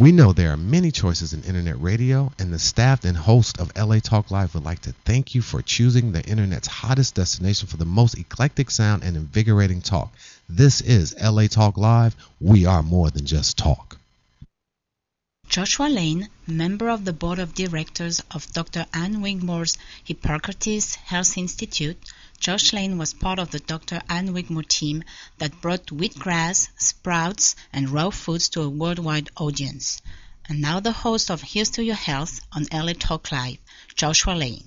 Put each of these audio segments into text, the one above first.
We know there are many choices in internet radio, and the staff and host of LA Talk Live would like to thank you for choosing the internet's hottest destination for the most eclectic sound and invigorating talk. This is LA Talk Live. We are more than just talk. Joshua Lane, member of the board of directors of Dr. Ann Wigmore's Hippocrates Health Institute, Josh Lane was part of the Dr. Ann Wigmore team that brought wheatgrass, sprouts, and raw foods to a worldwide audience. And now the host of Here's to Your Health on LA Talk Live, Joshua Lane.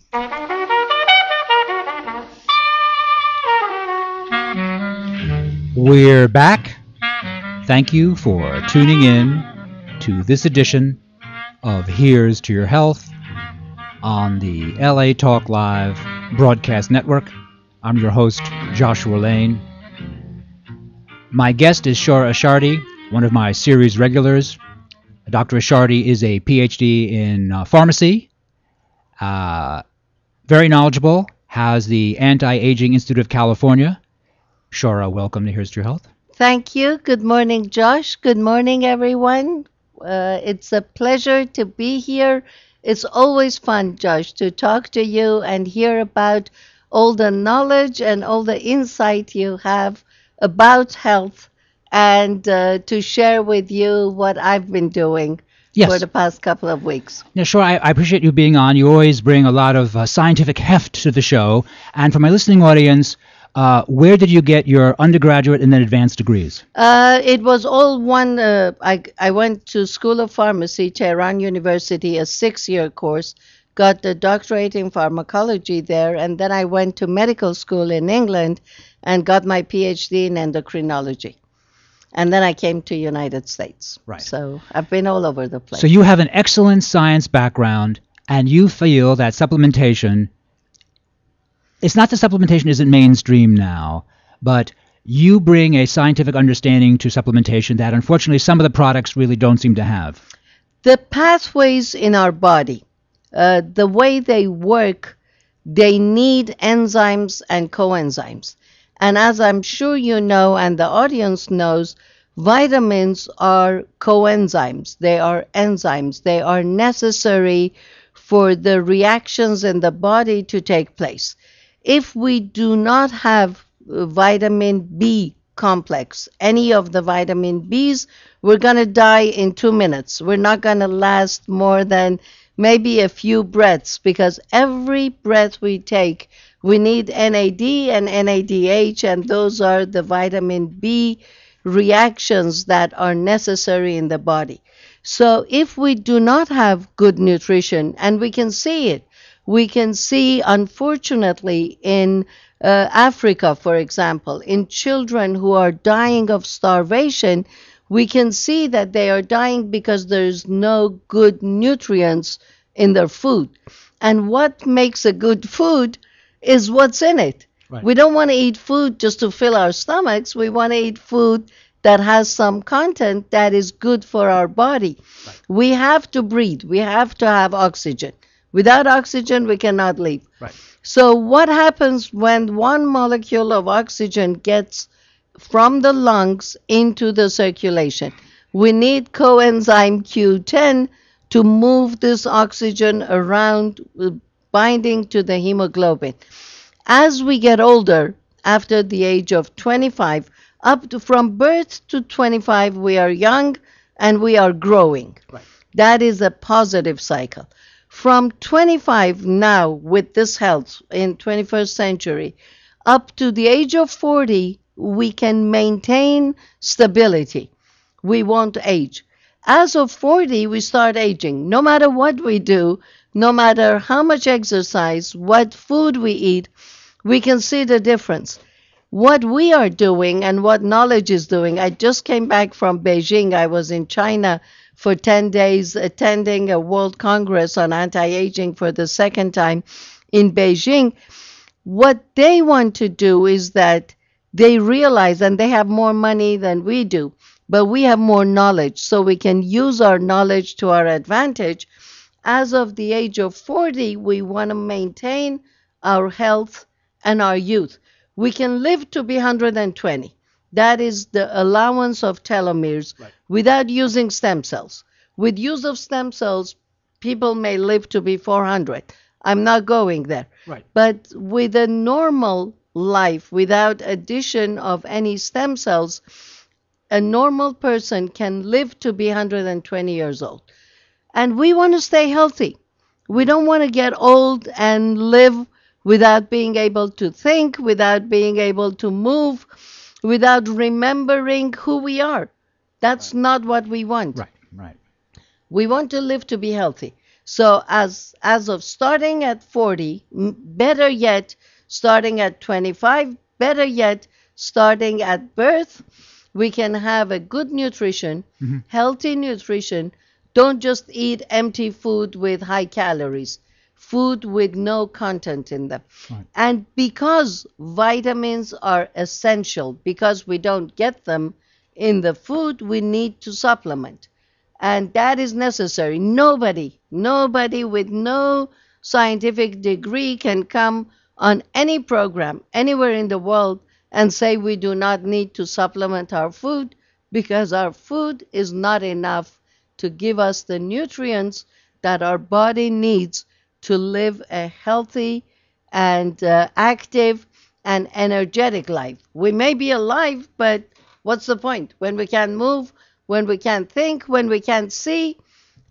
We're back. Thank you for tuning in to this edition of Here's to Your Health on the LA Talk Live broadcast network. I'm your host, Joshua Lane. My guest is Shora Ashardi, one of my series regulars. Dr. Ashardi is a PhD in pharmacy, very knowledgeable, has the Anti-Aging Institute of California. Shora, welcome to Here's to Your Health. Thank you. Good morning, Josh. Good morning, everyone. It's a pleasure to be here. It's always fun, Josh, to talk to you and hear about all the knowledge and all the insight you have about health, and to share with you what I've been doing for the past couple of weeks. Now, sure, I appreciate you being on. You always bring a lot of scientific heft to the show. And for my listening audience, where did you get your undergraduate and then advanced degrees? It was all one. I went to School of Pharmacy, Tehran University, a 6-year course, got the doctorate in pharmacology there, and then I went to medical school in England and got my PhD in endocrinology. And then I came to United States. Right. So I've been all over the place. So you have an excellent science background, and you feel that supplementation, it's not that supplementation isn't mainstream now, but you bring a scientific understanding to supplementation that unfortunately some of the products really don't seem to have. The pathways in our body, the way they work, they need enzymes and coenzymes. And as I'm sure you know and the audience knows, vitamins are coenzymes. They are enzymes. They are necessary for the reactions in the body to take place. If we do not have vitamin B complex, any of the vitamin Bs, we're going to die in 2 minutes. We're not going to last more than maybe a few breaths, because every breath we take, we need NAD and NADH, and those are the vitamin B reactions that are necessary in the body. So if we do not have good nutrition, and we can see it, we can see, unfortunately, in Africa, for example, in children who are dying of starvation, we can see that they are dying because there's no good nutrients in their food. And what makes a good food is what's in it. Right. We don't want to eat food just to fill our stomachs. We want to eat food that has some content that is good for our body. Right. We have to breathe. We have to have oxygen. Without oxygen, we cannot live. Right. So what happens when one molecule of oxygen gets from the lungs into the circulation? We need coenzyme Q10 to move this oxygen around, binding to the hemoglobin. As we get older, after the age of 25, from birth to 25, we are young and we are growing. Right. That is a positive cycle. From 25 now, with this health in 21st century, up to the age of 40, we can maintain stability. We won't age. As of 40, we start aging. No matter what we do, no matter how much exercise, what food we eat, we can see the difference. What we are doing and what knowledge is doing. I just came back from Beijing. I was in China for 10 days attending a World Congress on anti-aging for the second time in Beijing. What they want to do is that they realize, and they have more money than we do, but we have more knowledge, so we can use our knowledge to our advantage. As of the age of 40, we want to maintain our health and our youth. We can live to be 120. That is the allowance of telomeres, right, without using stem cells. With use of stem cells, people may live to be 400. I'm not going there. Right. But with a normal life, without addition of any stem cells, a normal person can live to be 120 years old. And we want to stay healthy. We don't want to get old and live without being able to think, without being able to move, without remembering who we are. That's not what we want. Right. We want to live to be healthy. So as of starting at 40, better yet, starting at 25, better yet, starting at birth, we can have a good nutrition, healthy nutrition. Don't just eat empty food with high calories, food with no content in them. Right. And because vitamins are essential, because we don't get them in the food, we need to supplement. And that is necessary. Nobody with no scientific degree can come on any program anywhere in the world and say we do not need to supplement our food, because our food is not enough to give us the nutrients that our body needs to live a healthy and active and energetic life. We may be alive, but what's the point? When we can't move, when we can't think, when we can't see,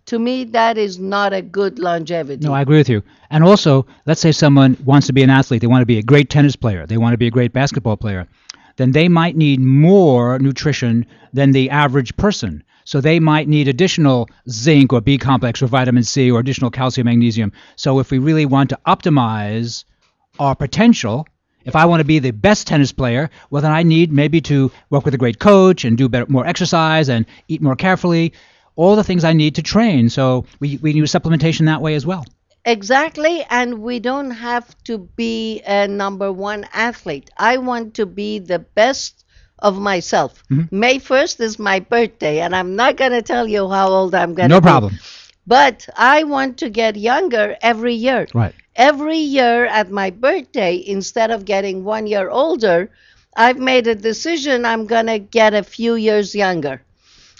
to me, that is not a good longevity. No, I agree with you. And also, let's say someone wants to be an athlete. They want to be a great tennis player. They want to be a great basketball player. Then they might need more nutrition than the average person. So they might need additional zinc or B complex or vitamin C or additional calcium, magnesium. So if we really want to optimize our potential, if I want to be the best tennis player, well, then I need maybe to work with a great coach and do more exercise and eat more carefully, all the things I need to train. So we use supplementation that way as well. Exactly, and we don't have to be a number one athlete. I want to be the best of myself. May 1st is my birthday, and I'm not going to tell you how old I'm going to be. No problem. But I want to get younger every year. Right. Every year at my birthday, instead of getting 1 year older, I've made a decision I'm going to get a few years younger.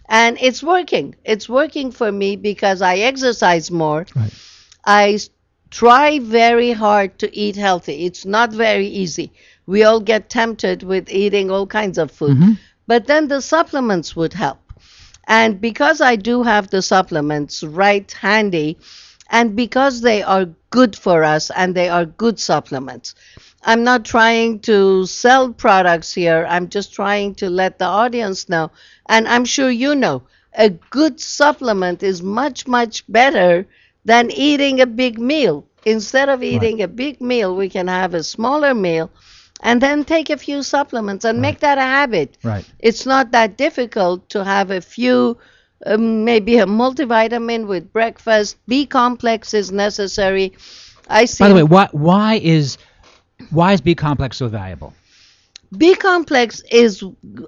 And it's working. It's working for me because I exercise more. Right. I try very hard to eat healthy. It's not very easy. We all get tempted with eating all kinds of food. But then the supplements would help. And because I do have the supplements right handy, and because they are good for us and they are good supplements, I'm not trying to sell products here. I'm just trying to let the audience know. And I'm sure you know, a good supplement is much, much better than eating a big meal. Instead of eating a big meal, we can have a smaller meal and then take a few supplements and make that a habit. Right. It's not that difficult to have a few, maybe a multivitamin with breakfast. B complex is necessary. I see. By the way, why is B complex so valuable? B complex is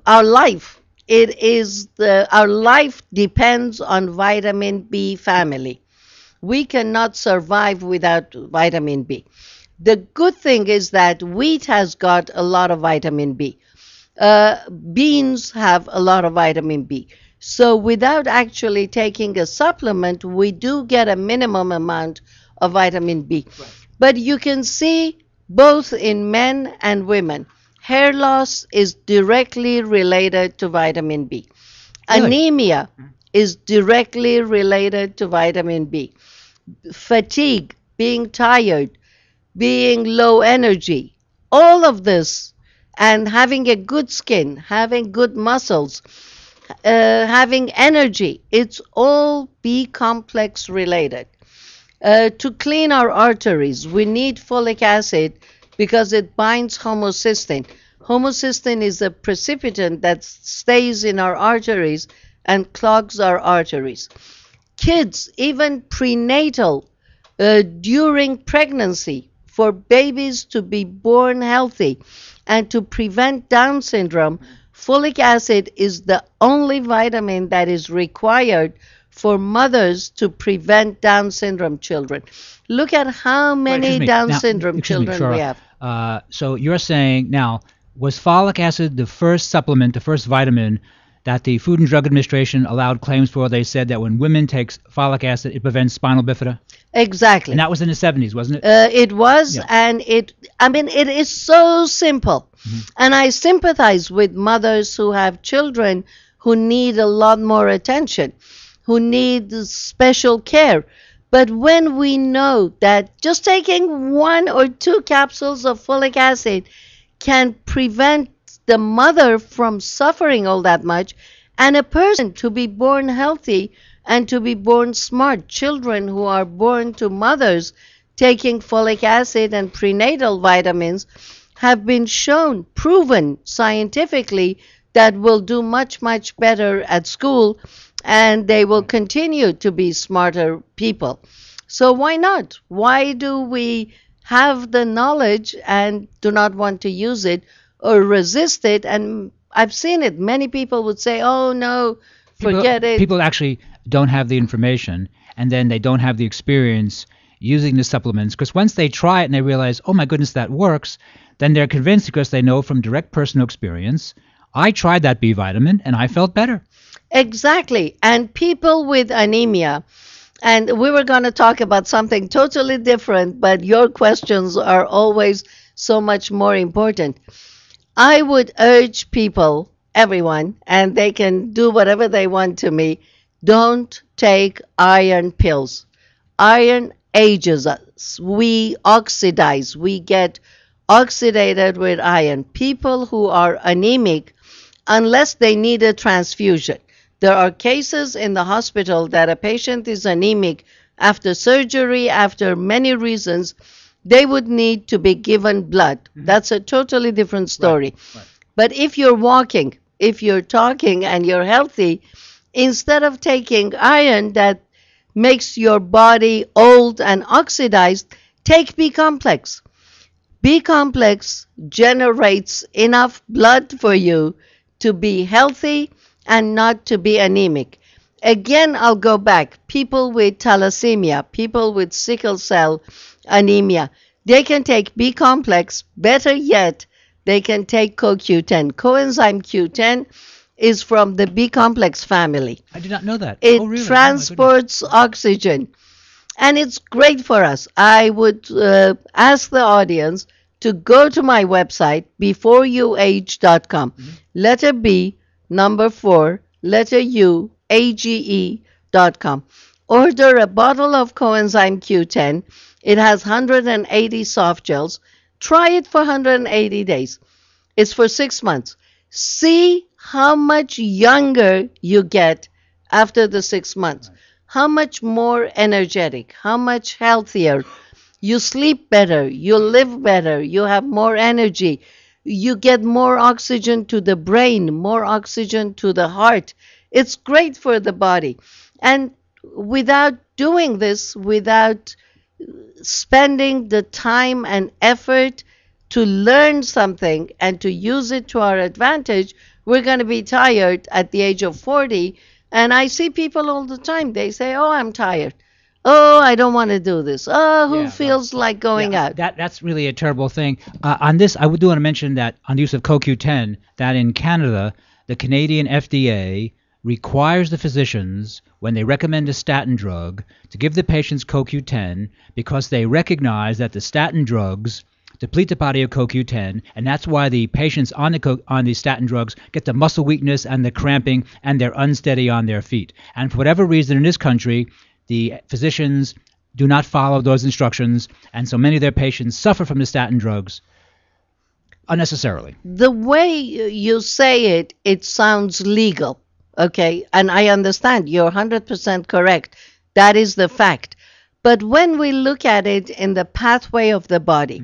our life. It is our life depends on vitamin B family. We cannot survive without vitamin B. The good thing is that wheat has got a lot of vitamin B. Beans have a lot of vitamin B. So without actually taking a supplement, we do get a minimum amount of vitamin B. Right. But you can see both in men and women, hair loss is directly related to vitamin B. Really? Anemia is directly related to vitamin B. Fatigue, being tired, being low energy, all of this, and having a good skin, having good muscles, having energy, it's all B complex related. To clean our arteries, we need folic acid because it binds homocysteine. Homocysteine is a precipitant that stays in our arteries and clogs our arteries. Kids, even prenatal, during pregnancy, for babies to be born healthy and to prevent Down syndrome, folic acid is the only vitamin that is required for mothers to prevent Down syndrome children. Look at how many Down syndrome children we have. So you're saying now, was folic acid the first supplement, the first vitamin that the Food and Drug Administration allowed claims for. They said that when women take folic acid, it prevents spinal bifida. Exactly. And that was in the 70s, wasn't it? It was, Yeah. and it is so simple. And I sympathize with mothers who have children who need a lot more attention, who need special care. But when we know that just taking 1 or 2 capsules of folic acid can prevent the mother from suffering all that much, and a person to be born healthy and to be born smart, children who are born to mothers taking folic acid and prenatal vitamins have been shown, proven scientifically, that will do much, much better at school, and they will continue to be smarter people. So why not? Why do we have the knowledge and do not want to use it or resist it? And I've seen it. Many people would say, oh, no, forget it. People actually don't have the information, and then they don't have the experience using the supplements, because once they try it and they realize, oh, my goodness, that works, then they're convinced because they know from direct personal experience, I tried that B vitamin and I felt better. Exactly. And people with anemia, and we were going to talk about something totally different, but your questions are always so much more important. I would urge people, everyone, and they can do whatever they want to me, don't take iron pills. Iron ages us. We oxidize. We get oxidated with iron. People who are anemic, unless they need a transfusion. There are cases in the hospital that a patient is anemic after surgery, after many reasons, they would need to be given blood. That's a totally different story. Right. But if you're walking, if you're talking and you're healthy, instead of taking iron that makes your body old and oxidized, take B complex. B complex generates enough blood for you to be healthy and not to be anemic. Again, I'll go back. People with thalassemia, people with sickle cell anemia, they can take B complex. Better yet, they can take CoQ10. Coenzyme Q10 is from the B complex family. I did not know that. It Oh, really? transports oxygen, and it's great for us. I would ask the audience to go to my website, beforeyouage.com. Letter B, number 4, letter U, AGE.com. Order a bottle of coenzyme Q10. It has 180 soft gels. Try it for 180 days. It's for 6 months. See how much younger you get after the 6 months. How much more energetic, how much healthier. You sleep better, you live better, you have more energy. You get more oxygen to the brain, more oxygen to the heart. It's great for the body. And without doing this, without spending the time and effort to learn something and to use it to our advantage, we're going to be tired at the age of 40. And I see people all the time. They say, oh, I'm tired. Oh, I don't want to do this. Oh, who feels like going out? That's really a terrible thing. On this, I would do want to mention that on the use of CoQ10, that in Canada, the Canadian FDA requires the physicians, when they recommend a statin drug, to give the patients CoQ10 because they recognize that the statin drugs deplete the body of CoQ10, and that's why the patients on the statin drugs get the muscle weakness and the cramping, and they're unsteady on their feet. And for whatever reason in this country, the physicians do not follow those instructions, and so many of their patients suffer from the statin drugs unnecessarily. The way you say it, it sounds legal, okay? And I understand. You're 100% correct. That is the fact. But when we look at it in the pathway of the body,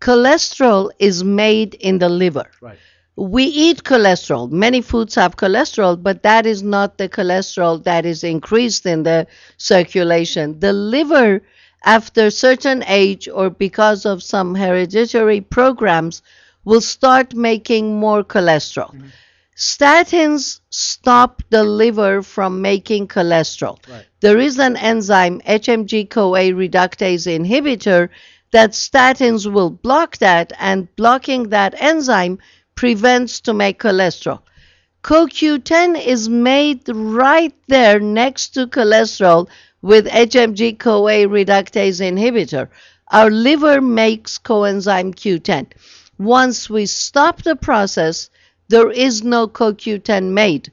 cholesterol is made in the liver. Right. We eat cholesterol. Many foods have cholesterol, but that is not the cholesterol that is increased in the circulation. The liver, after a certain age or because of some hereditary programs, will start making more cholesterol. Statins stop the liver from making cholesterol. Right. There is an enzyme, HMG-CoA reductase inhibitor, that statins will block that, and blocking that enzyme prevents to make cholesterol. CoQ10 is made right there next to cholesterol with HMG-CoA reductase inhibitor. Our liver makes coenzyme Q10. Once we stop the process, there is no CoQ10 made.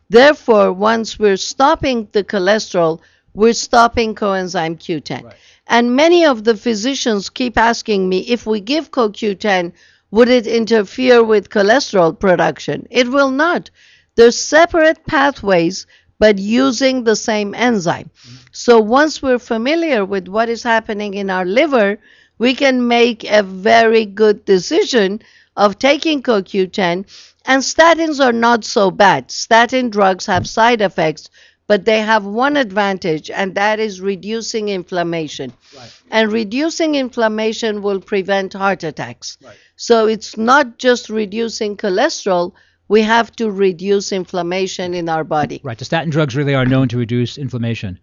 Therefore, once we're stopping the cholesterol, we're stopping coenzyme Q10. Right. And many of the physicians keep asking me, if we give CoQ10, would it interfere with cholesterol production? It will not. There's separate pathways, but using the same enzyme. So once we're familiar with what is happening in our liver, we can make a very good decision of taking CoQ10. And statins are not so bad. Statin drugs have side effects, but they have one advantage, and that is reducing inflammation. Right. And reducing inflammation will prevent heart attacks. Right. So it's not just reducing cholesterol. We have to reduce inflammation in our body. Right. The statin drugs really are known to reduce inflammation.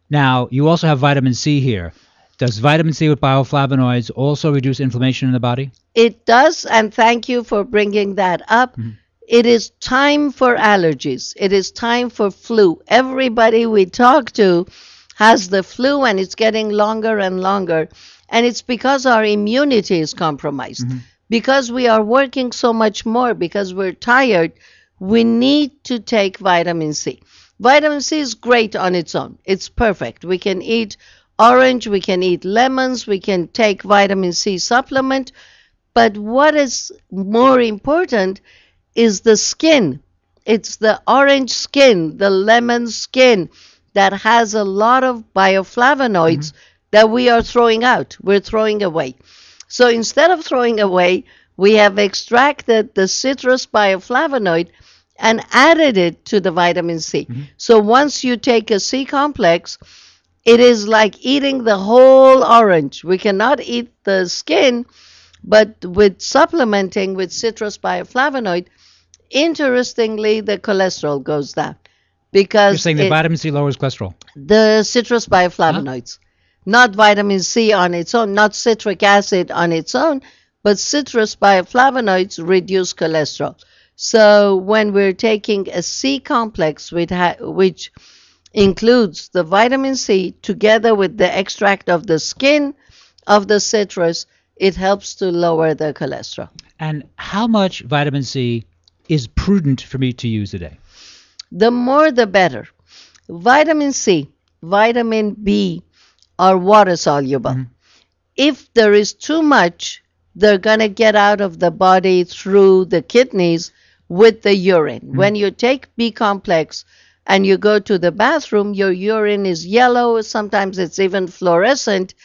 Now, you also have vitamin C here. Does vitamin C with bioflavonoids also reduce inflammation in the body? It does, and thank you for bringing that up. Mm-hmm. It is time for allergies. It is time for flu. Everybody we talk to has the flu, and it's getting longer and longer. And it's because our immunity is compromised. Mm-hmm. Because we are working so much more, because we're tired, we need to take vitamin C. Vitamin C is great on its own. It's perfect. We can eat orange, we can eat lemons, we can take vitamin C supplement. But what is more important is the skin. It's the orange skin, the lemon skin that has a lot of bioflavonoids that we are throwing out. We're throwing away. So instead of throwing away, we have extracted the citrus bioflavonoid and added it to the vitamin C. So once you take a C complex, it is like eating the whole orange. We cannot eat the skin, but with supplementing with citrus bioflavonoid, interestingly, the cholesterol goes down. Because you're saying the vitamin C lowers cholesterol? The citrus bioflavonoids. Not vitamin C on its own, not citric acid on its own, but citrus bioflavonoids reduce cholesterol. So when we're taking a C complex, which includes the vitamin C together with the extract of the skin of the citrus, it helps to lower the cholesterol. And how much vitamin C is prudent for me to use a day? The more the better. Vitamin C, vitamin B are water soluble. If there is too much, they're going to get out of the body through the kidneys with the urine. When you take B complex and you go to the bathroom, your urine is yellow, sometimes it's even fluorescent,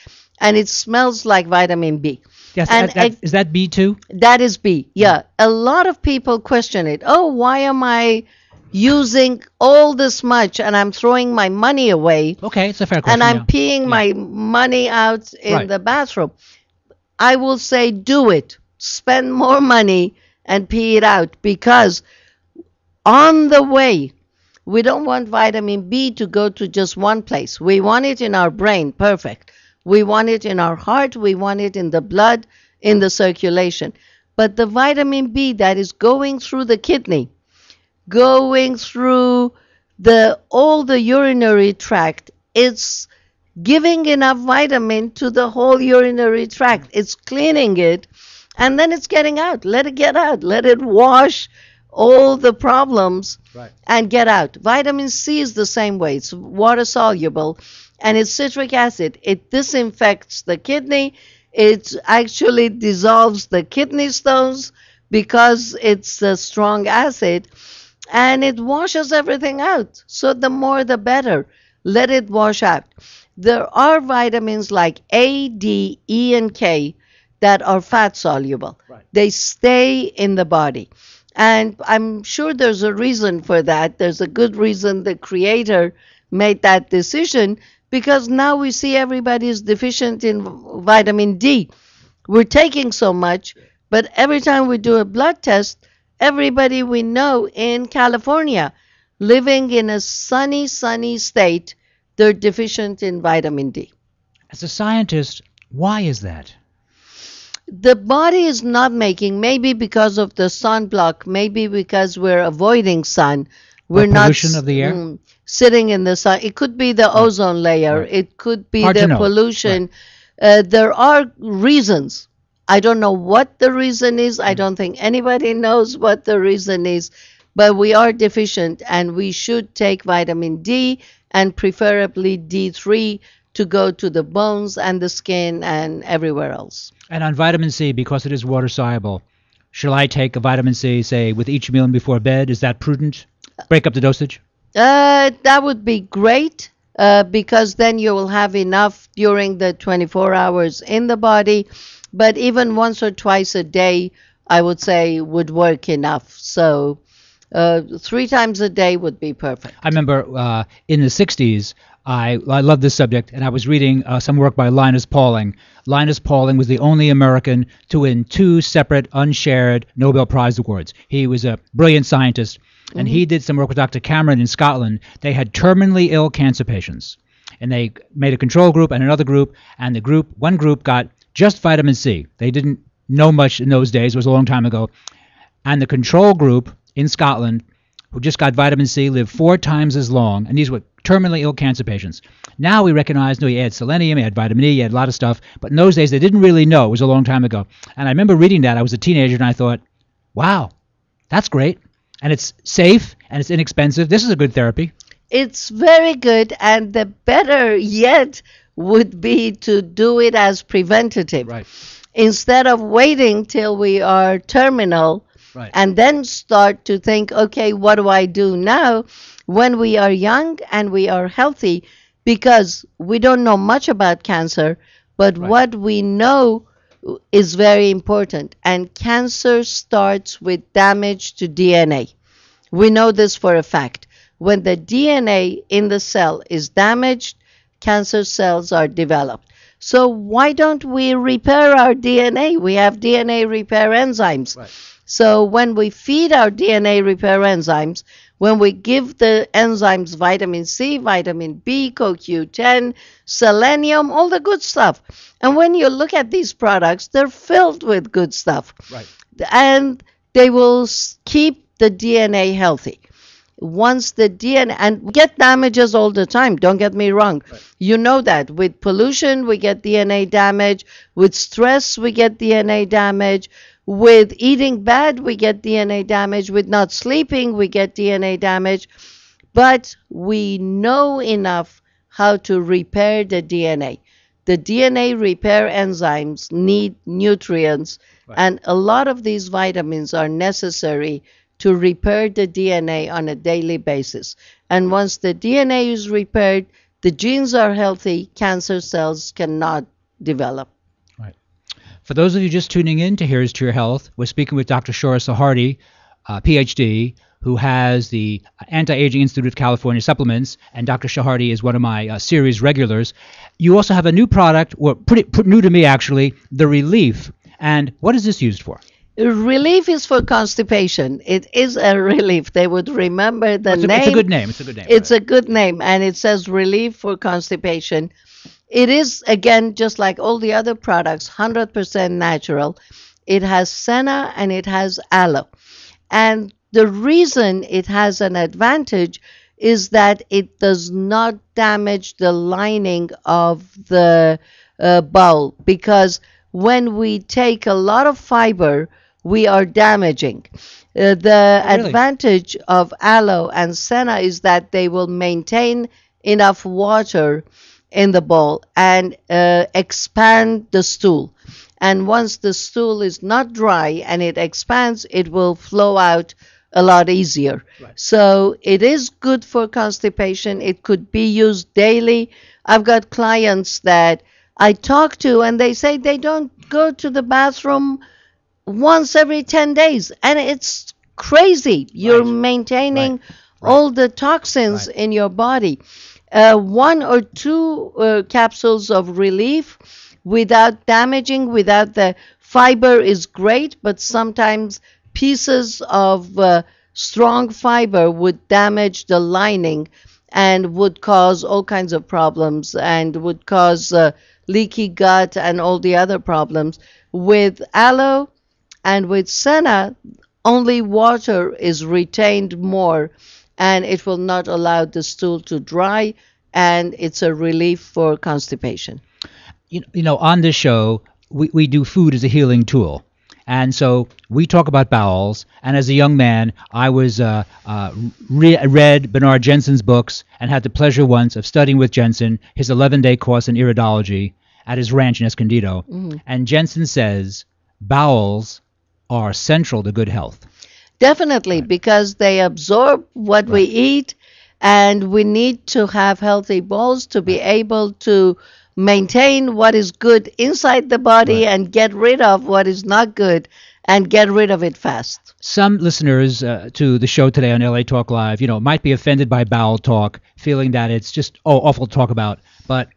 and it smells like vitamin B. Yes, is that B2? That is B, yeah. A lot of people question it. Oh, why am I using all this much and I'm throwing my money away? Okay, it's a fair question. And I'm peeing my money out in the bathroom. I will say do it. Spend more money and pee it out, because on the way, we don't want vitamin B to go to just one place. We want it in our brain, perfect. We want it in our heart. We want it in the blood, in the circulation. But the vitamin B that is going through the kidney, going through all the urinary tract, it's giving enough vitamin to the whole urinary tract. It's cleaning it, and then it's getting out. Let it get out. Let it wash all the problems and get out. Vitamin C is the same way. It's water soluble, and it's citric acid. It disinfects the kidney. It actually dissolves the kidney stones because it's a strong acid, and it washes everything out. So the more the better. Let it wash out. There are vitamins like A, D, E, and K that are fat soluble. They stay in the body. And I'm sure there's a reason for that. There's a good reason the creator made that decision, because now we see everybody is deficient in vitamin D. We're taking so much, but every time we do a blood test, everybody we know in California, living in a sunny state, they're deficient in vitamin D. As a scientist, why is that? the body is not making, maybe because of the sunblock, maybe because we're avoiding sun. We're not pollution of the air? Sitting in the sun. It could be the ozone layer. Right. It could be Hard to the know. pollution. There are reasons. I don't know what the reason is. I don't think anybody knows what the reason is. But we are deficient, and we should take vitamin D and preferably D3 to go to the bones and the skin and everywhere else. And on vitamin C, because it is water soluble, shall I take a vitamin C, say, with each meal and before bed? Is that prudent? Break up the dosage? That would be great because then you will have enough during the 24 hours in the body. But even once or twice a day, I would say would work enough. So 3 times a day would be perfect. I remember in the 60s, I love this subject, and I was reading some work by Linus Pauling. Linus Pauling was the only American to win 2 separate unshared Nobel Prize awards. He was a brilliant scientist, and he did some work with Dr. Cameron in Scotland. They had terminally ill cancer patients, and they made a control group and another group, and one group got just vitamin C. They didn't know much in those days. It was a long time ago. And the control group in Scotland, who just got vitamin C, lived 4 times as long, and these were terminally ill cancer patients. Now we recognize, you add selenium, you add vitamin E, you add a lot of stuff, but in those days they didn't really know. It was a long time ago. And I remember reading that. I was a teenager, and I thought, wow, that's great. And it's safe, and it's inexpensive. This is a good therapy. It's very good, and the better yet would be to do it as preventative. Right. Instead of waiting till we are terminal, Right. and then start to think, okay, what do I do now when we are young and we are healthy? Because we don't know much about cancer, but what we know is very important. And cancer starts with damage to DNA. We know this for a fact. When the DNA in the cell is damaged, cancer cells are developed. So why don't we repair our DNA? We have DNA repair enzymes. Right. So when we feed our DNA repair enzymes, when we give the enzymes vitamin C, vitamin B, CoQ10, selenium, all the good stuff. And when you look at these products, they're filled with good stuff. Right. And they will keep the DNA healthy. Once the DNA, and we get damages all the time, don't get me wrong. Right. You know that. With pollution, we get DNA damage. With stress, we get DNA damage. With eating bad, we get DNA damage. With not sleeping, we get DNA damage. But we know enough how to repair the DNA. The DNA repair enzymes need nutrients, and a lot of these vitamins are necessary to repair the DNA on a daily basis. And once the DNA is repaired, the genes are healthy, cancer cells cannot develop. Right. For those of you just tuning in to Here's to Your Health, we're speaking with Dr. Shora Sarhadi, PhD, who has the Anti-Aging Institute of California supplements, and Dr. Sarhadi is one of my series regulars. You also have a new product, or pretty new to me actually, the Relief. And what is this used for? Relief is for constipation. It is a relief. They would remember the name. It's a good name. It's a good name. It's a good name, and it says Relief for constipation. It is, again, just like all the other products, 100% natural. It has senna and it has aloe. And the reason it has an advantage is that it does not damage the lining of the bowel, because when we take a lot of fiber, we are damaging. The advantage of aloe and senna is that they will maintain enough water in the bowl and expand the stool. And once the stool is not dry and it expands, it will flow out a lot easier. Right. So it is good for constipation. It could be used daily. I've got clients that I talk to and they say they don't go to the bathroom once every 10 days. And it's crazy. You're maintaining all the toxins in your body. 1 or 2 capsules of Relief without damaging, without the fiber is great, but sometimes pieces of strong fiber would damage the lining and would cause all kinds of problems and would cause leaky gut and all the other problems. With aloe and with senna, only water is retained more, and it will not allow the stool to dry, and it's a relief for constipation. On this show, we do food as a healing tool. And so we talk about bowels. And as a young man, I was read Bernard Jensen's books and had the pleasure once of studying with Jensen his 11-day course in iridology at his ranch in Escondido. Mm-hmm. And Jensen says bowels are central to good health. Definitely, because they absorb what we eat, and we need to have healthy bowels to be able to maintain what is good inside the body and get rid of what is not good and get rid of it fast. Some listeners to the show today on LA Talk Live, might be offended by bowel talk, feeling that it's just awful to talk about. But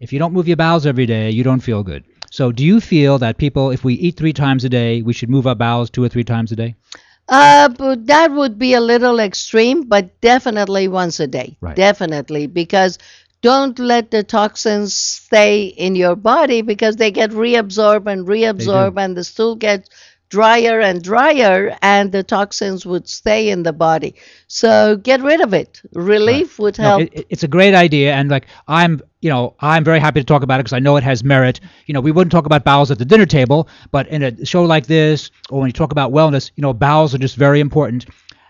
if you don't move your bowels every day, you don't feel good. So do you feel that people, if we eat 3 times a day, we should move our bowels 2 or 3 times a day? But that would be a little extreme, but definitely once a day. Right. Definitely, because don't let the toxins stay in your body, because they get reabsorbed and the stool gets drier and drier, and the toxins would stay in the body. So get rid of it. Relief would help. It's a great idea, and I'm very happy to talk about it because I know it has merit. We wouldn't talk about bowels at the dinner table, but in a show like this, or when you talk about wellness, bowels are just very important.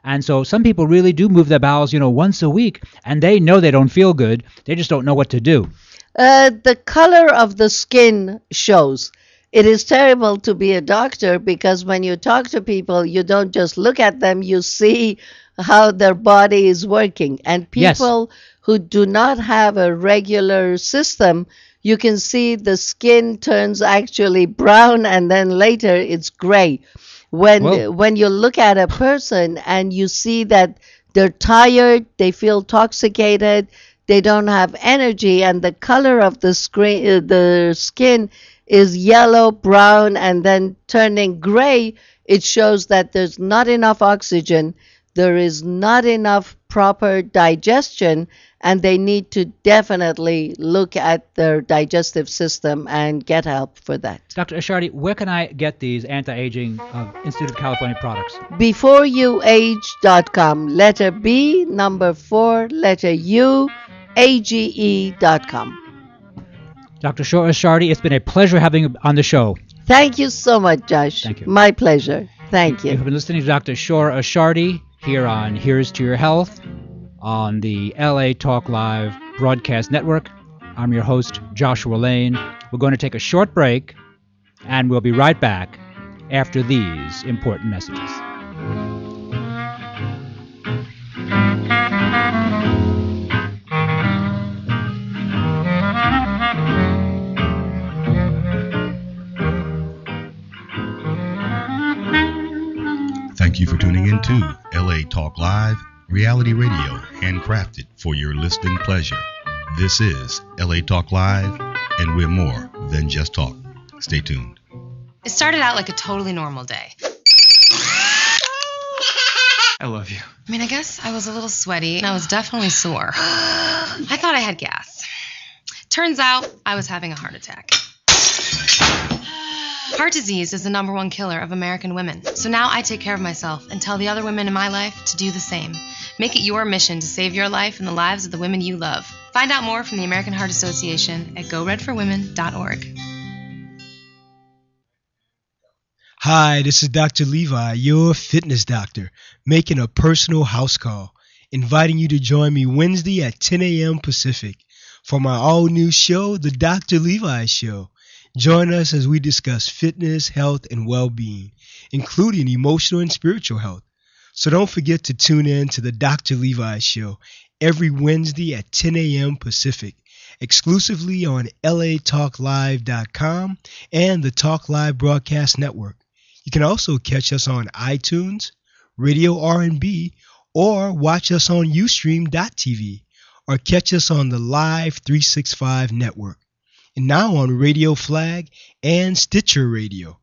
And so some people really do move their bowels, once a week, and they know they don't feel good. They just don't know what to do. The color of the skin shows. It is terrible to be a doctor, because when you talk to people, you don't just look at them, you see how their body is working. And people who do not have a regular system, you can see the skin turns actually brown, and then later it's gray. When you look at a person and you see that they're tired, they feel intoxicated, they don't have energy, and the color of the skin is yellow, brown, and then turning gray, it shows that there's not enough oxygen, there is not enough proper digestion, and they need to definitely look at their digestive system and get help for that. Dr. Ashardi, where can I get these anti-aging Institute of California products? BeforeYouAge.com, letter B, number 4, letter U, AGE.com. Dr. Ashardi, it's been a pleasure having you on the show. Thank you so much, Josh. Thank you. My pleasure. Thank you. You've been listening to Dr. Shora Ashardi here on Here's to Your Health on the LA Talk Live Broadcast Network. I'm your host, Joshua Lane. We're going to take a short break, and we'll be right back after these important messages. Thank you for tuning in to LA Talk Live, reality radio handcrafted for your listening pleasure. This is LA Talk Live, and we're more than just talk. Stay tuned. It started out like a totally normal day. I love you. I mean, I guess I was a little sweaty and I was definitely sore. I thought I had gas. Turns out I was having a heart attack. Heart disease is the #1 killer of American women. So now I take care of myself and tell the other women in my life to do the same. Make it your mission to save your life and the lives of the women you love. Find out more from the American Heart Association at goredforwomen.org. Hi, this is Dr. Levi, your fitness doctor, making a personal house call, inviting you to join me Wednesday at 10 a.m. Pacific for my all-new show, The Dr. Levi Show. Join us as we discuss fitness, health, and well-being, including emotional and spiritual health. So don't forget to tune in to The Dr. Levi Show every Wednesday at 10 a.m. Pacific, exclusively on latalklive.com and the Talk Live Broadcast Network. You can also catch us on iTunes, Radio R&B, or watch us on Ustream.tv, or catch us on the Live 365 network, and now on Radio Flag and Stitcher Radio.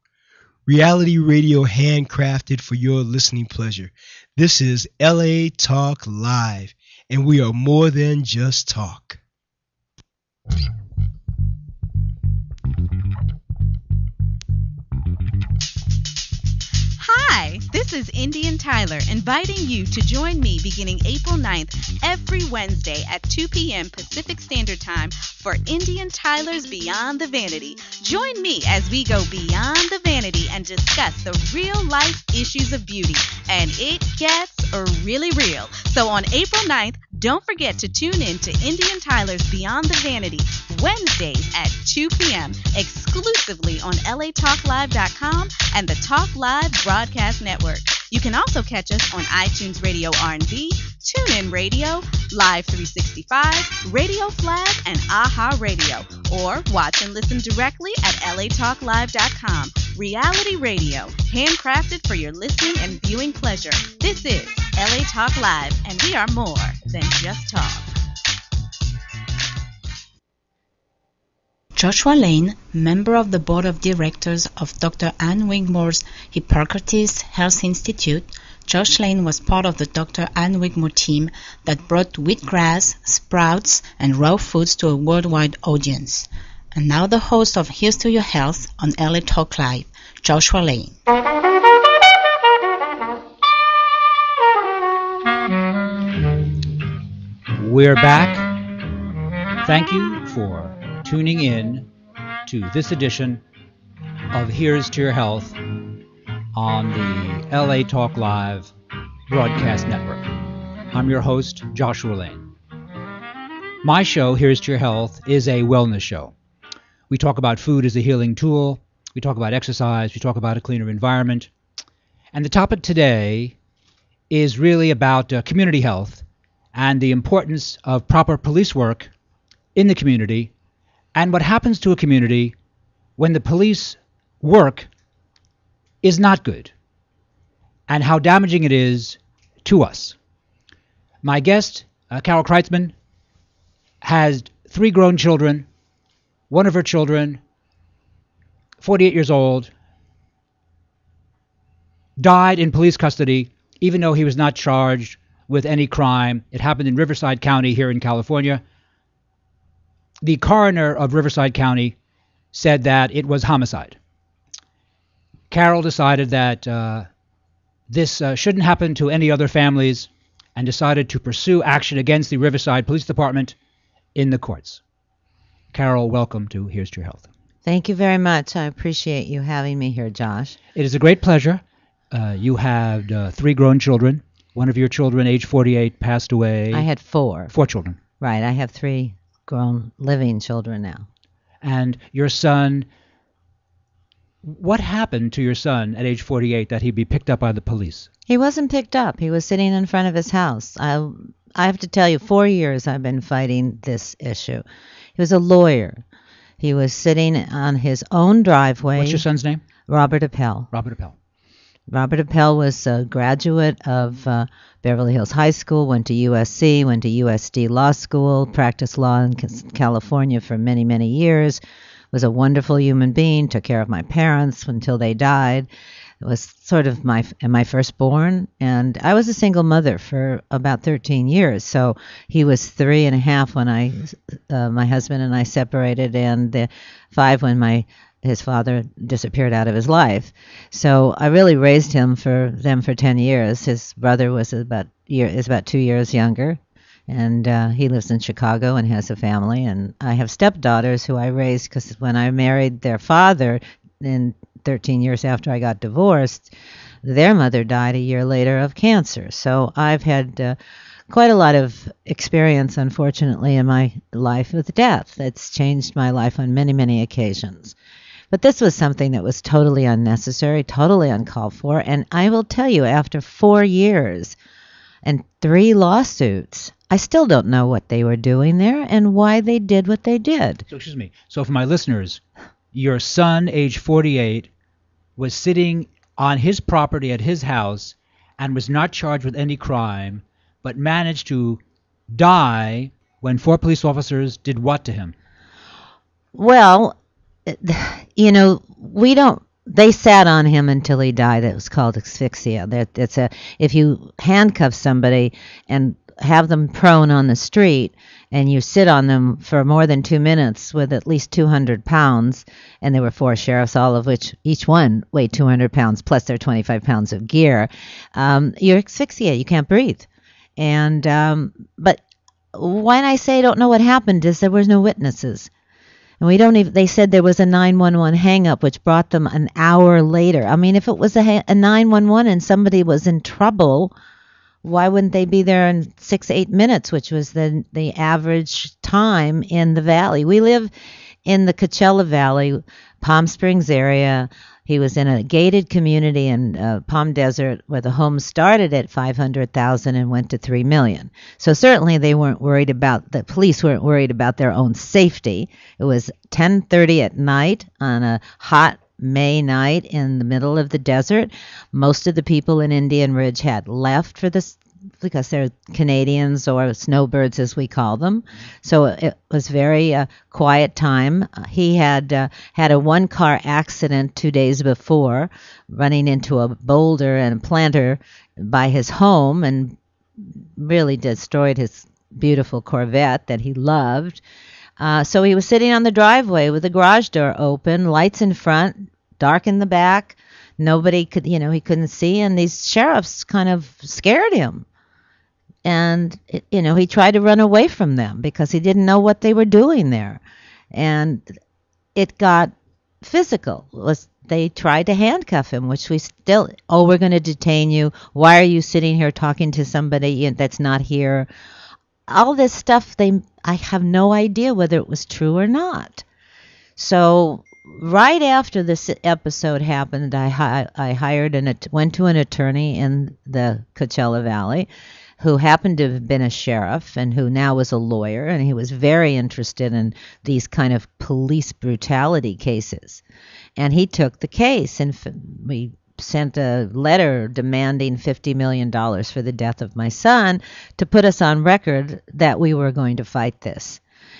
Reality radio handcrafted for your listening pleasure. This is LA Talk Live, and we are more than just talk. This is Indian Tyler inviting you to join me beginning April 9th every Wednesday at 2 p.m. Pacific Standard Time for Indian Tyler's Beyond the Vanity. Join me as we go beyond the vanity and discuss the real-life issues of beauty. And it gets really real. So on April 9th, don't forget to tune in to Indian Tyler's Beyond the Vanity, Wednesdays at 2 p.m., exclusively on latalklive.com and the Talk Live Broadcast Network. You can also catch us on iTunes Radio R&B, TuneIn Radio, Live 365, Radio Flag, and AHA Radio, or watch and listen directly at latalklive.com. Reality radio, handcrafted for your listening and viewing pleasure. This is LA Talk Live, and we are more than just talk. Joshua Lane, member of the board of directors of Dr. Ann Wigmore's Hippocrates Health Institute, Josh Lane was part of the Dr. Ann Wigmore team that brought wheatgrass, sprouts, and raw foods to a worldwide audience. And now the host of Here's to Your Health on LA Talk Live, Joshua Lane. We're back. Thank you for tuning in to this edition of Here's to Your Health on the LA Talk Live Broadcast Network. I'm your host, Joshua Lane. My show, Here's to Your Health, is a wellness show. We talk about food as a healing tool. We talk about exercise. We talk about a cleaner environment. And the topic today is really about community health and the importance of proper police work in the community and what happens to a community when the police work is not good and how damaging it is to us. My guest, Carol Kreitzman, has 3 grown children. One of her children, 48 years old, died in police custody even though he was not charged with any crime. It happened in Riverside County here in California. The coroner of Riverside County said that it was homicide. Carol decided that this shouldn't happen to any other families and decided to pursue action against the Riverside Police Department in the courts. Carol, welcome to Here's to Your Health. Thank you very much. I appreciate you having me here, Josh. It is a great pleasure. You had 3 grown children. One of your children, age 48, passed away. I had 4. 4 children. Right. I have 3 grown living children now. And your son, what happened to your son at age 48 that he'd be picked up by the police? He wasn't picked up. He was sitting in front of his house. I have to tell you, 4 years I've been fighting this issue. He was a lawyer. He was sitting on his own driveway. What's your son's name? Robert Appel. Robert Appel. Robert Appel was a graduate of Beverly Hills High School, went to USC, went to USD Law School, practiced law in California for many, many years, was a wonderful human being, took care of my parents until they died. It was sort of my firstborn, and I was a single mother for about 13 years. So he was 3 and a half when my husband and I separated, and 5 when his father disappeared out of his life. So I really raised him for 10 years. His brother is about 2 years younger, and he lives in Chicago and has a family. And I have stepdaughters who I raised because when I married their father in 13 years after I got divorced, their mother died a year later of cancer. So I've had quite a lot of experience, unfortunately, in my life with death. It's changed my life on many, many occasions. But this was something that was totally unnecessary, totally uncalled for. And I will tell you, after 4 years and 3 lawsuits, I still don't know what they were doing there and why they did what they did. So, excuse me. So for my listeners, your son, age 48, was sitting on his property at his house and was not charged with any crime, but managed to die when 4 police officers did what to him? Well, they sat on him until he died. It was called asphyxia. If you handcuff somebody and have them prone on the street and you sit on them for more than 2 minutes with at least 200 pounds, and there were 4 sheriffs, all of which each one weighed 200 pounds plus their 25 pounds of gear, you're asphyxiated. You can't breathe. And but when I say I don't know what happened is there was no witnesses. And we don't even, they said there was a 911 hang-up, which brought them an hour later. I mean, if it was a 911 and somebody was in trouble, why wouldn't they be there in 6-8 minutes, which was the average time in the valley? We live in the Coachella Valley, Palm Springs area. He was in a gated community in Palm Desert where the home started at $500,000 and went to $3 million. So certainly they weren't worried about, the police weren't worried about their own safety. It was 10:30 at night on a hot May night in the middle of the desert. Most of the people in Indian Ridge had left for this because they're Canadians or snowbirds as we call them. So it was very quiet time. He had had a one-car accident 2 days before, running into a boulder and a planter by his home and really destroyed his beautiful Corvette that he loved. So he was sitting on the driveway with the garage door open, lights in front, dark in the back. Nobody could, he couldn't see, and these sheriffs kind of scared him. And, he tried to run away from them because he didn't know what they were doing there. And it got physical. They tried to handcuff him, which we still, we're going to detain you. Why are you sitting here talking to somebody that's not here? All this stuff, I have no idea whether it was true or not. So right after this episode happened, I hired went to an attorney in the Coachella Valley who happened to have been a sheriff and who now was a lawyer, and he was very interested in these kind of police brutality cases. And he took the case, and we sent a letter demanding $50 million for the death of my son to put us on record that we were going to fight this.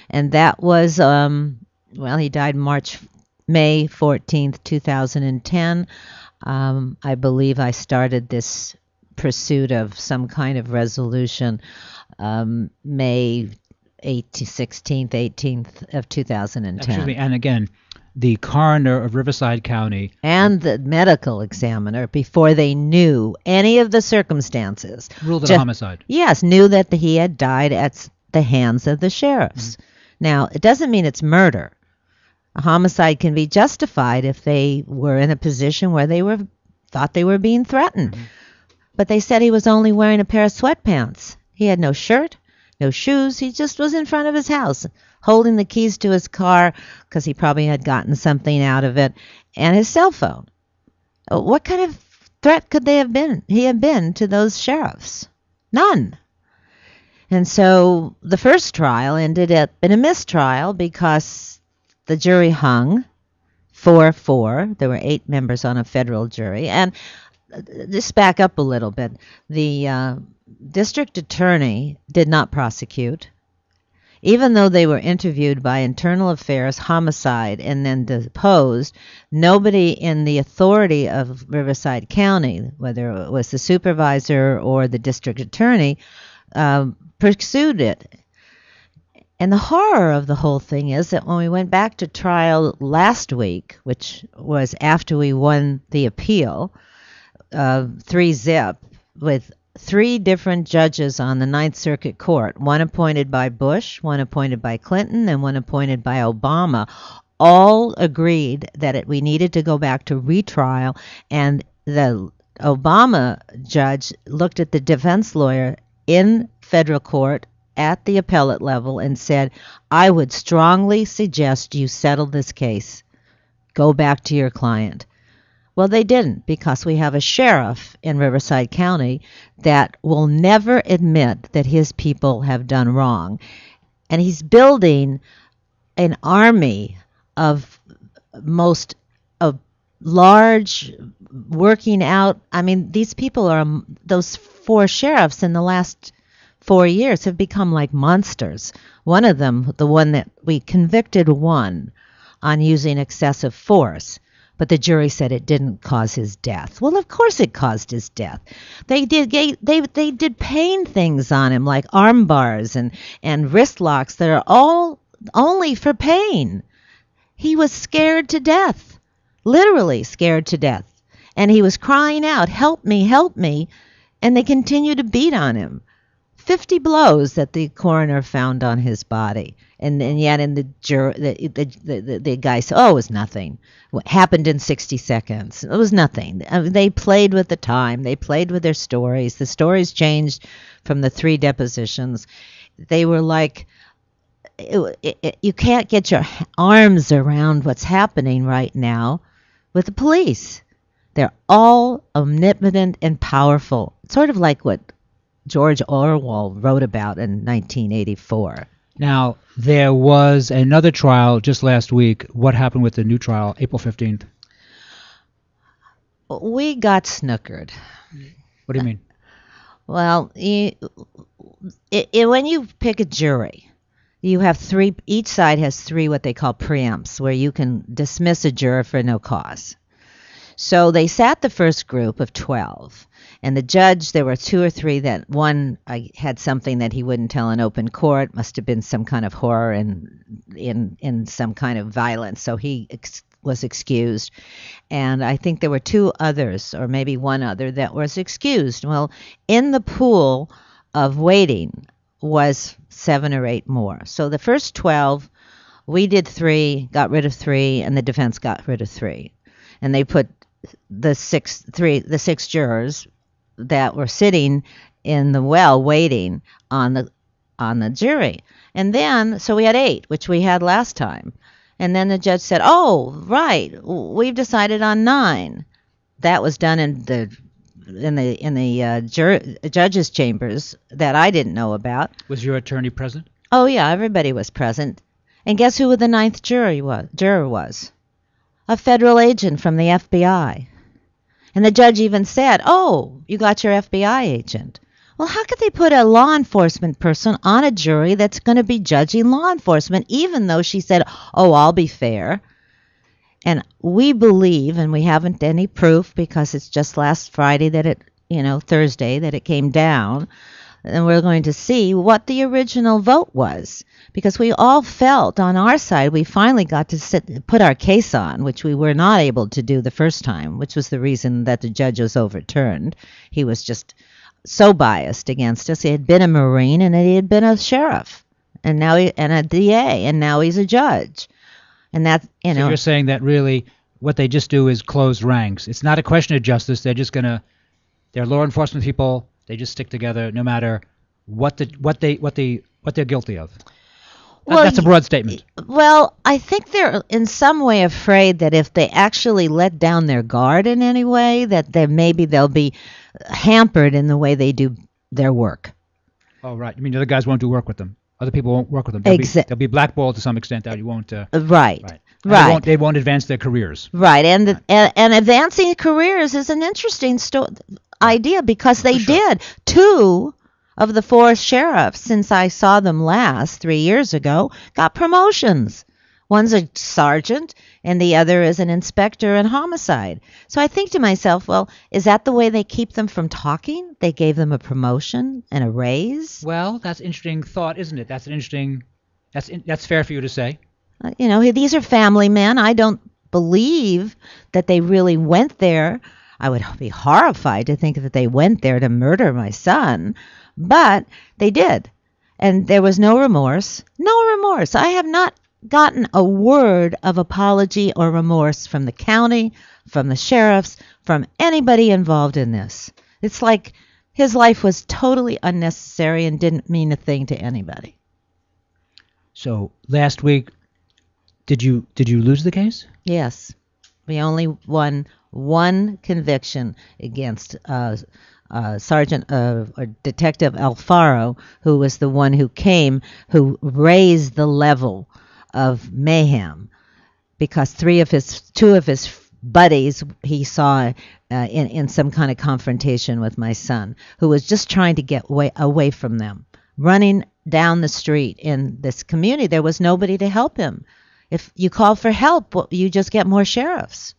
And that was, he died May 14th, 2010. I believe I started this pursuit of some kind of resolution May 16th, 18th of 2010. Excuse me, and again, the coroner of Riverside County and the medical examiner, before they knew any of the circumstances, ruled it a homicide. Yes, knew that he had died at the hands of the sheriffs. Mm-hmm. Now, it doesn't mean it's murder. A homicide can be justified if they were in a position where they thought they were being threatened. Mm-hmm. But they said he was only wearing a pair of sweatpants. He had no shirt, no shoes. He just was in front of his house, holding the keys to his car because he probably had gotten something out of it, and his cell phone. What kind of threat could he have been to those sheriffs? None. And so the first trial ended up in a mistrial because the jury hung 4-4. There were 8 members on a federal jury. And just back up a little bit. The district attorney did not prosecute. Even though they were interviewed by Internal Affairs, Homicide, and then deposed, nobody in the authority of Riverside County, whether it was the supervisor or the district attorney, pursued it. And the horror of the whole thing is that when we went back to trial last week, which was after we won the appeal, 3-0, with 3 different judges on the Ninth Circuit Court, one appointed by Bush, one appointed by Clinton, and one appointed by Obama, all agreed that we needed to go back to retrial, and the Obama judge looked at the defense lawyer in federal court at the appellate level and said, I would strongly suggest you settle this case. Go back to your client. Well, they didn't, because we have a sheriff in Riverside County that will never admit that his people have done wrong. And he's building an army of large working out. I mean, these people those 4 sheriffs in the last 4 years have become like monsters. One of them, the one that we convicted one on using excessive force, But the jury said it didn't cause his death. Well, of course it caused his death. They did pain things on him, like arm bars and wrist locks that are all only for pain. He was scared to death, literally scared to death. And he was crying out, help me, help me. And they continued to beat on him. 50 blows that the coroner found on his body. And yet in the jury, the guy said, oh, it was nothing. What happened in 60 seconds? It was nothing. They played with the time. They played with their stories. The stories changed from the 3 depositions. They were like, you can't get your arms around what's happening right now with the police. They're all omnipotent and powerful. Sort of like what George Orwell wrote about in 1984. Now, there was another trial just last week. What happened with the new trial, April 15th? We got snookered. What do you mean? Well, when you pick a jury, you have 3, each side has 3 what they call preempts, where you can dismiss a juror for no cause. So they sat the first group of 12, and the judge, there were 2 or 3 that one had something that he wouldn't tell in open court, must have been some kind of horror and in some kind of violence, so he was excused. And I think there were 2 others, or maybe 1 other, that was excused. Well, in the pool of waiting was 7 or 8 more. So the first 12, we did 3, got rid of 3, and the defense got rid of 3. And they put the 6 jurors that were sitting in the well waiting on the jury. And then, so we had 8, which we had last time. And then the judge said, oh, right, we've decided on 9. That was done in the judge's chambers that I didn't know about. Was your attorney present? Oh, yeah, everybody was present. And guess who the 9th juror was? A federal agent from the FBI. And the judge even said, oh, you got your FBI agent. Well, how could they put a law enforcement person on a jury that's going to be judging law enforcement, even though she said, oh, I'll be fair? And we believe, and we haven't any proof because it's just last Friday Thursday that it came down, and we're going to see what the original vote was. Because we all felt on our side we finally got to put our case on, which we were not able to do the first time, which was the reason that the judge was overturned. He was just so biased against us. He had been a Marine and he had been a sheriff, and now and a DA, and now he's a judge. And that, So you're saying that really what they just do is close ranks. It's not a question of justice. They're they're law enforcement people. They just stick together no matter what they're guilty of. Well, that's a broad statement. Well, I think they're in some way afraid that if they actually let down their guard in any way, that maybe they'll be hampered in the way they do their work. Oh, right. You mean other guys won't do work with them? Other people won't work with them. They'll be blackballed to some extent that you won't. Right. They won't advance their careers. Right, and advancing careers is an interesting idea because they did. 2 of the 4 sheriffs, since I saw them last 3 years ago, got promotions. One's a sergeant, and the other is an inspector in homicide. So I think to myself, well, is that the way they keep them from talking? They gave them a promotion and a raise? Well, that's an interesting thought, isn't it? That's fair for you to say. These are family men. I don't believe that they really went there. I would be horrified to think that they went there to murder my son. But they did. And there was no remorse. No remorse. I have not gotten a word of apology or remorse from the county, from the sheriffs, from anybody involved in this. It's like his life was totally unnecessary and didn't mean a thing to anybody. So last week, did you lose the case? Yes. We only won 1 conviction against Sergeant or Detective Alfaro, who was the one who raised the level of mayhem, because 2 of his buddies he saw in some kind of confrontation with my son, who was just trying to get away from them, running down the street in this community. There was nobody to help him. If you call for help, you just get more sheriffs.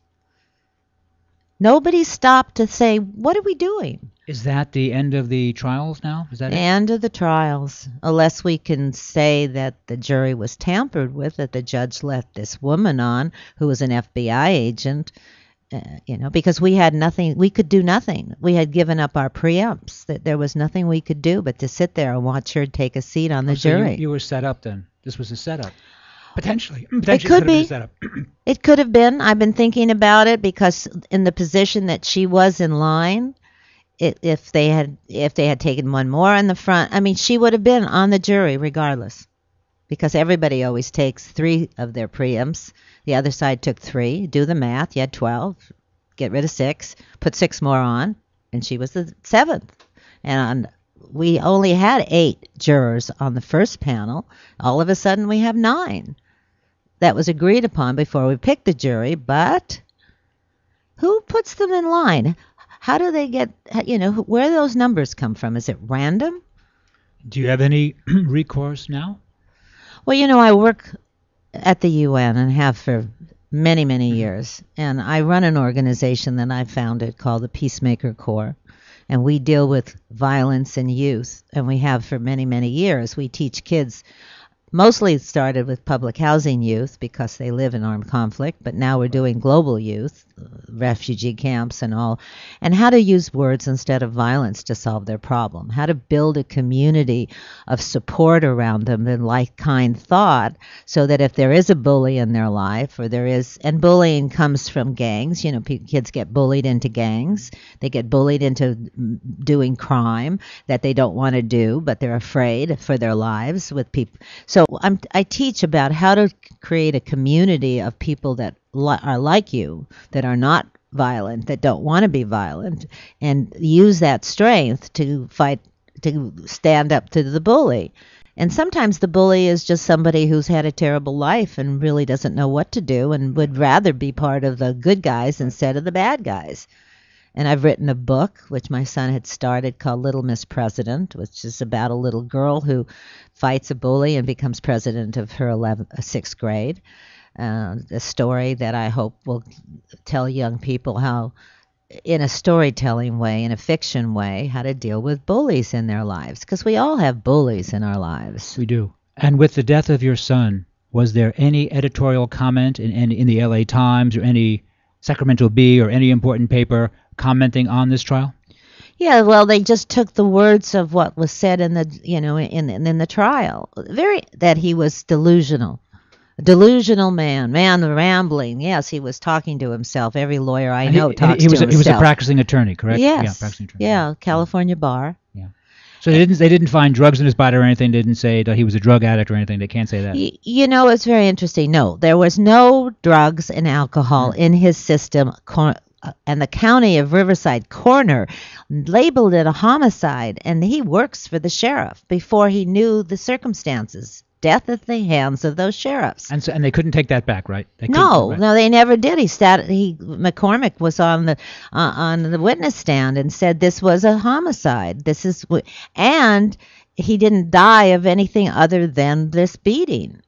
Nobody stopped to say, what are we doing? Is that the end of the trials now? Is that The it? end of the trials, unless we can say that the jury was tampered with, that the judge let this woman on who was an FBI agent, because we had nothing, we could do nothing. We had given up our preempts, that there was nothing we could do but to sit there and watch her take a seat on the So jury. you were set up then. This was a setup. Potentially. It could be. A setup. It could have been. I've been thinking about it because in the position that she was in line, if they had taken one more in the front, I mean, she would have been on the jury regardless, because everybody always takes 3 of their preempts. The other side took 3. Do the math. You had 12. Get rid of 6. Put 6 more on, and she was the 7th. And we only had 8 jurors on the first panel. All of a sudden, we have 9. That was agreed upon before we picked the jury, but who puts them in line? How do they get, where do those numbers come from? Is it random? Do you have any recourse now? Well, I work at the UN and have for many, many years. And I run an organization that I founded called the Peacemaker Corps. And we deal with violence in youth. And we have for many, many years. We teach kids. Mostly it started with public housing youth because they live in armed conflict, but now we're doing global youth, refugee camps and all, and how to use words instead of violence to solve their problem, how to build a community of support around them and like-kind thought so that if there is a bully in their life and bullying comes from gangs, kids get bullied into gangs, they get bullied into doing crime that they don't want to do, but they're afraid for their lives with people. So I teach about how to create a community of people that are like you, that are not violent, that don't want to be violent, and use that strength to fight, to stand up to the bully. And sometimes the bully is just somebody who's had a terrible life and really doesn't know what to do and would rather be part of the good guys instead of the bad guys. And I've written a book, which my son had started, called Little Miss President, which is about a little girl who fights a bully and becomes president of her 6th grade. A story that I hope will tell young people how, in a storytelling way, in a fiction way, how to deal with bullies in their lives. Because we all have bullies in our lives. We do. And with the death of your son, was there any editorial comment in the LA Times or any Sacramento Bee or any important paper commenting on this trial? Yeah, well, they just took the words of what was said in the in the trial. That he was delusional. A delusional man rambling. Yes, he was talking to himself. Every lawyer I know talks to himself. He was a practicing attorney, correct? Yes. Yeah, practicing attorney. Yeah, California bar. Yeah. So they didn't find drugs in his body or anything. They didn't say that he was a drug addict or anything. They can't say that. It's very interesting. No, there was no drugs and alcohol in his system. And the county of Riverside Coroner labeled it a homicide, and he works for the sheriff before he knew the circumstances. Death at the hands of those sheriffs. And they couldn't take that back, right? No, they never did. McCormick was on the witness stand and said this was a homicide. And he didn't die of anything other than this beating.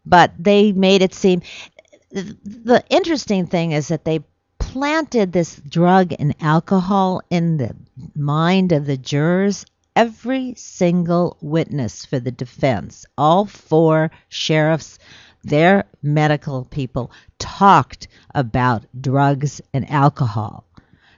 But they made it seem. The interesting thing is that they planted this drug and alcohol in the mind of the jurors. Every single witness for the defense, all 4 sheriffs, their medical people, talked about drugs and alcohol.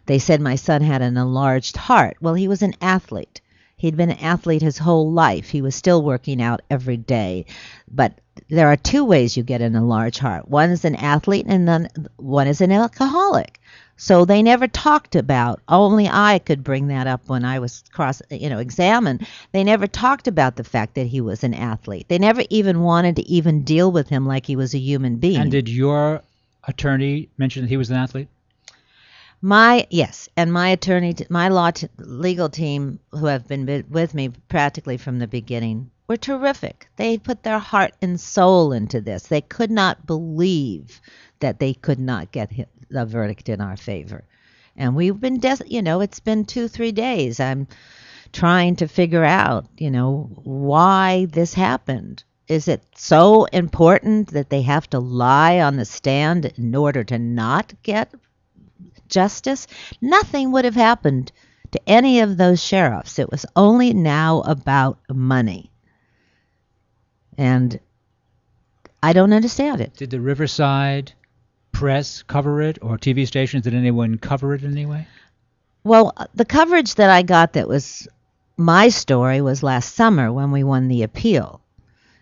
They said my son had an enlarged heart. Well, he was an athlete. He'd been an athlete his whole life. He was still working out every day. But there are 2 ways you get an enlarged heart. One is an athlete and then one is an alcoholic. So they never talked about, only I could bring that up when I was examined. They never talked about the fact that he was an athlete. They never even wanted to even deal with him like he was a human being. And did your attorney mention that he was an athlete? Yes, and my attorney, my legal team, who have been with me practically from the beginning, were terrific. They put their heart and soul into this. They could not believe that they could not get a verdict in our favor. And we've been, it's been 2-3 days. I'm trying to figure out, why this happened. Is it so important that they have to lie on the stand in order to not get justice, nothing would have happened to any of those sheriffs. It was only now about money. And I don't understand it. Did the Riverside press cover it, or TV stations? Did anyone cover it in any way? Well, the coverage that I got that was my story was last summer when we won the appeal.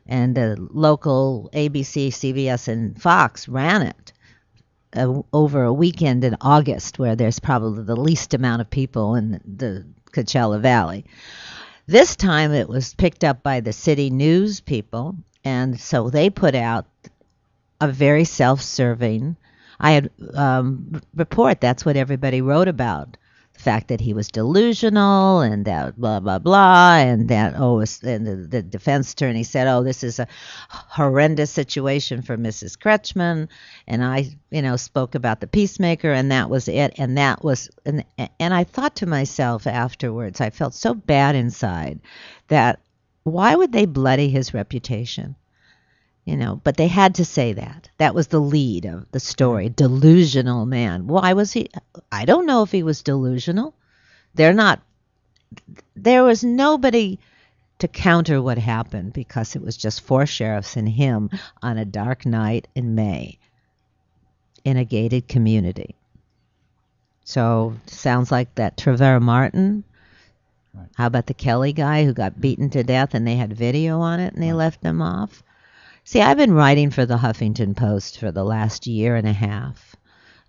And the local ABC, CBS, and Fox ran it over a weekend in August, where there's probably the least amount of people in the Coachella Valley. This time it was picked up by the city news people, and so they put out a very self-serving report. That's what everybody wrote about. The fact that he was delusional and that blah, blah, blah, and that, and the defense attorney said, this is a horrendous situation for Mrs. Kretschmann. And I, spoke about the peacemaker, and that was it. And that was, and I thought to myself afterwards, I felt so bad inside that why would they bloody his reputation? But they had to say that. That was the lead of the story. Delusional man. Why was he? I don't know if he was delusional. There was nobody to counter what happened, because it was just 4 sheriffs and him on a dark night in May in a gated community. So, sounds like that Trevor Martin. Right. How about the Kelly guy who got beaten to death and they had video on it and they left him off? See, I've been writing for the Huffington Post for the last year and a half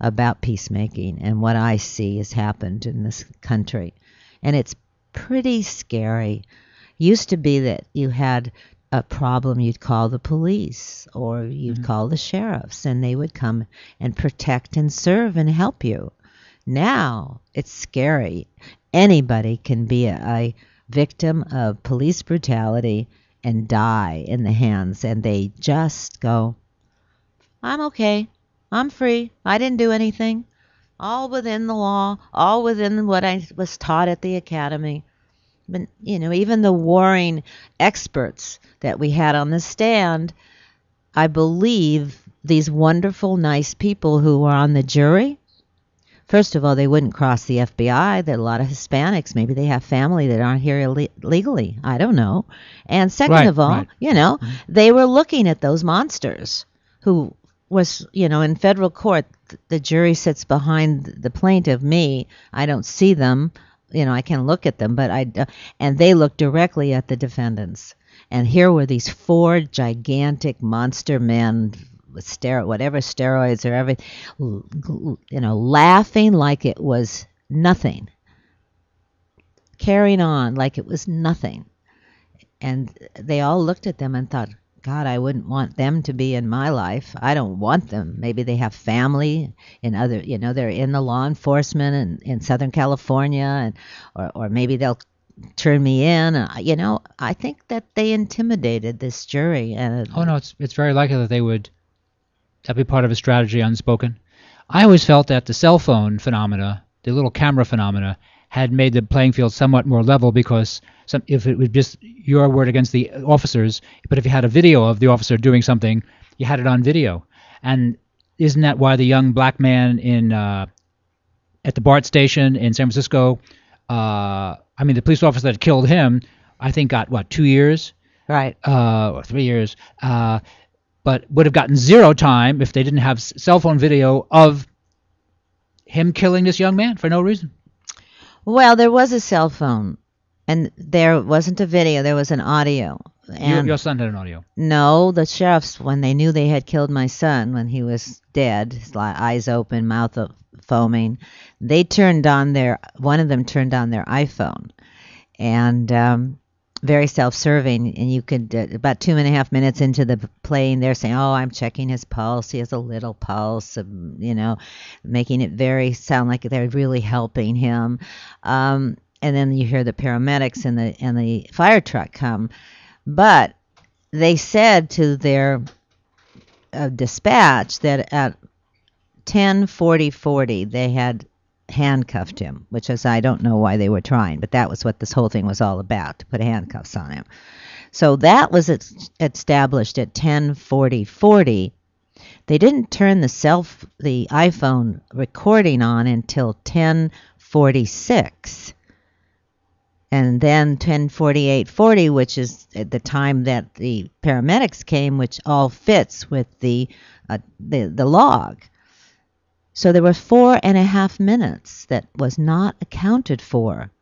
about peacemaking and what I see has happened in this country. And it's pretty scary. Used to be that you had a problem, you'd call the police or you'd call the sheriffs, and they would come and protect and serve and help you. Now, it's scary. Anybody can be a victim of police brutality and die in the hands, and they just go, I'm okay, I'm free, I didn't do anything, all within the law, all within what I was taught at the academy. But, even the warring experts that we had on the stand, I believe these wonderful, nice people who were on the jury, first of all, they wouldn't cross the FBI. There are a lot of Hispanics. Maybe they have family that aren't here legally. I don't know. And second of all, they were looking at those monsters who was, in federal court, the jury sits behind the plaintiff, me. I don't see them. I can look at them, but and they look directly at the defendants. And here were these 4 gigantic monster men with steroids or everything, laughing like it was nothing, carrying on like it was nothing. And they all looked at them and thought, God, I wouldn't want them to be in my life. I don't want them. Maybe they have family in other, they're in the law enforcement in Southern California, and or maybe they'll turn me in. I think that they intimidated this jury. And it's very likely that they would. That'd be part of a strategy unspoken. I always felt that the cell phone phenomena, the little camera phenomena, had made the playing field somewhat more level, because if it was just your word against the officers, but if you had a video of the officer doing something, you had it on video. And isn't that why the young black man at the BART station in San Francisco, the police officer that killed him, I think got 2 years? Right. Or 3 years. But would have gotten 0 time if they didn't have cell phone video of him killing this young man for no reason. Well, there was a cell phone, and there wasn't a video. There was an audio. And your son had an audio. No, the sheriffs, when they knew they had killed my son when he was dead, his eyes open, mouth foaming, one of them turned on their iPhone. And very self-serving, and you could, about 2.5 minutes into the playing, they're saying, I'm checking his pulse, he has a little pulse, making it sound like they're really helping him. And then you hear the paramedics and the fire truck come. But they said to their dispatch that at 10:40 they had handcuffed him, which is, I don't know why they were trying, but that was what this whole thing was all about, to put handcuffs on him. So that was established at 10:40. They didn't turn the iPhone recording on until 10:46. And then 10:48:40, which is at the time that the paramedics came, which all fits with the log. So there were 4.5 minutes that was not accounted for.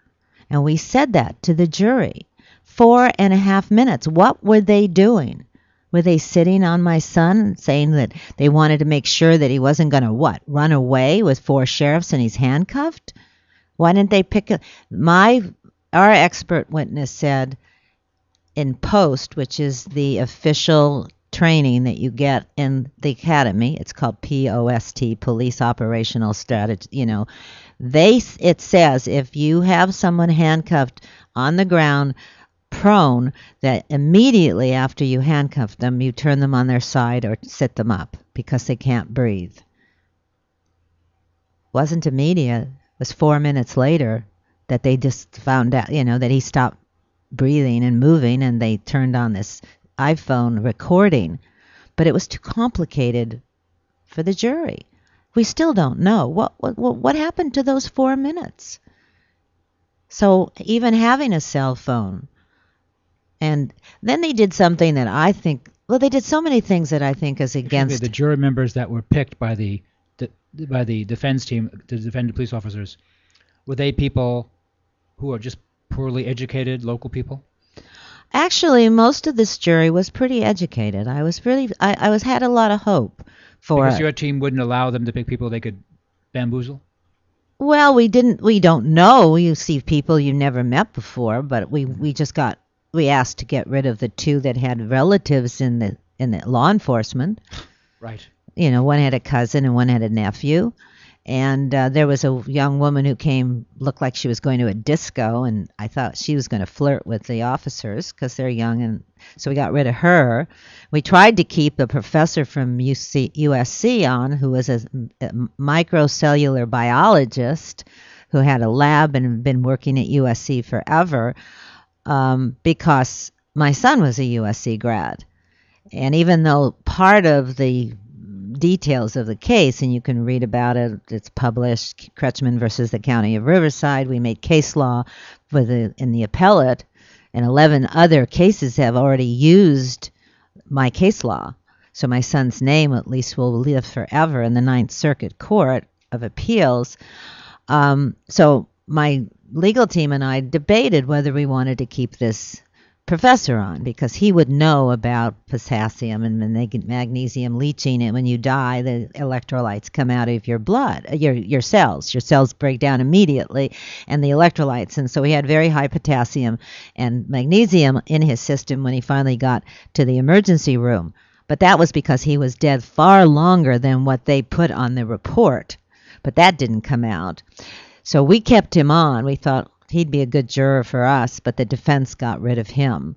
And we said that to the jury. 4.5 minutes. What were they doing? Were they sitting on my son saying that they wanted to make sure that he wasn't going to run away with 4 sheriffs and he's handcuffed? Why didn't they pick our expert witness said in POST, which is the official training that you get in the academy, it's called POST, Police Operational Strategy, it says if you have someone handcuffed on the ground, prone, that immediately after you handcuff them, you turn them on their side or sit them up because they can't breathe. Wasn't immediate. It was 4 minutes later that they just found out, that he stopped breathing and moving, and they turned on this iPhone recording. But it was too complicated for the jury. We still don't know. What happened to those 4 minutes? So even having a cell phone, and then they did something that I think, they did so many things that I think is against. The jury members that were picked by the defense team, the defendant police officers, were they people who are just poorly educated local people? Actually, most of this jury was pretty educated. I had a lot of hope for. Because your team wouldn't allow them to pick people they could bamboozle? Well, we don't know. You see people you never met before, but we asked to get rid of the 2 that had relatives in the law enforcement. Right. One had a cousin and one had a nephew. And there was a young woman who looked like she was going to a disco, and I thought she was going to flirt with the officers because they're young, and so we got rid of her. We tried to keep a professor from USC on, who was a microcellular biologist who had a lab and been working at USC forever, because my son was a USC grad. And even though part of the details of the case, and you can read about it, it's published, Kretschmann versus the County of Riverside. We made case law in the appellate, and 11 other cases have already used my case law. So my son's name at least will live forever in the Ninth Circuit Court of Appeals. So my legal team and I debated whether we wanted to keep this professor on, because he would know about potassium and magnesium leaching, and when you die, the electrolytes come out of your blood, your cells. Your cells break down immediately, and the electrolytes. And so he had very high potassium and magnesium in his system when he finally got to the emergency room. But that was because he was dead far longer than what they put on the report. But that didn't come out. So we kept him on. We thought he'd be a good juror for us, but the defense got rid of him,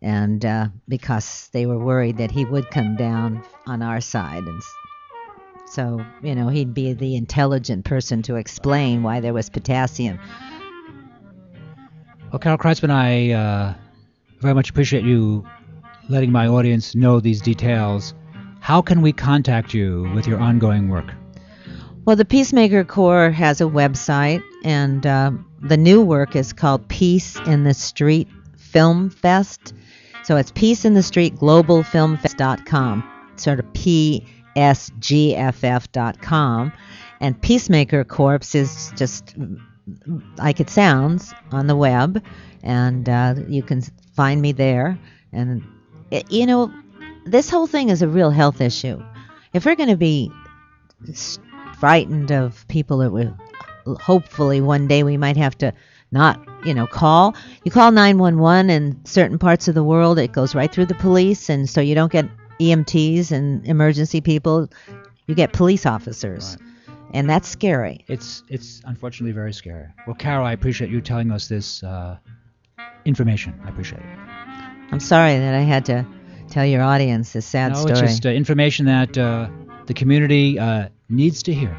and because they were worried that he would come down on our side, and so he'd be the intelligent person to explain why there was potassium. Well, Carol Kreitzman, I very much appreciate you letting my audience know these details. How can we contact you with your ongoing work? Well, the Peacemaker Corps has a website, and the new work is called Peace in the Street Film Fest. So it's Peace in the Street Global Film Fest.com, sort of PSGFF.com. And Peacemaker Corps is just like it sounds on the web, and you can find me there. And, this whole thing is a real health issue. If we're going to be frightened of people that will hopefully one day we might have to not, call. You call 911 in certain parts of the world, it goes right through the police, and so you don't get EMTs and emergency people, you get police officers. Right. And that's scary. It's unfortunately very scary. Well, Carol, I appreciate you telling us this information. I appreciate it. I'm sorry that I had to tell your audience this sad story. No, it's just information that the community needs to hear.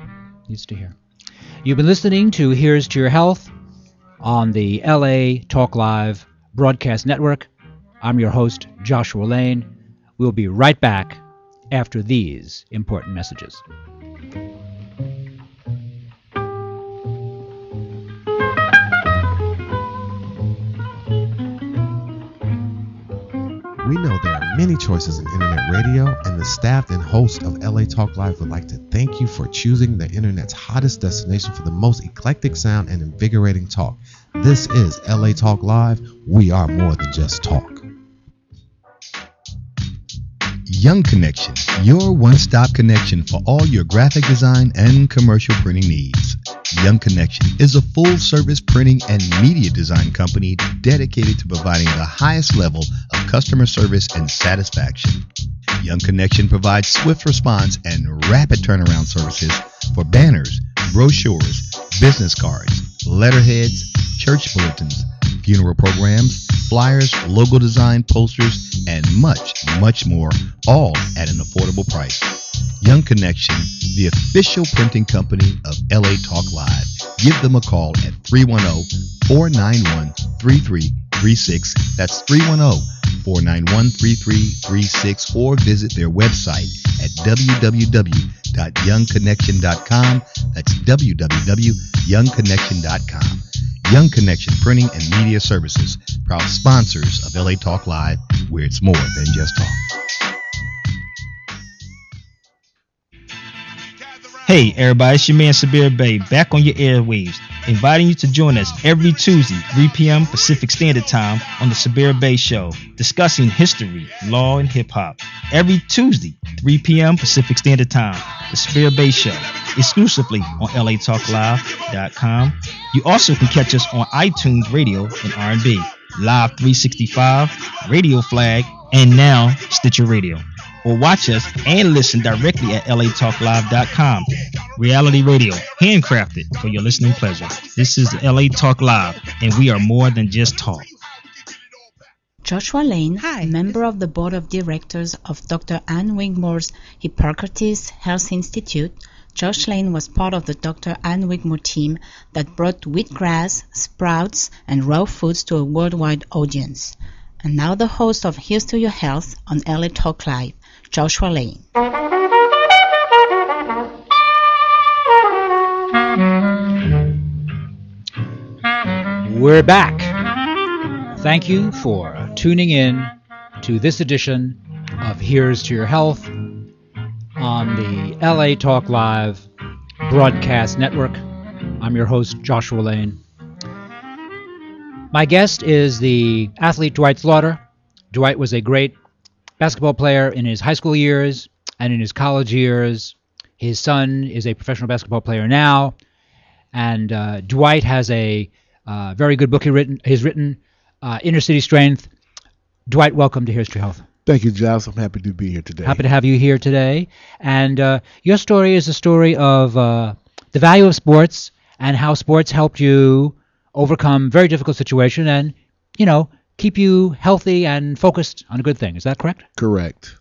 You've been listening to Here's to Your Health on the LA Talk Live Broadcast Network. I'm your host, Joshua Lane. We'll be right back after these important messages. We know there are many choices in internet radio, and the staff and host of LA Talk Live would like to thank you for choosing the internet's hottest destination for the most eclectic sound and invigorating talk. This is LA Talk Live. We are more than just talk. Young Connection, your one-stop connection for all your graphic design and commercial printing needs. Young Connection is a full-service printing and media design company dedicated to providing the highest level of customer service and satisfaction. Young Connection provides swift response and rapid turnaround services for banners, brochures, business cards, letterheads, church bulletins, funeral programs, flyers, logo design, posters, and much, much more, all at an affordable price. Young Connection, the official printing company of LA Talk Live. Give them a call at 310-491-3336. That's 310-491-3336, or visit their website at www.youngconnection.com. That's www.youngconnection.com. Young Connection Printing and Media Services, proud sponsors of LA Talk Live, where it's more than just talk. Hey everybody, it's your man Sabir Bey back on your airwaves, inviting you to join us every Tuesday, 3 p.m. Pacific Standard Time on the Sabir Bey Show, discussing history, law, and hip-hop. Every Tuesday, 3 p.m. Pacific Standard Time, the Sabir Bey Show, exclusively on LATalkLive.com. You also can catch us on iTunes Radio and R&B, Live 365, Radio Flag, and now Stitcher Radio. Or watch us and listen directly at LATalkLive.com. Reality radio, handcrafted for your listening pleasure. This is LA Talk Live, and we are more than just talk. Joshua Lane, Hi. member of the board of directors of Dr. Ann Wigmore's Hippocrates Health Institute. Josh Lane was part of the Dr. Ann Wigmore team that brought wheatgrass, sprouts, and raw foods to a worldwide audience. And now the host of Here's to Your Health on LA Talk Live, Joshua Lane. We're back. Thank you for tuning in to this edition of Here's to Your Health on the LA Talk Live broadcast network. I'm your host, Joshua Lane. My guest is the athlete Dwight Slaughter. Dwight was a great basketball player in his high school years and in his college years. His son is a professional basketball player now. And Dwight has a very good book he's written, Inner City Strength. Dwight, welcome to Here's to Your Health. Thank you, Josh. I'm happy to be here today. Happy to have you here today. And your story is a story of the value of sports and how sports helped you overcome very difficult situation and, you know, keep you healthy and focused on a good thing. Is that correct? Correct.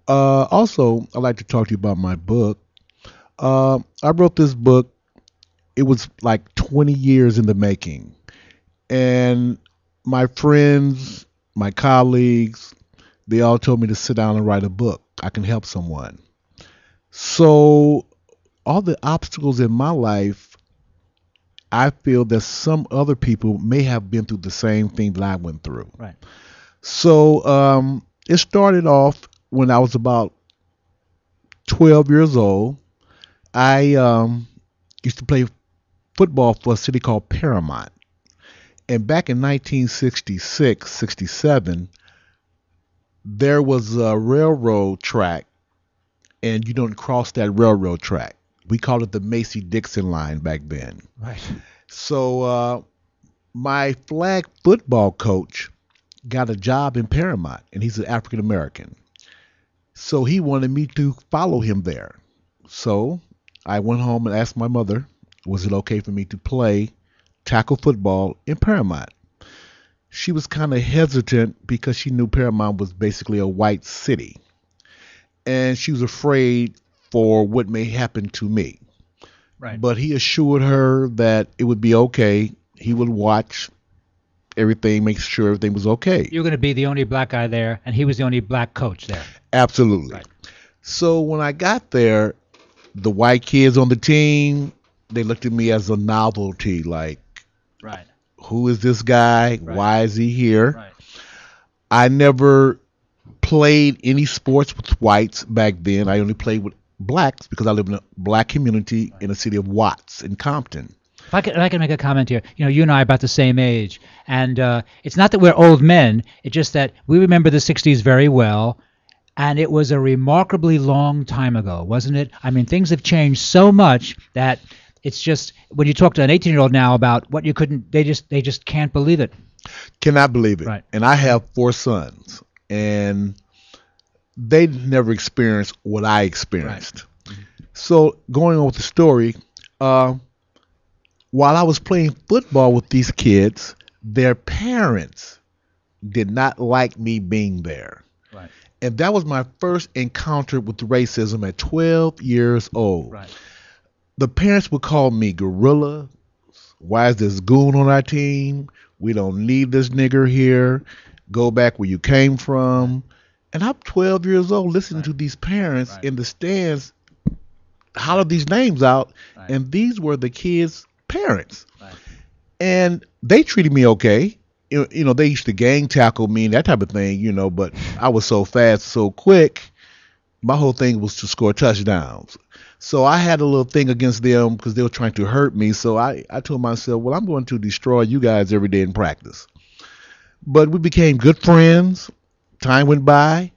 Also, I'd like to talk to you about my book. I wrote this book. It was like 20 years in the making. And my friends, my colleagues, they all told me to sit down and write a book. I can help someone. So all the obstacles in my life, I feel that some other people may have been through the same thing that I went through. Right. So it started off when I was about 12 years old. I used to play football for a city called Paramount. And back in 1966, 67, there was a railroad track, and you don't cross that railroad track. We called it the Macy-Dixon line back then. Right. So my flag football coach got a job in Paramount, and he's an African American. So he wanted me to follow him there. So I went home and asked my mother, was it okay for me to play tackle football in Paramount? She was kind of hesitant because she knew Paramount was basically a white city. And she was afraid for what may happen to me. Right. But he assured her that it would be okay. He would watch everything, make sure everything was okay. You're going to be the only black guy there, and he was the only black coach there. Absolutely. Right. So when I got there, the white kids on the team, they looked at me as a novelty, like, Right. who is this guy? Right. Why is he here? Right. I never played any sports with whites back then. I only played with blacks because I live in a black community in the city of Watts in Compton. If I can make a comment here, you and I are about the same age, and it's not that we're old men. It's just that we remember the '60s very well, and it was a remarkably long time ago, wasn't it? I mean, things have changed so much that it's just when you talk to an 18-year-old now about what you couldn't, they just can't believe it. Cannot believe it. Right. And I have 4 sons, and they never experienced what I experienced. Right. So going on with the story, while I was playing football with these kids, their parents did not like me being there. Right. And that was my first encounter with racism at 12 years old. Right. The parents would call me gorilla. Why is this goon on our team? We don't need this nigger here. Go back where you came from. And I'm 12 years old listening to these parents in the stands holler these names out. Right. And these were the kids' parents. Right. And they treated me okay. They used to gang tackle me and that type of thing, but I was so fast, so quick. My whole thing was to score touchdowns. So I had a little thing against them because they were trying to hurt me. So I told myself, well, I'm going to destroy you guys every day in practice. But we became good friends. Time went by.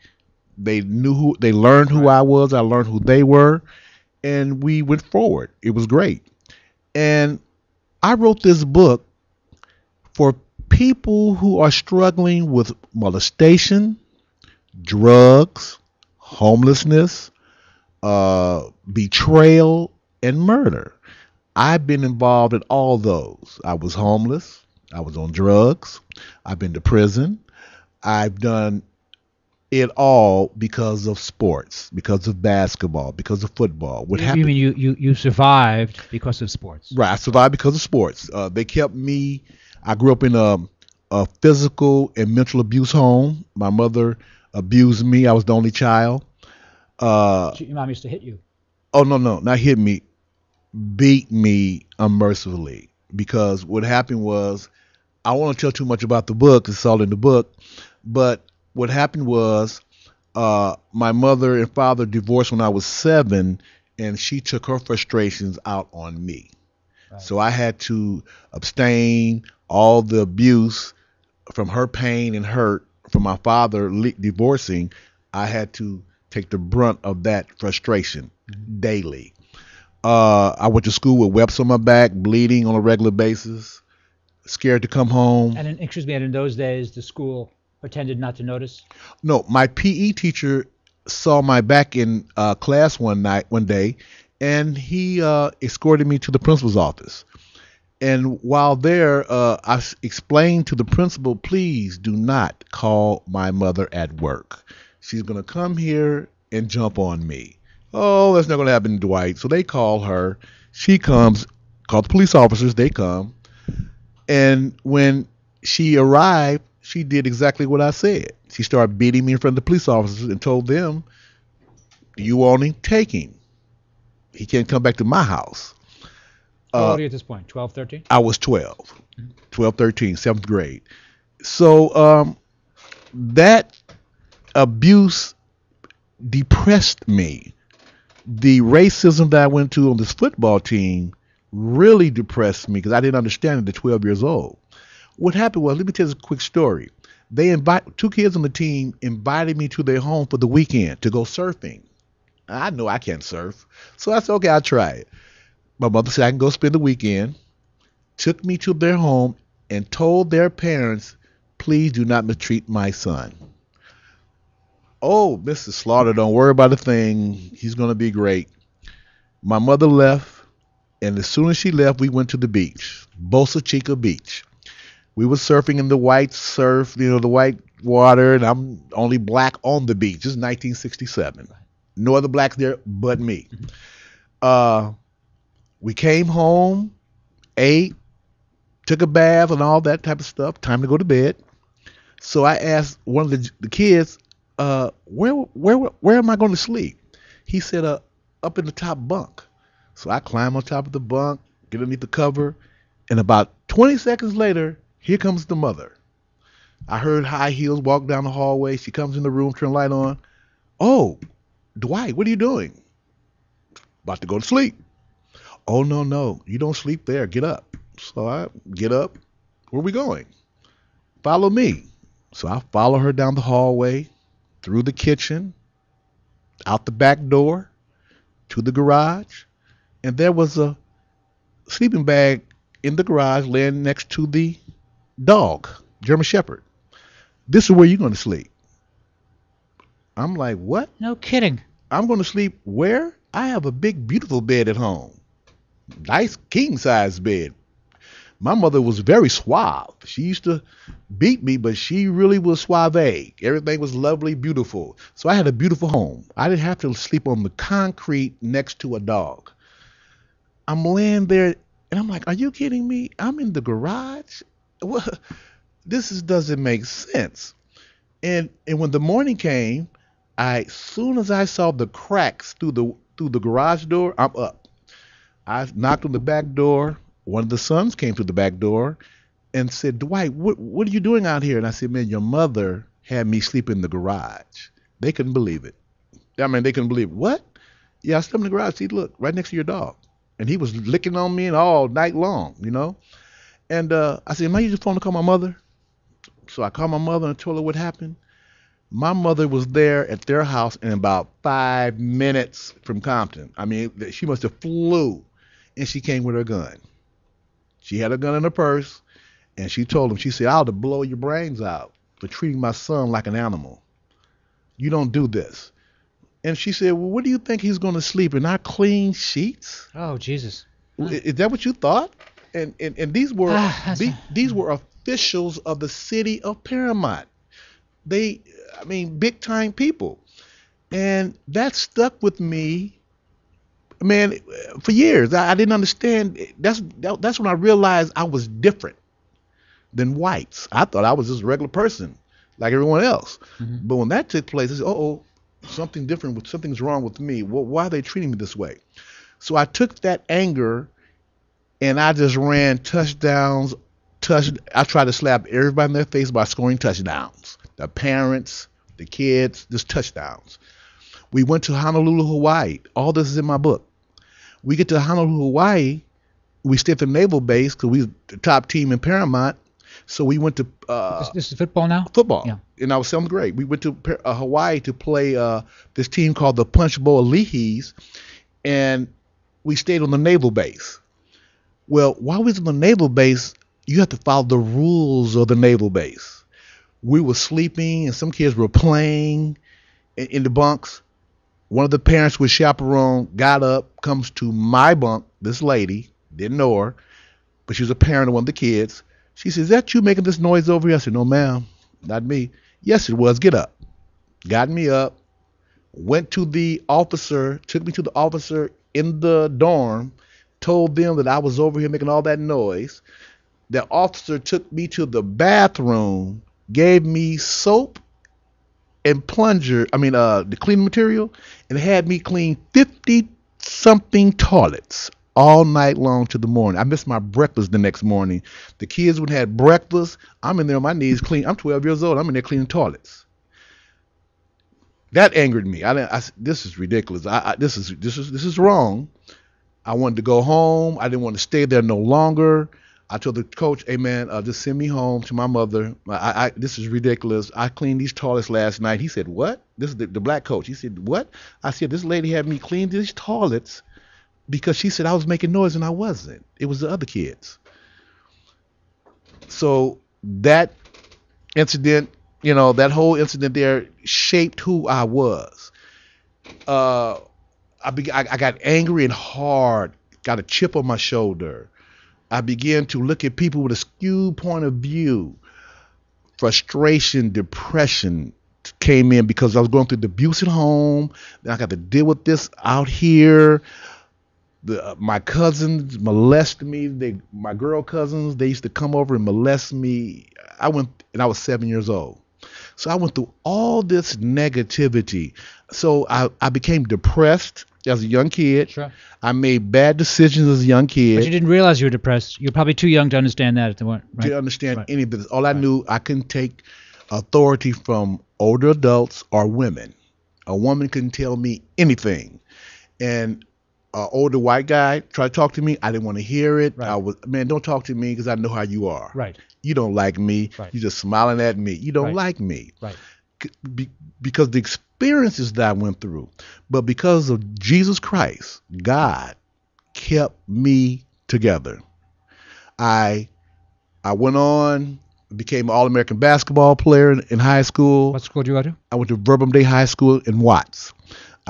They learned who I was. I learned who they were. And we went forward. It was great. And I wrote this book for people who are struggling with molestation, drugs, homelessness, betrayal, and murder. I've been involved in all those. I was homeless. I was on drugs. I've been to prison. I've done it all because of sports, because of basketball, because of football. You mean you survived because of sports? Right. I survived because of sports. They kept me. I grew up in a physical and mental abuse home. My mother abused me. I was the only child. Your mom used to hit you? Oh, no, not hit me. Beat me unmercifully. Because what happened was, I don't want to tell too much about the book. It's all in the book. But what happened was, my mother and father divorced when I was 7, and she took her frustrations out on me. Right. So I had to abstain all the abuse from her pain and hurt from my father divorcing. I had to take the brunt of that frustration daily. I went to school with webs on my back, bleeding on a regular basis, scared to come home. And in those days, the school pretended not to notice? No, my PE teacher saw my back in class one day, and he escorted me to the principal's office. And while there, I explained to the principal, please do not call my mother at work. She's going to come here and jump on me. Oh, that's not going to happen, Dwight. So they call her. She comes, call the police officers. They come. And when she arrived, she did exactly what I said. She started beating me in front of the police officers and told them, you want him? Take him. He can't come back to my house. How old are you at this point? 12, 13? I was 12. 12, 13, 7th grade. So that abuse depressed me. The racism that I went to on this football team really depressed me because I didn't understand it at 12 years old. What happened was, let me tell you a quick story. Two kids on the team invited me to their home for the weekend to go surfing. I know I can't surf. So I said, okay, I'll try it. My mother said I can go spend the weekend, took me to their home, and told their parents, please do not mistreat my son. Oh, Mr. Slaughter, don't worry about a thing. He's going to be great. My mother left, and as soon as she left, we went to the beach, Boca Chica Beach. We were surfing in the white surf, the white water, and I'm only black on the beach. This is 1967. No other blacks there but me. We came home, ate, took a bath and all that type of stuff. Time to go to bed. So I asked one of the kids, where am I going to sleep? He said, up in the top bunk. So I climb on top of the bunk, get underneath the cover, and about 20 seconds later, here comes the mother. I heard high heels walk down the hallway. She comes in the room, turn the light on. Oh, Dwight, what are you doing? About to go to sleep. Oh, no, you don't sleep there. Get up. So I get up. Where are we going? Follow me. So I follow her down the hallway, through the kitchen, out the back door, to the garage. And there was a sleeping bag in the garage laying next to the dog, German Shepherd. This is where you're going to sleep. I'm like, what? No kidding. I'm going to sleep where? I have a big, beautiful bed at home. Nice king-size bed. My mother was very suave. She used to beat me, but she really was suave. Everything was lovely, beautiful. So I had a beautiful home. I didn't have to sleep on the concrete next to a dog. I'm laying there, and I'm like, are you kidding me? I'm in the garage? What? Doesn't make sense. And when the morning came, as soon as I saw the cracks through the garage door, I'm up. I knocked on the back door. One of the sons came to the back door and said, Dwight, what are you doing out here? And I said, man, your mother had me sleep in the garage. They couldn't believe it. I mean, they couldn't believe it. What? Yeah, I slept in the garage. See, look, right next to your dog. And he was licking on me all night long, you know. And I said, am I using the phone to call my mother? So I called my mother and told her what happened. My mother was there at their house in about 5 minutes from Compton. I mean, she must have flew. And she came with her gun. She had a gun in her purse. And she told him, she said, I'll blow your brains out for treating my son like an animal. You don't do this. And she said, well, what do you think he's going to sleep in? Our clean sheets? Oh, Jesus. Is that what you thought? And these were these were officials of the city of Paramount. Big time people. And that stuck with me, man, for years. I didn't understand. That's when I realized I was different than whites. I thought I was just a regular person like everyone else. Mm-hmm. But when that took place, I said, something's wrong with me. Well, why are they treating me this way? So I took that anger and I just ran touchdowns. I tried to slap everybody in their face by scoring touchdowns. The parents, the kids, just touchdowns. We went to Honolulu, Hawaii. All this is in my book. We get to Honolulu, Hawaii. We stayed at the naval base because we were the top team in Paramount. So we went to this is football now? Football. Yeah. And I was 7th grade. We went to Hawaii to play this team called the Punch Bowl Lehis, and we stayed on the naval base. Well, while we was on the naval base, you have to follow the rules of the naval base. We were sleeping, and some kids were playing in the bunks. One of the parents with chaperone got up, comes to my bunk. This lady, didn't know her, but she was a parent of one of the kids. She says, is that you making this noise over here? I said, no, ma'am, not me. Yes, it was. Get up. Got me up, went to the officer, took me to the officer in the dorm, told them that I was over here making all that noise. The officer took me to the bathroom, gave me soap and the cleaning material, and had me clean 50-something toilets all night long to the morning. I missed my breakfast the next morning. The kids would have had breakfast. I'm in there on my knees clean. I'm 12 years old. I'm in there cleaning toilets. That angered me. This is ridiculous. This is wrong. I wanted to go home. I didn't want to stay there no longer. I told the coach, hey man, just send me home to my mother. This is ridiculous. I cleaned these toilets last night. He said, what? This is the black coach. He said, what? I said, this lady had me clean these toilets because she said I was making noise and I wasn't. It was the other kids. So that incident, that whole incident there shaped who I was. I got angry and hard, got a chip on my shoulder. I began to look at people with a skewed point of view. Frustration, depression came in because I was going through the abuse at home. Then I got to deal with this out here. My cousins molested me. My girl cousins, they used to come over and molest me. I was 7 years old. So I went through all this negativity. So I became depressed as a young kid. Sure. I made bad decisions as a young kid. But you didn't realize you were depressed. You're probably too young to understand that at the moment, right? To understand any of this. All I knew, I couldn't take authority from older adults or women. A woman couldn't tell me anything. And an older white guy tried to talk to me. I didn't want to hear it. Right. I was, man, don't talk to me because I know how you are. Right. You don't like me. Right. You're just smiling at me. You don't Right. like me. Right. Because the experiences that I went through. But because of Jesus Christ, God kept me together. I went on, became an All-American basketball player in high school. What school did you go to? I went to Verbum Day High School in Watts.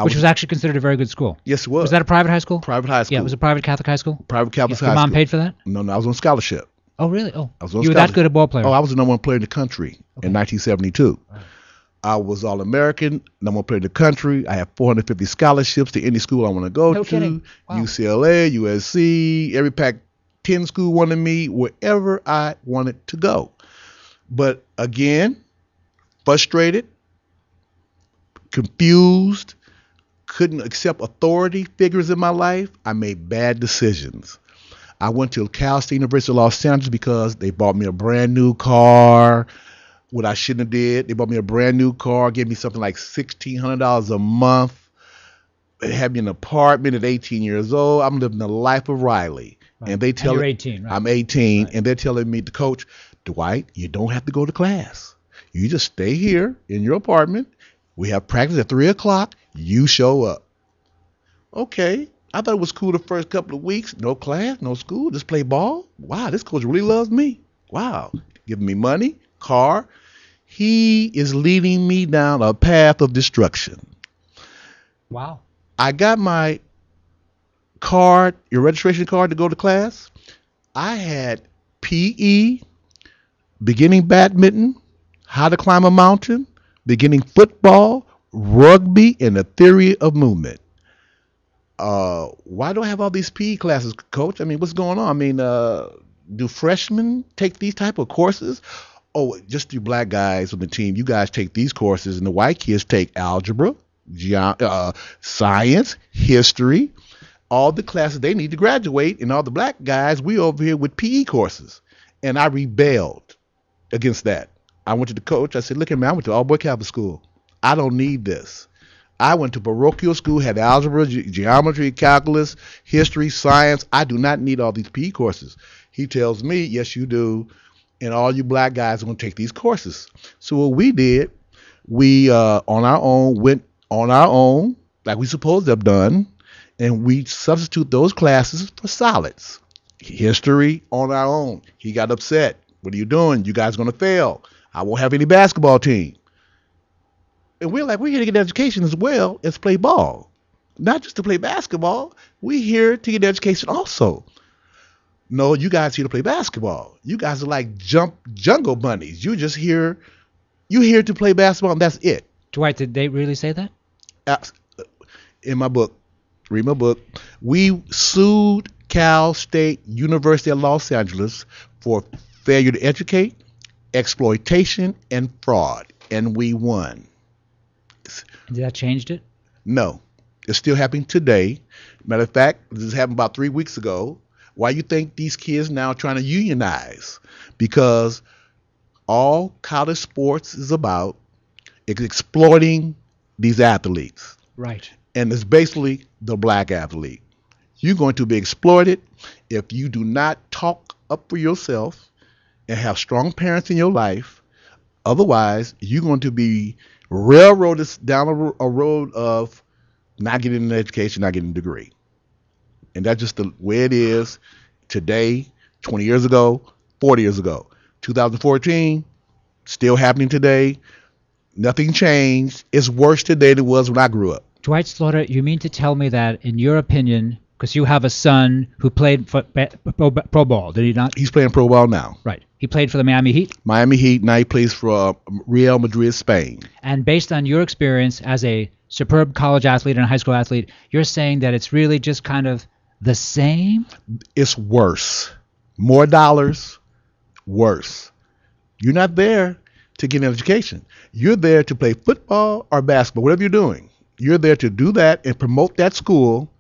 Which was actually considered a very good school. Yes, it was. Was that a private high school? Private high school. Yeah, it was a private Catholic high school? Private Catholic high Your school. mom paid for that? No, I was on scholarship. Oh, really? Oh, I was on you were scholarship. that good a ball player? Oh, I was the number one player in the country in 1972. Right. I was All-American, number one player in the country. I had 450 scholarships to any school I want to go No to. kidding. Wow. UCLA, USC, every Pac-10 school wanted me, wherever I wanted to go. But again, frustrated, confused, couldn't accept authority figures in my life. I made bad decisions. I went to Cal State University of Los Angeles because they bought me a brand new car. What I shouldn't have did. They bought me a brand new car, gave me something like $1,600 a month. They had me in an apartment at 18 years old. I'm living the life of Riley. Right. And they tell you're 18, right? I'm 18, Right. and they're telling me, the coach, Dwight, you don't have to go to class. You just stay here in your apartment. We have practice at 3 o'clock. You show up. Okay. I thought it was cool the first couple of weeks. No class, no school, just play ball. Wow, this coach really loves me. Wow. Giving me money, car. He is leading me down a path of destruction. Wow. I got my card, your registration card to go to class. I had PE, beginning badminton, how to climb a mountain, beginning football, rugby, and the theory of movement. Why do I have all these PE classes, coach? I mean, what's going on? I mean, do freshmen take these type of courses? Oh, just you black guys on the team, you guys take these courses, and the white kids take algebra, science, history, all the classes they need to graduate, and all the black guys, we over here with PE courses. And I rebelled against that. I went to the coach. I said, look at me, I went to all-boy Catholic school. I don't need this. I went to parochial school, had algebra, geometry, calculus, history, science. I do not need all these PE courses. He tells me, yes, you do. And all you black guys are going to take these courses. So what we did, we on our own went on our own, like we supposed to have done, and we substitute those classes for solids. History on our own. He got upset. What are you doing? You guys are going to fail. I won't have any basketball team. And we're like, we're here to get education as well as play ball. Not just to play basketball. We're here to get education also. No, you guys here to play basketball. You guys are like jungle bunnies. You're here to play basketball, and that's it. Dwight, did they really say that? In my book, read my book, we sued Cal State University of Los Angeles for failure to educate, exploitation, and fraud, and we won. Did that changed it? No, it's still happening today. Matter of fact, this happened about 3 weeks ago. Why you think these kids now are trying to unionize? Because all college sports is about exploiting these athletes. Right. And it's basically the black athlete. You're going to be exploited if you do not talk up for yourself and have strong parents in your life. Otherwise, you're going to be railroaded down a road of not getting an education, not getting a degree. And that's just the way it is today, 20 years ago, 40 years ago. 2014, still happening today. Nothing changed. It's worse today than it was when I grew up. Dwight Slaughter, you mean to tell me that, in your opinion, because you have a son who played pro ball, did he not? He's playing pro ball now. Right. He played for the Miami Heat? Miami Heat. Now he plays for Real Madrid, Spain. And based on your experience as a superb college athlete and a high school athlete, you're saying that it's really just kind of the same? It's worse. More dollars, worse. You're not there to get an education. You're there to play football or basketball, whatever you're doing. You're there to do that and promote that school,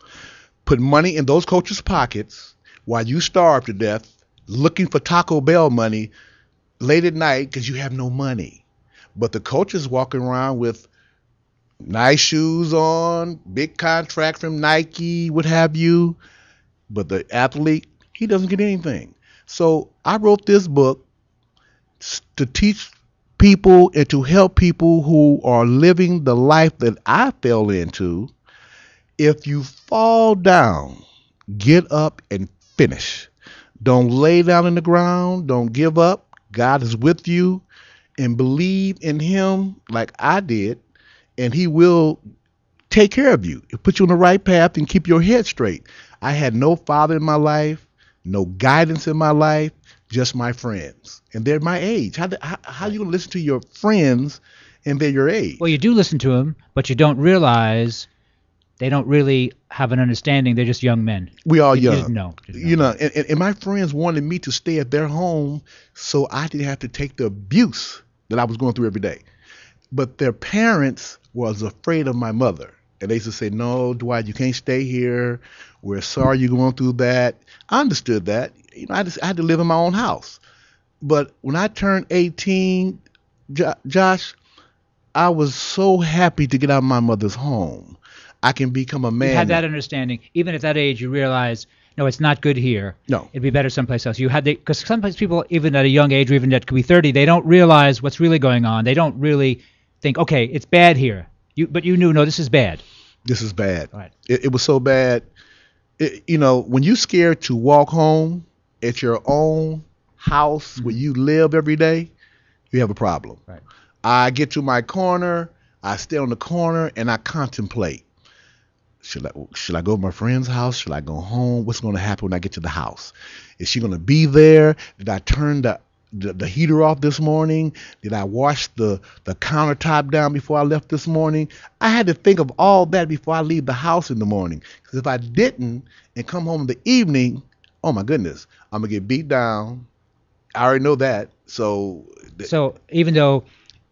put money in those coaches' pockets while you starve to death looking for Taco Bell money late at night because you have no money. But the coach is walking around with nice shoes on, big contract from Nike, what have you. But the athlete, he doesn't get anything. So I wrote this book to teach people and to help people who are living the life that I fell into. If you fall down, get up and finish. Don't lay down in the ground. Don't give up. God is with you, and believe in him like I did, and he will take care of you. He'll put you on the right path and keep your head straight. I had no father in my life, no guidance in my life, just my friends. And they're my age. How are you going to listen to your friends and they're your age? Well, you do listen to them, but you don't realize they don't really have an understanding. They're just young men. We all You young. didn't know. You know, and my friends wanted me to stay at their home so I didn't have to take the abuse that I was going through every day. But their parents was afraid of my mother. And they used to say, no, Dwight, you can't stay here. We're sorry you're going through that. I understood that. You know, I had to live in my own house. But when I turned 18, Josh, I was so happy to get out of my mother's home. I can become a man. You had that understanding. Even at that age, you realize, no, it's not good here. No. It'd be better someplace else. You had because sometimes people, even at a young age, or even that could be 30, they don't realize what's really going on. They don't really think, okay, it's bad here. But you knew, no, this is bad. This is bad. Right. It was so bad. You know, when you're scared to walk home at your own house where you live every day, you have a problem. Right. I get to my corner, I stay on the corner, and I contemplate. Should I go to my friend's house? Should I go home? What's going to happen when I get to the house? Is she going to be there? Did I turn the heater off this morning? Did I wash the countertop down before I left this morning? I had to think of all that before I leave the house in the morning. Because if I didn't and come home in the evening, oh my goodness, I'm going to get beat down. I already know that. So even though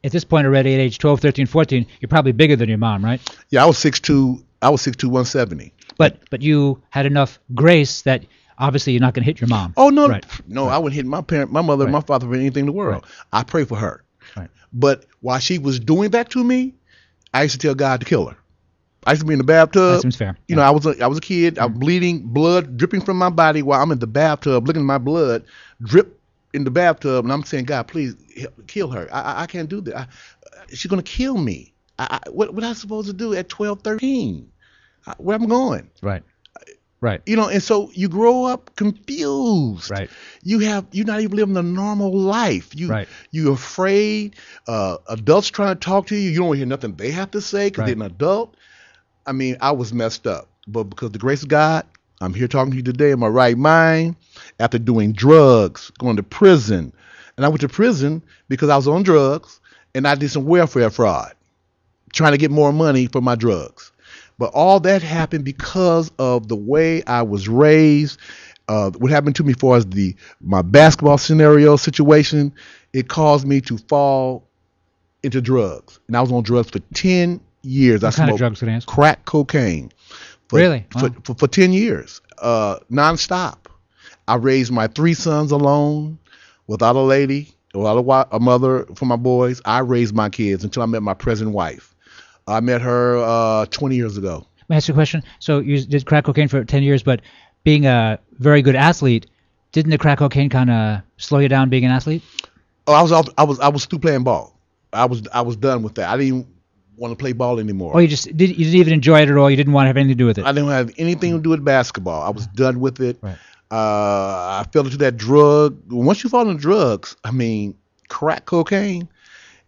at this point already at age 12, 13, 14, you're probably bigger than your mom, right? Yeah, I was 6'2", 170. But you had enough grace that obviously you're not going to hit your mom. Oh, no. Right. No, right. I wouldn't hit my mother, right. my father for anything in the world. Right. I pray for her. Right. But while she was doing that to me, I used to tell God to kill her. I used to be in the bathtub. That seems fair. You know, I was a kid. I'm bleeding, blood dripping from my body while I'm in the bathtub, looking at my blood drip in the bathtub, and I'm saying, God, please kill her. I can't do that. She's going to kill me. What am I supposed to do at 12, 13? Where am I going? Right. Right. You know, and so you grow up confused. Right. You're not even living a normal life. You're afraid. Adults trying to talk to you. You don't hear nothing they have to say because they're an adult. I mean, I was messed up. But because of the grace of God, I'm here talking to you today in my right mind after doing drugs, going to prison. And I went to prison because I was on drugs and I did some welfare fraud, trying to get more money for my drugs. But all that happened because of the way I was raised. What happened to me as far as my basketball scenario situation, it caused me to fall into drugs. And I was on drugs for 10 years. What kind of drugs can I ask? Crack cocaine. Really? Wow. For 10 years, nonstop. I raised my 3 sons alone, without a lady, without a mother for my boys. I raised my kids until I met my present wife. I met her 20 years ago. May I ask you a question? So you did crack cocaine for 10 years, but being a very good athlete, didn't the crack cocaine kind of slow you down being an athlete? Oh, I was through playing ball. I was done with that. I didn't want to play ball anymore. Oh, you didn't even enjoy it at all? You didn't want to have anything to do with it? I didn't have anything to do with basketball. I was done with it. Right. I fell into that drug. Once you fall into drugs, I mean, crack cocaine,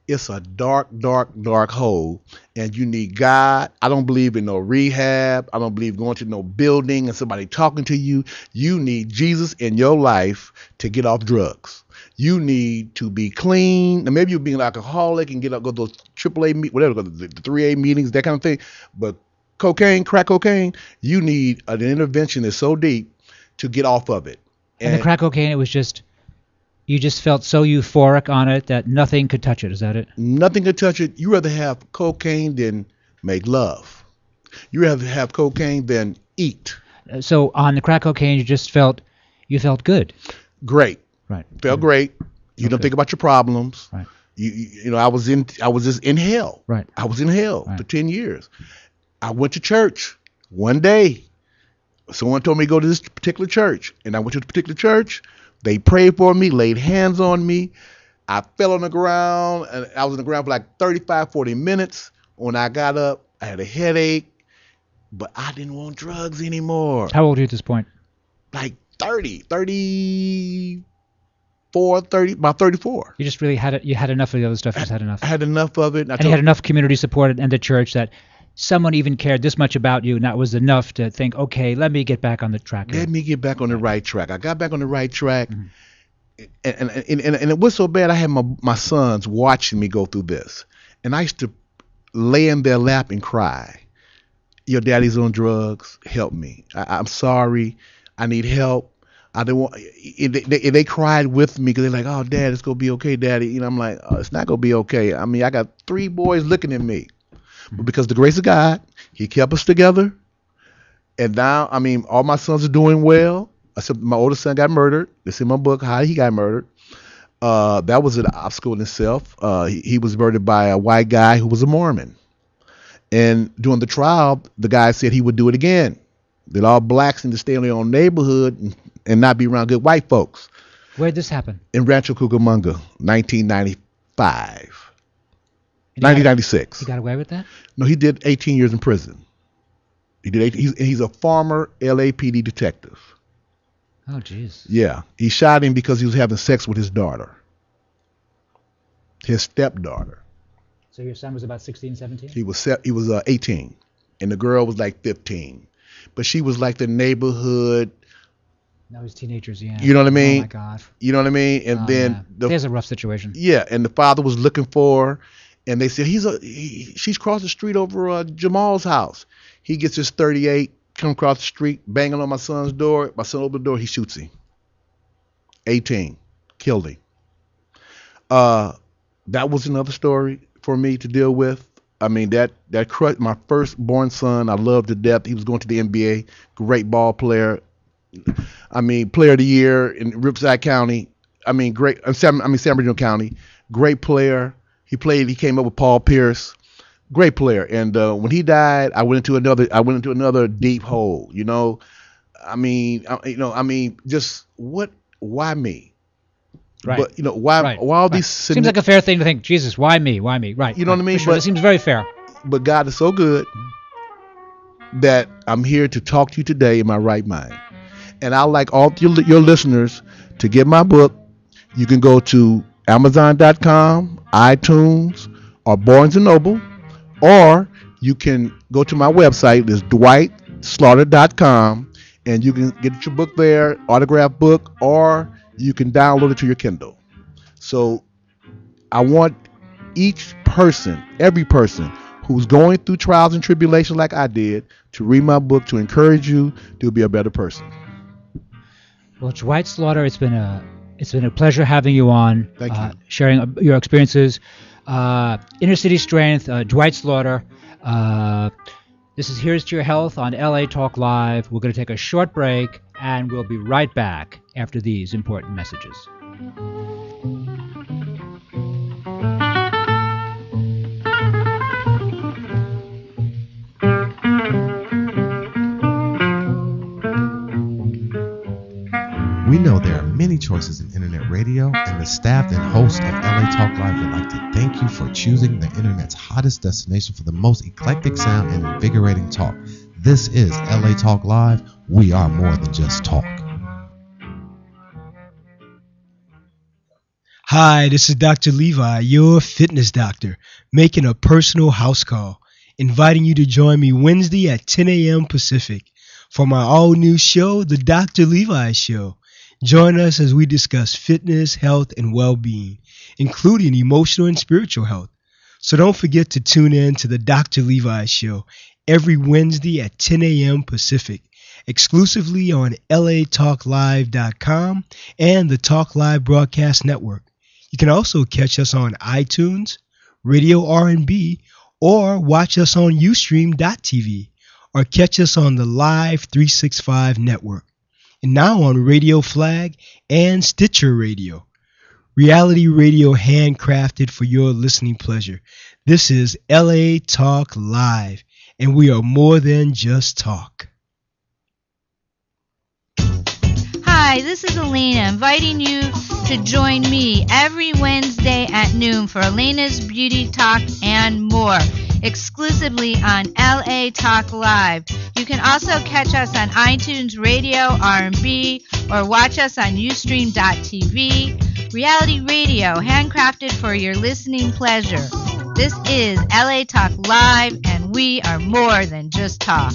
it's a dark, dark, dark hole, and you need God. I don't believe in no rehab. I don't believe going to no building and somebody talking to you. You need Jesus in your life to get off drugs. You need to be clean. Now, maybe you're being an alcoholic and go to those AAA, whatever, the 3A meetings, that kind of thing. But cocaine, crack cocaine, you need an intervention that's so deep to get off of it. And the crack cocaine, it was just You just felt so euphoric on it that nothing could touch it. Is that it? Nothing could touch it. You rather have cocaine than make love. You rather have cocaine than eat. So on the crack cocaine, you felt good. Great. Right. Felt great. You don't think about your problems. Right. You know, I was just in hell. Right. I was in hell for 10 years. I went to church one day. Someone told me to go to this particular church, and I went to the particular church. They prayed for me, laid hands on me. I fell on the ground, and I was on the ground for like 35, 40 minutes. When I got up, I had a headache, but I didn't want drugs anymore. How old are you at this point? Like 34, about 34. You just really had it. You had enough of the other stuff. You just had enough. I had enough of it. And you had enough community support and the church that someone even cared this much about you, and that was enough to think, okay, let me get back on the track. Let me get back on the right track. I got back on the right track, and it was so bad. I had my sons watching me go through this, and I used to lay in their lap and cry. Your daddy's on drugs. Help me. I'm sorry. I need help. I don't want. They cried with me because they're like, "Oh, Dad, it's gonna be okay, Daddy." You know, I'm like, "Oh, it's not gonna be okay." I mean, I got 3 boys looking at me, but because of the grace of God, He kept us together. And now, I mean, all my sons are doing well. Except my oldest son got murdered. It's in my book how he got murdered. That was an obstacle in itself. He was murdered by a white guy who was a Mormon. And during the trial, the guy said he would do it again. That all blacks need to stay in their own neighborhood and not be around good white folks. Where did this happen? In Rancho Cucamonga, 1995. 1996. He got away with that? No, he did 18 years in prison. He's a former LAPD detective. Oh, jeez. Yeah. He shot him because he was having sex with his daughter. His stepdaughter. So your son was about 16, 17? He was 18. And the girl was like 15. But she was like the neighborhood. That was teenagers, yeah. You know what I mean? Oh, my God. You know what I mean? And then there's a rough situation. Yeah, and the father was looking for her, and they said she's crossed the street over Jamal's house. He gets his 38, come across the street, banging on my son's door. My son opened the door, he shoots him. 18, killed him. That was another story for me to deal with. I mean, that crushed my firstborn son. I loved to death. He was going to the NBA, great ball player. I mean, player of the year in Riverside County. I mean, San Bernardino County. Great player. He came up with Paul Pierce. Great player. And when he died, I went into another deep hole. You know, just why me? Right. But why all these? Seems like a fair thing to think. Jesus, why me? Why me? Right. You know what I mean? Sure, it seems very fair. But God is so good that I'm here to talk to you today in my right mind. And I'd like all your listeners to get my book. You can go to Amazon.com, iTunes, or Barnes & Noble, or you can go to my website. It's DwightSlaughter.com, and you can get your book there, autographed book, or you can download it to your Kindle. So I want every person who's going through trials and tribulations like I did, to read my book, to encourage you to be a better person. Well, Dwight Slaughter, it's been a pleasure having you on. Thank you. Sharing your experiences. Inner City Strength, Dwight Slaughter. This is Here's to Your Health on LA Talk Live. We're going to take a short break, and we'll be right back after these important messages. We know there are many choices in internet radio, and the staff and host of LA Talk Live would like to thank you for choosing the internet's hottest destination for the most eclectic sound and invigorating talk. This is LA Talk Live. We are more than just talk. Hi, this is Dr. Levi, your fitness doctor, making a personal house call, inviting you to join me Wednesday at 10 a.m. Pacific for my all-new show, The Dr. Levi Show. Join us as we discuss fitness, health, and well-being, including emotional and spiritual health. So don't forget to tune in to The Dr. Levi Show every Wednesday at 10 a.m. Pacific exclusively on latalklive.com and the Talk Live Broadcast Network. You can also catch us on iTunes, Radio R&B, or watch us on Ustream.tv, or catch us on the Live 365 network, and now on Radio Flag and Stitcher Radio. Reality radio handcrafted for your listening pleasure. This is LA Talk Live, and we are more than just talk. Hi, this is Elena, inviting you to join me every Wednesday at noon for Elena's Beauty Talk and more, exclusively on LA Talk Live. You can also catch us on iTunes Radio R&B or watch us on Ustream.tv. Reality radio, handcrafted for your listening pleasure. This is LA Talk Live, and we are more than just talk.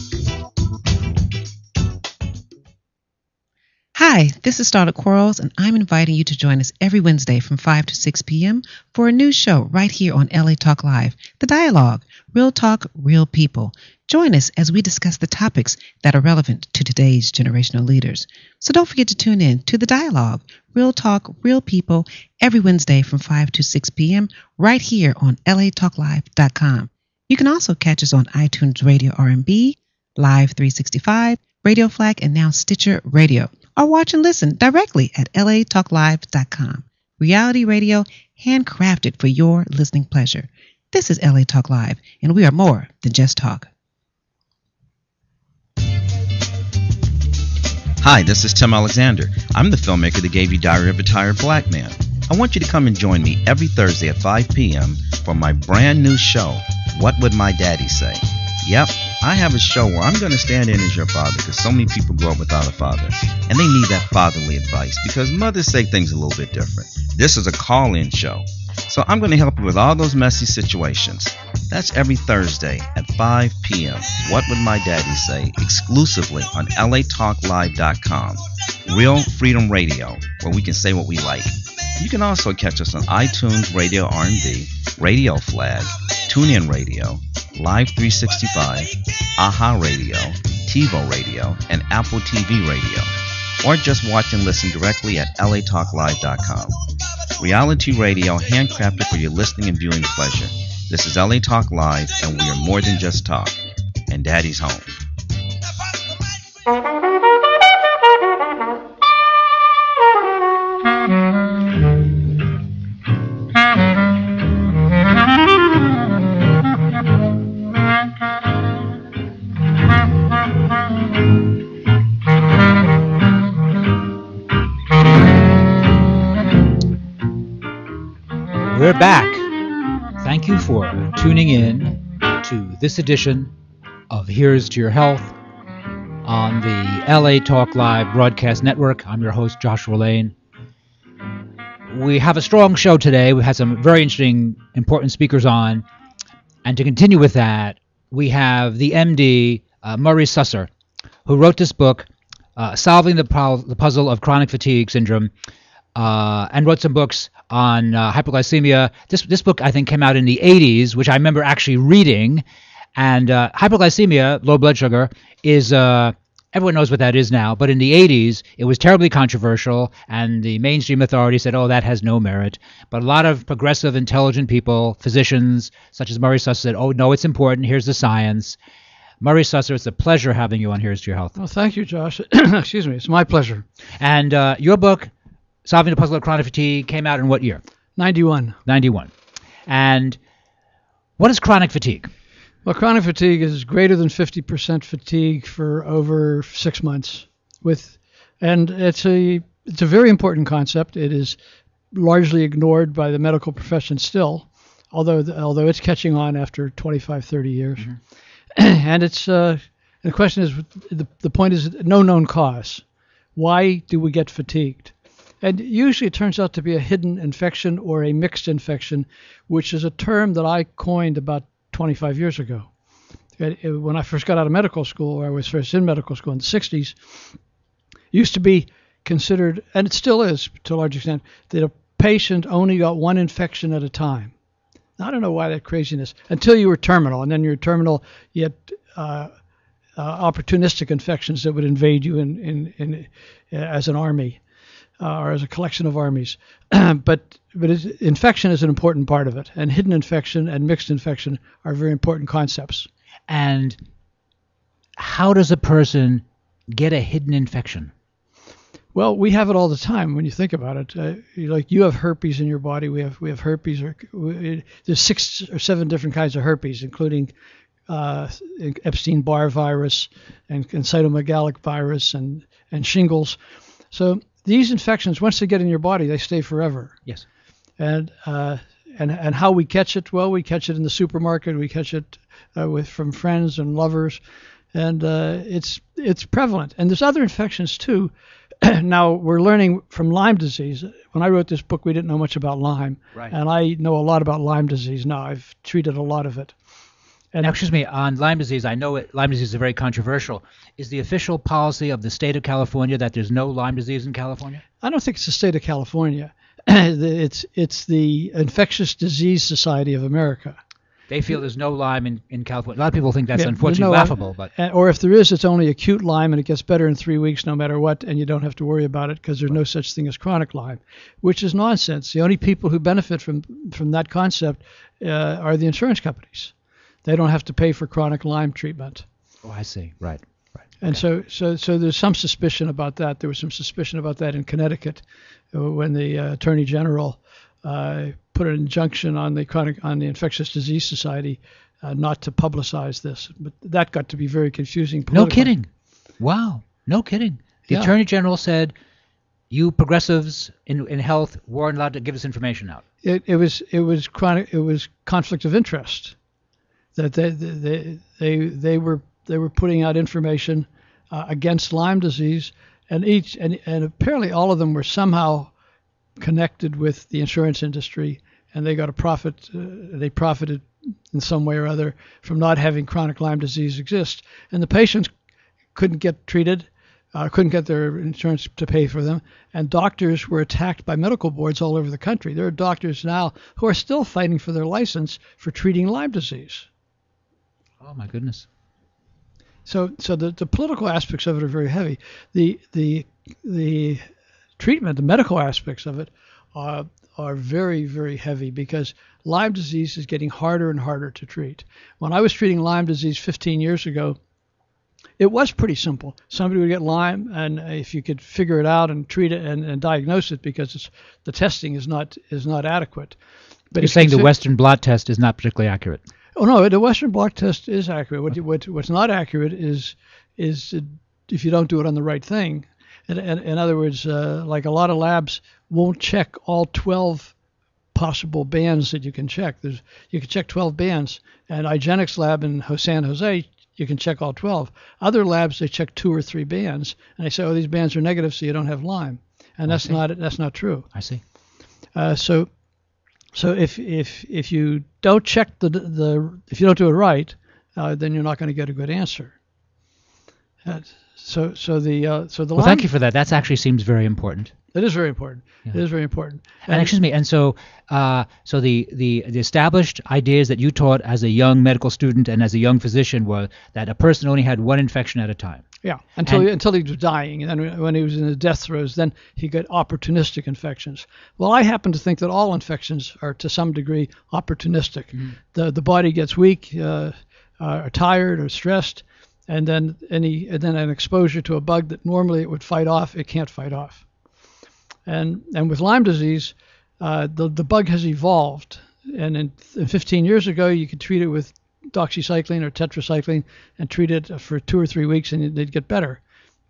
Hi, this is Starla Quarles, and I'm inviting you to join us every Wednesday from 5 to 6 p.m. for a new show right here on LA Talk Live, The Dialogue, Real Talk, Real People. Join us as we discuss the topics that are relevant to today's generational leaders. So don't forget to tune in to The Dialogue, Real Talk, Real People, every Wednesday from 5 to 6 p.m. right here on latalklive.com. You can also catch us on iTunes Radio R&B, Live 365, Radio Flag, and now Stitcher Radio. Or watch and listen directly at latalklive.com. Reality radio, handcrafted for your listening pleasure. This is LA Talk Live, and we are more than just talk. Hi, this is Tim Alexander. I'm the filmmaker that gave you Diary of a Retired Black Man. I want you to come and join me every Thursday at 5 p.m. for my brand new show, What Would My Daddy Say? Yep, I have a show where I'm going to stand in as your father because so many people grow up without a father, and they need that fatherly advice because mothers say things a little bit different. This is a call-in show, so I'm going to help you with all those messy situations. That's every Thursday at 5 p.m. What Would My Daddy Say? Exclusively on latalklive.com. Real Freedom Radio, where we can say what we like. You can also catch us on iTunes Radio R&B, Radio Flag, TuneIn Radio, Live 365, AHA Radio, TiVo Radio, and Apple TV Radio. Or just watch and listen directly at latalklive.com. Reality radio handcrafted for your listening and viewing pleasure. This is LA Talk Live, and we are more than just talk. And Daddy's home. We're back. Thank you for tuning in to this edition of Here's to Your Health on the LA Talk Live Broadcast Network. I'm your host, Joshua Lane. We have a strong show today. We had some very interesting, important speakers on. And to continue with that, we have the MD, Murray Susser, who wrote this book, Solving the Puzzle of Chronic Fatigue Syndrome, and wrote some books on hypoglycemia. This book, I think, came out in the 80s, which I remember actually reading. And hypoglycemia, low blood sugar, is everyone knows what that is now. But in the 80s, it was terribly controversial, and the mainstream authorities said, oh, that has no merit. But a lot of progressive, intelligent people, physicians, such as Murray Susser, said, oh, no, it's important. Here's the science. Murray Susser, it's a pleasure having you on Here's to Your Health. Well, thank you, Josh. Excuse me. It's my pleasure. And your book, Solving the Puzzle of Chronic Fatigue, came out in what year? 91. 91. And what is chronic fatigue? Well, chronic fatigue is greater than 50% fatigue for over 6 months. And it's a very important concept. It is largely ignored by the medical profession still, although it's catching on after 25, 30 years. Mm-hmm. And the question is, the point is no known cause. Why do we get fatigued? And usually it turns out to be a hidden infection or a mixed infection, which is a term that I coined about 25 years ago. When I first got out of medical school, or I was first in medical school in the 60s, used to be considered, and it still is to a large extent, that a patient only got one infection at a time. I don't know why that craziness, until you were terminal, and then you're terminal, you had opportunistic infections that would invade you in as an army or as a collection of armies. but infection is an important part of it, and hidden infection and mixed infection are very important concepts. And how does a person get a hidden infection? Well, we have it all the time when you think about it. Like you have herpes in your body. We have herpes. There's 6 or 7 different kinds of herpes, including Epstein-Barr virus and cytomegalic virus and shingles. So these infections, once they get in your body, they stay forever. Yes. And how we catch it? Well, we catch it in the supermarket. We catch it from friends and lovers, and it's prevalent. And there's other infections too. Now we're learning from Lyme disease. When I wrote this book, we didn't know much about Lyme, right. And I know a lot about Lyme disease now. I've treated a lot of it. And now, excuse me, on Lyme disease, I know Lyme disease is very controversial. Is the official policy of the state of California that there's no Lyme disease in California? I don't think it's the state of California. It's the Infectious Disease Society of America. They feel there's no Lyme in California. A lot of people think that's unfortunately laughable. But or if there is, it's only acute Lyme, and it gets better in 3 weeks no matter what, and you don't have to worry about it because there's no such thing as chronic Lyme, which is nonsense. The only people who benefit from that concept are the insurance companies. They don't have to pay for chronic Lyme treatment. Oh, I see. Right. And so there's some suspicion about that. There was some suspicion about that in Connecticut when the Attorney General put an injunction on the Infectious Disease Society not to publicize this. But that got to be very confusing politically. No kidding. Wow. No kidding. The Attorney General said, you progressives in health weren't allowed to give this information out. It was conflict of interest. That they were putting out information against Lyme disease, and apparently all of them were somehow connected with the insurance industry, and they got a profit. They profited in some way or other from not having chronic Lyme disease exist, and the patients couldn't get treated, couldn't get their insurance to pay for them, and doctors were attacked by medical boards all over the country. There are doctors now who are still fighting for their license for treating Lyme disease. Oh my goodness! So the political aspects of it are very heavy. The treatment, the medical aspects of it, are very, very heavy because Lyme disease is getting harder and harder to treat. When I was treating Lyme disease 15 years ago, it was pretty simple. Somebody would get Lyme, and if you could figure it out and treat it and diagnose it, because the testing is not adequate. But you're saying the Western blot test is not particularly accurate. Oh no, the Western blot test is accurate. What's not accurate is if you don't do it on the right thing. In other words, like a lot of labs won't check all 12 possible bands that you can check. You can check 12 bands, and IGeneX lab in San Jose, you can check all 12. Other labs, they check 2 or 3 bands, and they say, oh, these bands are negative, so you don't have Lyme, and that's not true. I see. So if you don't check if you don't do it right, then you're not going to get a good answer. So the well, thank you for that. That actually seems very important. It is very important. Yeah. It is very important. And excuse me. And so the established ideas that you taught as a young medical student and as a young physician were that a person only had one infection at a time. Yeah, until he was dying, and then when he was in the death throes, then he got opportunistic infections. Well, I happen to think that all infections are to some degree opportunistic. Mm-hmm. The body gets weak, or tired, or stressed, and then an exposure to a bug that normally it would fight off, it can't fight off. And with Lyme disease, the bug has evolved, and 15 years ago you could treat it with doxycycline or tetracycline and treat it for 2 or 3 weeks and they'd get better.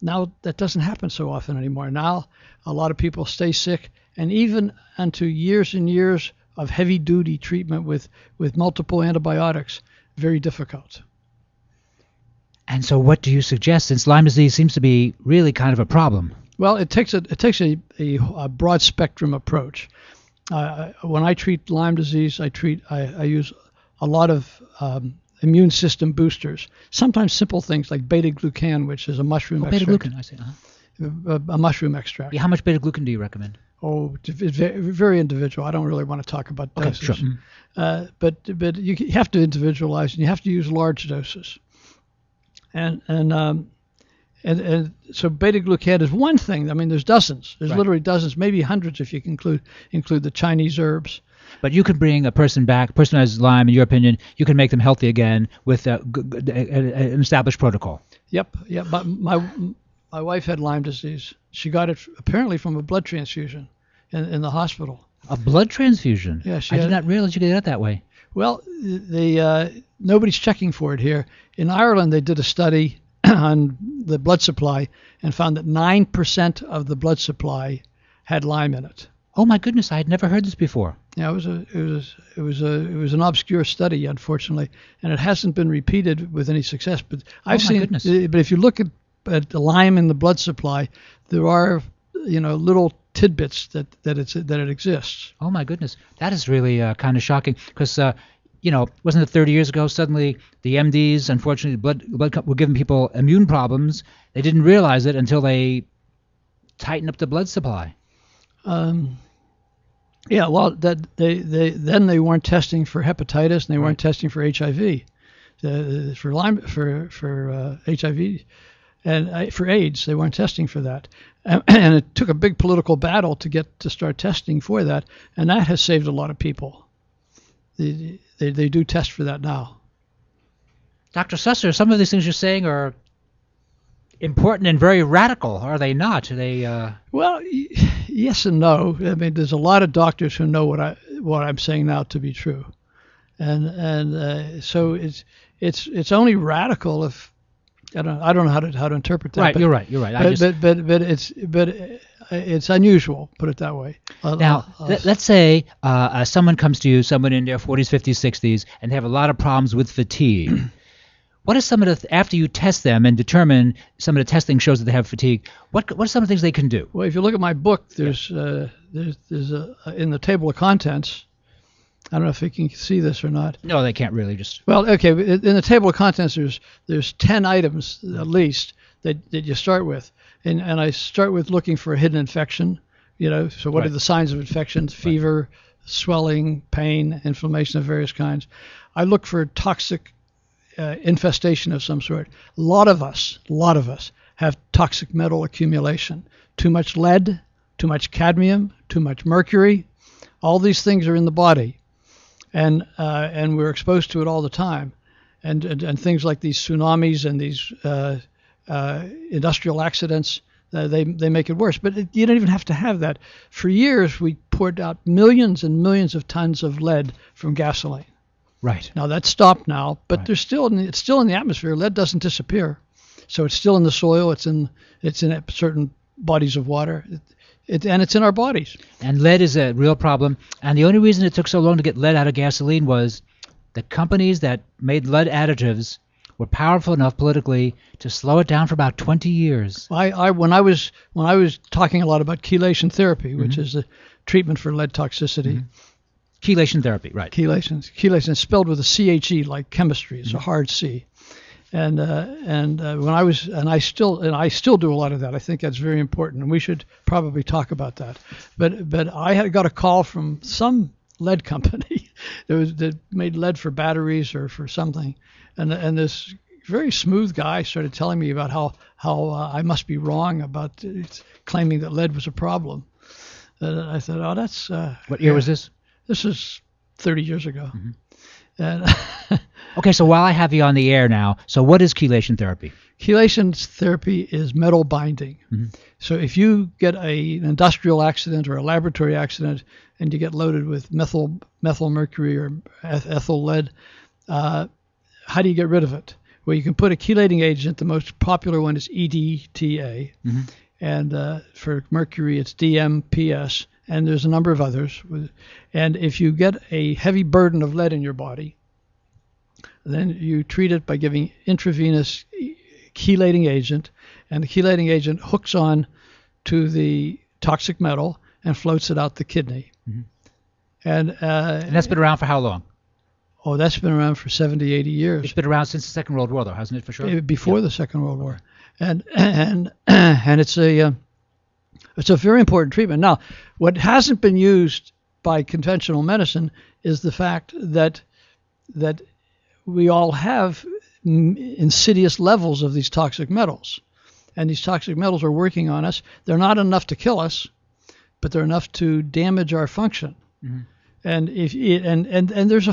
Now that doesn't happen so often anymore. Now a lot of people stay sick, and even into years and years of heavy duty treatment with multiple antibiotics, very difficult. And so what do you suggest, since Lyme disease seems to be really kind of a problem? Well, it takes a broad spectrum approach. When I treat Lyme disease, I use a lot of immune system boosters. Sometimes simple things like beta-glucan, which is a mushroom extract. Beta-glucan, I see. A mushroom extract. Yeah, how much beta-glucan do you recommend? Oh, it's very individual. I don't really want to talk about doses. Okay, sure. But you have to individualize, and you have to use large doses. And so beta-glucan is one thing. I mean, there's dozens. There's literally dozens, maybe hundreds if you can include the Chinese herbs. But you could bring a person back, a person who has Lyme, in your opinion, you can make them healthy again with an established protocol. Yep. But my wife had Lyme disease. She got it apparently from a blood transfusion in the hospital. A blood transfusion? Yeah. I did not realize you could get it that way. Well, nobody's checking for it here. In Ireland, they did a study on the blood supply and found that 9% of the blood supply had Lyme in it. Oh my goodness! I had never heard this before. Yeah, it was an obscure study, unfortunately, and it hasn't been repeated with any success. But I've seen it. But if you look at the Lyme in the blood supply, there are little tidbits that it exists. Oh my goodness, that is really kind of shocking because wasn't it 30 years ago? Suddenly the MDs, unfortunately, blood were giving people immune problems. They didn't realize it until they tightened up the blood supply. Yeah, well, they weren't testing for hepatitis and they weren't testing for HIV, for Lyme, for HIV, and for AIDS. They weren't testing for that, and it took a big political battle to start testing for that, and that has saved a lot of people. They do test for that now. Dr. Susser, some of these things you're saying are important and very radical, are they not? Are they? Well, yes and no. I mean, there's a lot of doctors who know what I'm saying now to be true, and so it's only radical if I don't know how to interpret that. Right, you're right. But it's unusual, put it that way. Now, let's say someone comes to you, someone in their 40s, 50s, 60s, and they have a lot of problems with fatigue. What are some of after you test them and determine some of the testing shows that they have fatigue, what are some of the things they can do? Well, if you look at my book, there's in the table of contents, I don't know if you can see this or not. No, they can't really just. Well, okay, in the table of contents, there's 10 items at least that you start with. And I start with looking for a hidden infection, so what are the signs of infections? Fever, swelling, pain, inflammation of various kinds. I look for toxic infestation of some sort. A lot of us have toxic metal accumulation. Too much lead, too much cadmium, too much mercury. All these things are in the body, and we're exposed to it all the time. And things like these tsunamis and these industrial accidents, they make it worse. But you don't even have to have that. For years, we poured out millions and millions of tons of lead from gasoline. Right. Now that's stopped now, but it's still in the atmosphere. Lead doesn't disappear, so it's still in the soil. It's in certain bodies of water, and it's in our bodies. And lead is a real problem. And the only reason it took so long to get lead out of gasoline was the companies that made lead additives were powerful enough politically to slow it down for about 20 years. When I was talking a lot about chelation therapy, which is a treatment for lead toxicity. Chelation therapy, right? Chelation is spelled with a CHE, like chemistry. It's a hard C. And I still do a lot of that. I think that's very important, and we should probably talk about that. But I had got a call from some lead company that made lead for batteries or for something, and this very smooth guy started telling me about how I must be wrong about claiming that lead was a problem. And I thought, oh, that's what year was this? This is 30 years ago. And okay, so while I have you on the air now, so what is chelation therapy? Chelation therapy is metal binding. So if you get an industrial accident or a laboratory accident and you get loaded with methyl mercury or ethyl lead, how do you get rid of it? Well, you can put a chelating agent. The most popular one is EDTA. And for mercury, it's DMPS. And there's a number of others. And if you get a heavy burden of lead in your body, then you treat it by giving intravenous chelating agent, and the chelating agent hooks on to the toxic metal and floats it out the kidney. And that's been around for how long? Oh, that's been around for 70, 80 years. It's been around since the Second World War, though, hasn't it, for sure? Before the Second World War. And it's a very important treatment. Now, what hasn't been used by conventional medicine is the fact that we all have insidious levels of these toxic metals. And these toxic metals are working on us. They're not enough to kill us, but they're enough to damage our function. Mm-hmm. And there's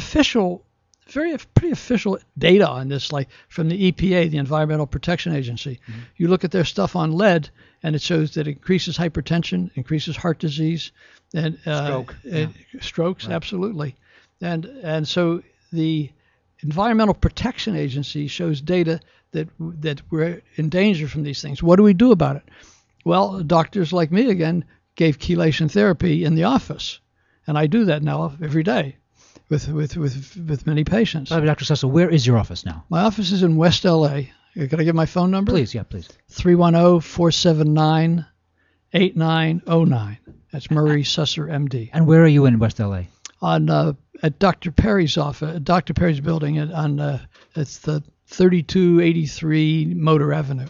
pretty official data on this, like from the EPA, the Environmental Protection Agency. Mm-hmm. You look at their stuff on lead, and it shows that it increases hypertension, increases heart disease, and strokes, right. Absolutely. And so the Environmental Protection Agency shows data that we're in danger from these things. What do we do about it? Well, doctors like me, again, gave chelation therapy in the office, and I do that now every day with many patients. Dr. Cecil, where is your office now? My office is in West LA. Can I give my phone number? Please, yeah, please. 310-479-8909. That's Murray Susser, MD. And where are you in West LA? At Dr. Perry's office, Dr. Perry's building. It's the 3283 Motor Avenue.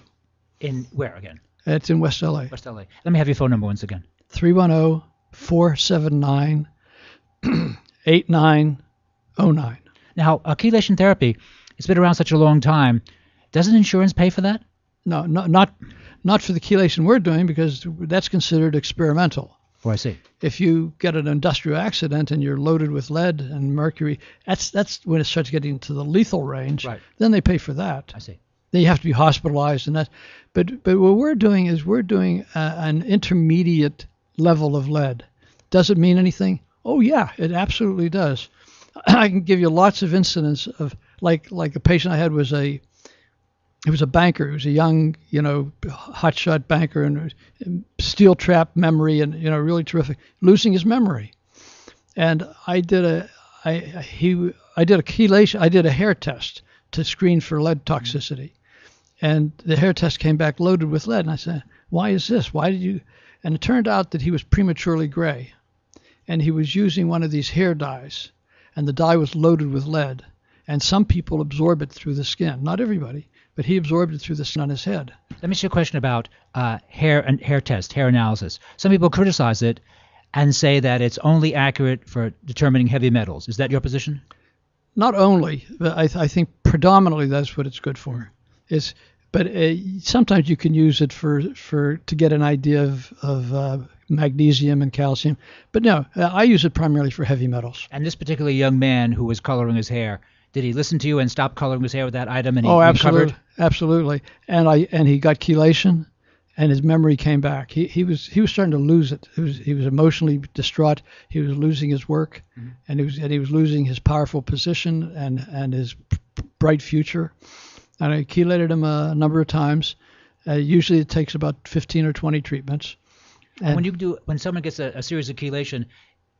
In where again? It's in West LA. West LA. Let me have your phone number once again. 310-479-8909. Now, chelation therapy, it's been around such a long time. Doesn't insurance pay for that? No, not for the chelation we're doing, because that's considered experimental. Oh, I see. If you get an industrial accident and you're loaded with lead and mercury, that's when it starts getting to the lethal range. Right. Then they pay for that. I see. Then you have to be hospitalized, and that. But what we're doing is we're doing an intermediate level of lead. Does it mean anything? Oh yeah, it absolutely does. I can give you lots of incidents of like a patient I had was a banker. He was a young, hotshot banker, and steel trap memory, and really terrific. Losing his memory, and I did a chelation. I did a hair test to screen for lead toxicity, and the hair test came back loaded with lead. And I said, "Why is this? Why did you?" And it turned out that he was prematurely gray, and he was using one of these hair dyes, and the dye was loaded with lead. And some people absorb it through the skin. Not everybody. But he absorbed it through the skin on his head. Let me ask you a question about hair analysis. Some people criticize it and say that it's only accurate for determining heavy metals. Is that your position? Not only, but I think predominantly that's what it's good for. But sometimes you can use it to get an idea of magnesium and calcium. But no, I use it primarily for heavy metals. And this particular young man who was coloring his hair, did he listen to you and stop coloring his hair with that item? And he recovered? Absolutely. And he got chelation, and his memory came back. He was starting to lose it. He was emotionally distraught. He was losing his work, mm-hmm. and he was losing his powerful position and his bright future. And I chelated him a number of times. Usually it takes about 15 or 20 treatments. And when someone gets a series of chelation,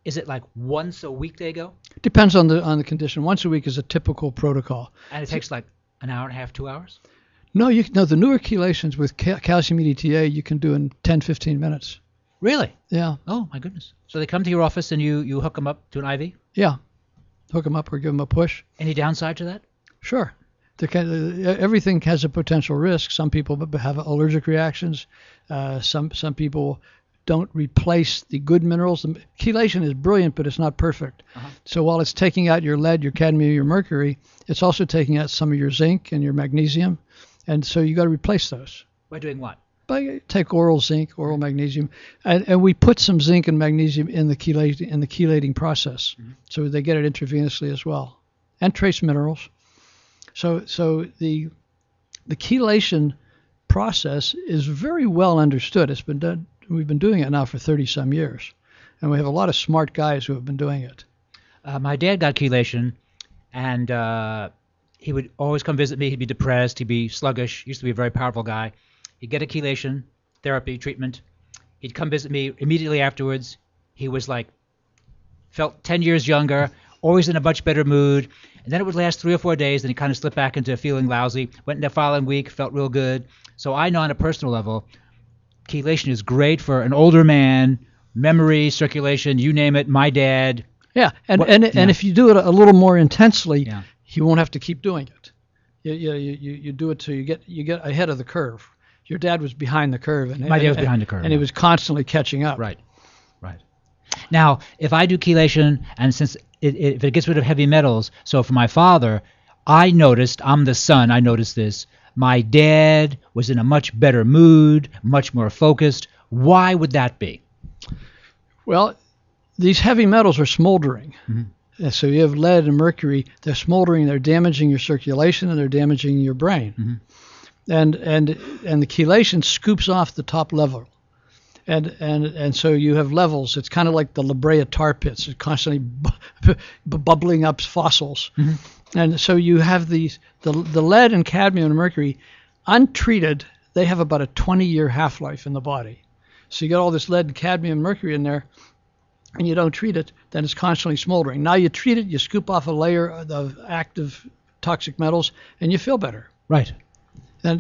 is it like once a week they go? Depends on the condition. Once a week is a typical protocol. And it takes like an hour and a half, 2 hours? No, the newer chelations with calcium EDTA you can do in 10, 15 minutes. Really? Yeah. Oh, my goodness. So they come to your office and you hook them up to an IV? Yeah. Hook them up or give them a push. Any downside to that? Sure. Everything has a potential risk. Some people have allergic reactions. Some people don't replace the good minerals. The chelation is brilliant, but it's not perfect. Uh-huh. So while it's taking out your lead, your cadmium, your mercury, it's also taking out some of your zinc and your magnesium. And so you got to replace those. By doing what? Take oral zinc, oral magnesium, and we put some zinc and magnesium in the chelating process, mm-hmm. so they get it intravenously as well, and trace minerals. So the chelation process is very well understood. It's been done. We've been doing it now for 30-some years, and we have a lot of smart guys who have been doing it. My dad got chelation, and he would always come visit me. He'd be depressed. He'd be sluggish. He used to be a very powerful guy. He'd get a chelation therapy treatment. He'd come visit me immediately afterwards. He was felt 10 years younger, always in a much better mood. And then it would last 3 or 4 days, and he kind of slipped back into feeling lousy. Went in the following week, felt real good. So I know on a personal level, chelation is great for an older man, memory, circulation, you name it, my dad. Yeah, and if you do it a little more intensely, you won't have to keep doing it. You do it so you get ahead of the curve. Your dad was behind the curve. My dad was behind the curve. And he was constantly catching up. Right. Now, if I do chelation, and since if it gets rid of heavy metals, so for my father, I noticed, I'm the son, I noticed this. My dad was in a much better mood, much more focused. Why would that be? Well, these heavy metals are smoldering. Mm-hmm. So you have lead and mercury. They're smoldering. They're damaging your circulation and they're damaging your brain. Mm-hmm. And the chelation scoops off the top level. And so you have levels. It's kind of like the La Brea tar pits. It's constantly bubbling up fossils. Mm-hmm. And so you have the lead and cadmium and mercury untreated. They have about a 20-year half-life in the body. So you got all this lead and cadmium and mercury in there, and you don't treat it, then it's constantly smoldering. Now you treat it, you scoop off a layer of active toxic metals, and you feel better. Right. And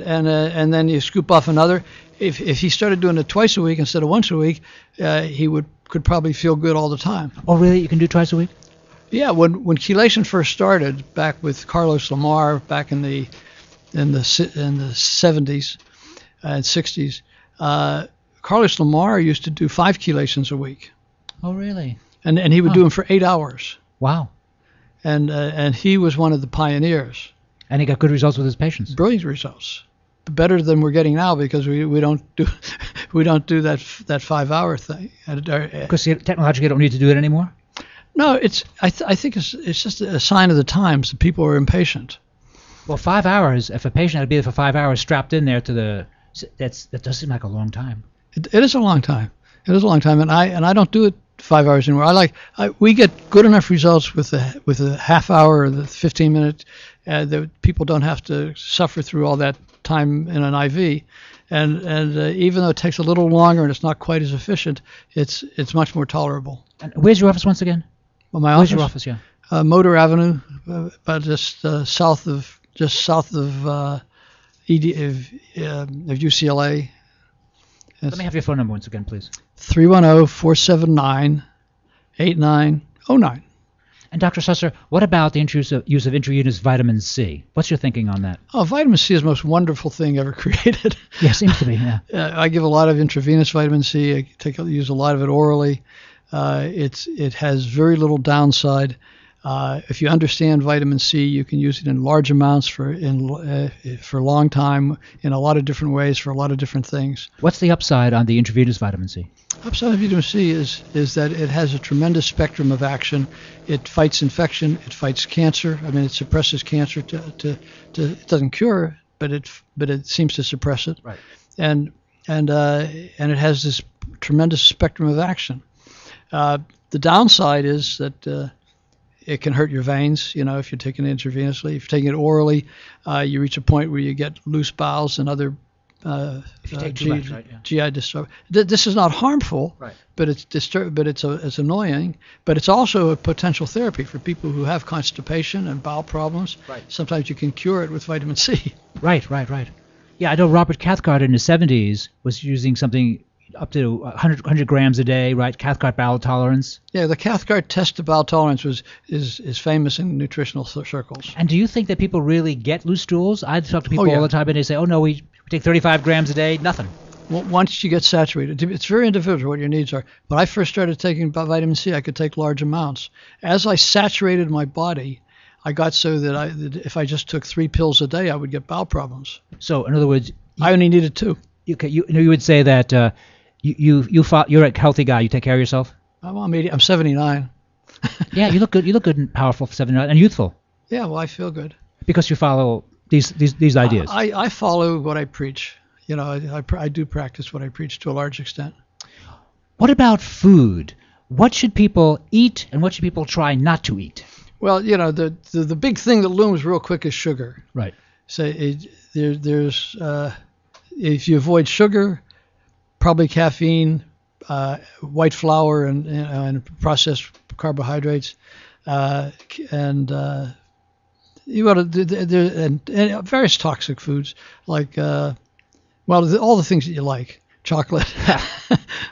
then you scoop off another. If he started doing it twice a week instead of once a week, he could probably feel good all the time. Oh, really? You can do twice a week? Yeah. When chelation first started, back with Carlos Lamar, back in the 70s and 60s, Carlos Lamar used to do 5 chelations a week. Oh, really? And he would do them for 8 hours. Wow. And he was one of the pioneers. And he got good results with his patients. Brilliant results, better than we're getting now because we don't do that 5-hour thing. Because technologically, you don't need to do it anymore. No, I think it's just a sign of the times that people are impatient. Well, 5 hours. If a patient had to be there for 5 hours, strapped in there that does seem like a long time. It is a long time. It is a long time, and I don't do it 5 hours anymore. We get good enough results with a half hour or the 15-minute. That people don't have to suffer through all that time in an IV, and even though it takes a little longer and it's not quite as efficient, it's much more tolerable. And where's your office once again? Well, my where's office? Your office? Yeah. Motor Avenue, about just south of UCLA. Let me have your phone number once again, please. 310-479-8909. And Dr. Susser, what about the use of intravenous vitamin C? What's your thinking on that? Oh, vitamin C is the most wonderful thing ever created. Yeah, seems to be, yeah. I give a lot of intravenous vitamin C. I use a lot of it orally. It has very little downside. If you understand vitamin C, you can use it in large amounts for a long time in a lot of different ways for a lot of different things. What's the upside on the intravenous vitamin C? Upside of vitamin C is that it has a tremendous spectrum of action. It fights infection. It fights cancer. I mean, it suppresses cancer. It doesn't cure, but it seems to suppress it. Right. And it has this tremendous spectrum of action. The downside is that it can hurt your veins, if you're taking it intravenously. If you're taking it orally, you reach a point where you get loose bowels and other GI disturbance. This is not harmful, right. But it's annoying. But it's also a potential therapy for people who have constipation and bowel problems. Right. Sometimes you can cure it with vitamin C. Right. Yeah, I know Robert Cathcart in his 70s was using something up to 100 grams a day, right? Cathcart bowel tolerance. Yeah, the Cathcart test of bowel tolerance is famous in nutritional circles. And do you think that people really get loose stools? I talk to people all the time, and they say, "Oh no, we take 35 grams a day, nothing." Well, once you get saturated, it's very individual what your needs are. When I first started taking vitamin C, I could take large amounts. As I saturated my body, I got so that if I just took 3 pills a day, I would get bowel problems. So, in other words, I only needed 2. You would say that. You're a healthy guy. You take care of yourself. I'm 79. Yeah, you look good. You look good and powerful for 79 and youthful. Yeah, well, I feel good because you follow these ideas. I follow what I preach. I do practice what I preach to a large extent. What about food? What should people eat and what should people try not to eat? Well, the big thing that looms real quick is sugar. Right. So there's if you avoid sugar, probably caffeine, white flour, and processed carbohydrates, and you got to and various toxic foods like all the things that you like, chocolate,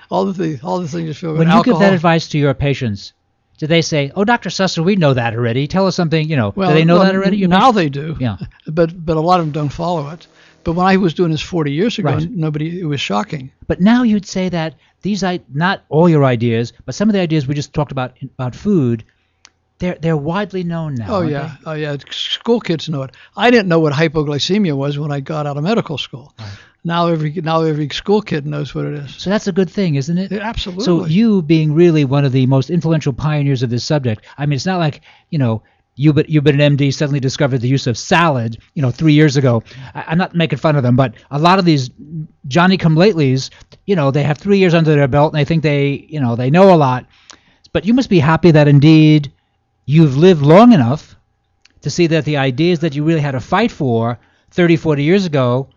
all the things you feel good. When you alcohol. give that advice to your patients, do they say, "Oh, Dr. Susser, we know that already. Tell us something." Well, do they know that already? Now they do. Yeah. But a lot of them don't follow it. But when I was doing this 40 years ago, right. It was shocking. But now you'd say that these, not all your ideas, but some of the ideas we just talked about food, they're widely known now. Oh yeah, oh yeah. School kids know it. I didn't know what hypoglycemia was when I got out of medical school. Right. Now every school kid knows what it is. So that's a good thing, isn't it? Yeah, absolutely. So you being really one of the most influential pioneers of this subject. I mean, it's not like you've been an MD, suddenly discovered the use of salad 3 years ago. I'm not making fun of them, but a lot of these Johnny-come-latelys, they have 3 years under their belt and they think they know a lot. But you must be happy that indeed you've lived long enough to see that the ideas that you really had to fight for 30, 40 years ago,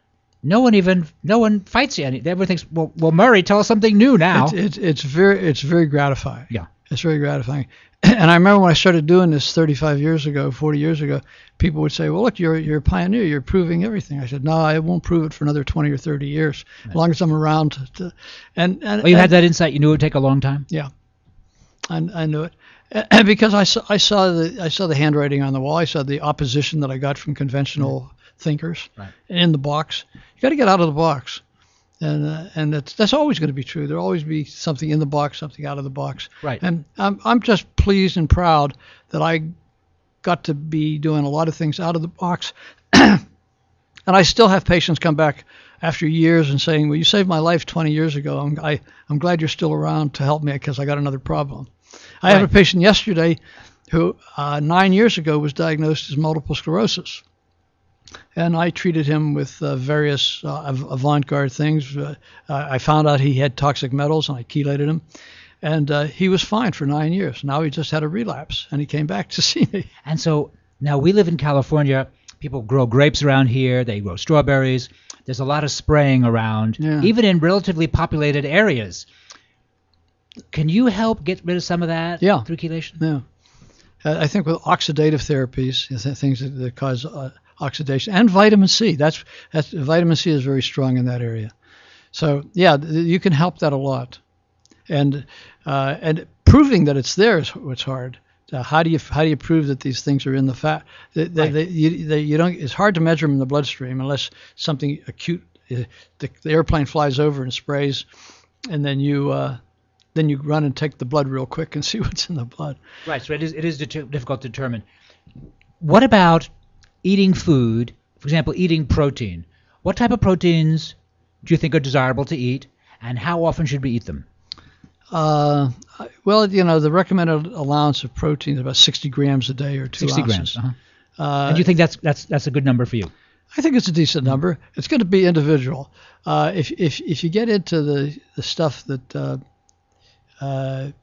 no one fights you. Everyone thinks, well, Murray, tell us something new now. It's very gratifying. Yeah. It's very gratifying. And I remember when I started doing this 35 years ago, 40 years ago, people would say, well, look, you're a pioneer. You're proving everything. I said, no, I won't prove it for another 20 or 30 years, right, as long as I'm around. You had that insight. You knew it would take a long time? Yeah. I knew it. Because I saw the handwriting on the wall. I saw the opposition that I got from conventional thinkers in the box. You got to get out of the box. And that's always going to be true. There'll always be something in the box, something out of the box. Right. And I'm just pleased and proud that I got to be doing a lot of things out of the box. And I still have patients come back after years and saying, well, you saved my life 20 years ago. I'm glad you're still around to help me because I got another problem. I have a patient yesterday who 9 years ago was diagnosed as multiple sclerosis. And I treated him with various avant-garde things. I found out he had toxic metals, and I chelated him. And he was fine for 9 years. Now he just had a relapse, and he came back to see me. And so now we live in California. People grow grapes around here. They grow strawberries. There's a lot of spraying around, even in relatively populated areas. Can you help get rid of some of that through chelation? Yeah. I think with oxidative therapies, things that cause oxidation, and vitamin C. That's vitamin C is very strong in that area. So yeah, you can help that a lot, and proving that it's there is what's hard. How do you prove that these things are in the fat? You don't. It's hard to measure them in the bloodstream unless something acute. The airplane flies over and sprays, and then you run and take the blood real quick and see what's in the blood. Right. So it is difficult to determine. What about eating food, for example, eating protein? What type of proteins do you think are desirable to eat, and how often should we eat them? Well, the recommended allowance of protein is about 60 grams a day or 2 ounces. 60 grams. And do you think that's a good number for you? I think it's a decent number. It's going to be individual. If you get into the stuff that I'm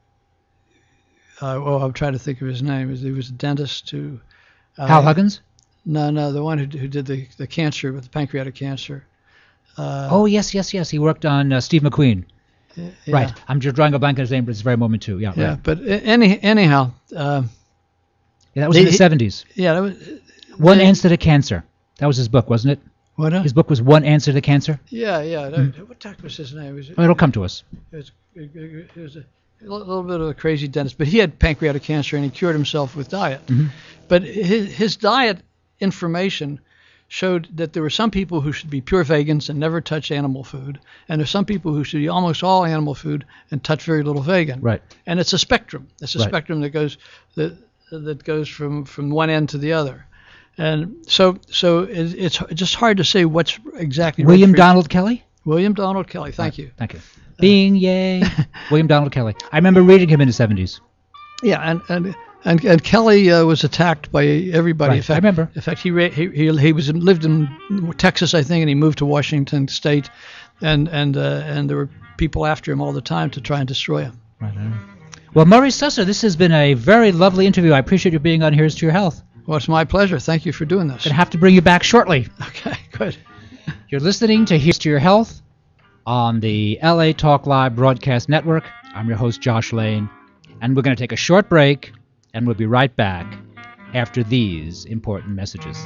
trying to think of his name. He was a dentist who. Hal Huggins? No, the one who did the cancer with the pancreatic cancer. Yes. He worked on Steve McQueen. Yeah. Right. I'm just drawing a blank on his name, but it's very moment too. Yeah. Right. But anyhow. That was in the 70s. Yeah. That was, One Answer to Cancer. That was his book, wasn't it? What? His book was One Answer to Cancer? Yeah. What the heck was his name? It'll come to us. It was a little bit of a crazy dentist, but he had pancreatic cancer and he cured himself with diet. Mm-hmm. But his diet information showed that there were some people who should be pure vegans and never touch animal food, and there's some people who should eat almost all animal food and touch very little vegan. Right. And it's a spectrum. It's a spectrum that goes from one end to the other. And so it's just hard to say what's exactly. William Donald Kelly? William Donald Kelly. Thank you. Thank you. William Donald Kelly. I remember reading him in the 70s. Yeah, and Kelly was attacked by everybody. Right. In fact, I remember. In fact, he lived in Texas, I think, and he moved to Washington State, and there were people after him all the time to try and destroy him. Right. Well, Murray Susser, this has been a very lovely interview. I appreciate you being on Here's to Your Health. Well, it's my pleasure. Thank you for doing this. Going to have to bring you back shortly. Okay, good. You're listening to Here's to Your Health on the LA Talk Live Broadcast Network. I'm your host, Josh Lane, and we're going to take a short break, and we'll be right back after these important messages.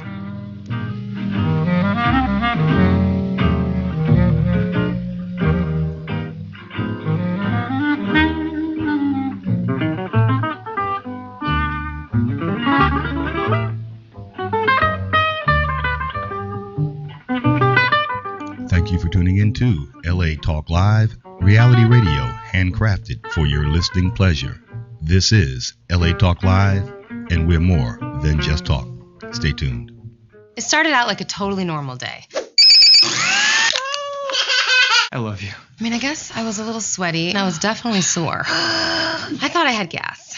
Thank you for tuning in to LA Talk Live, reality radio handcrafted for your listening pleasure. This is LA Talk Live, and we're more than just talk. Stay tuned. It started out like a totally normal day. I love you. I mean, I guess I was a little sweaty and I was definitely sore. I thought I had gas.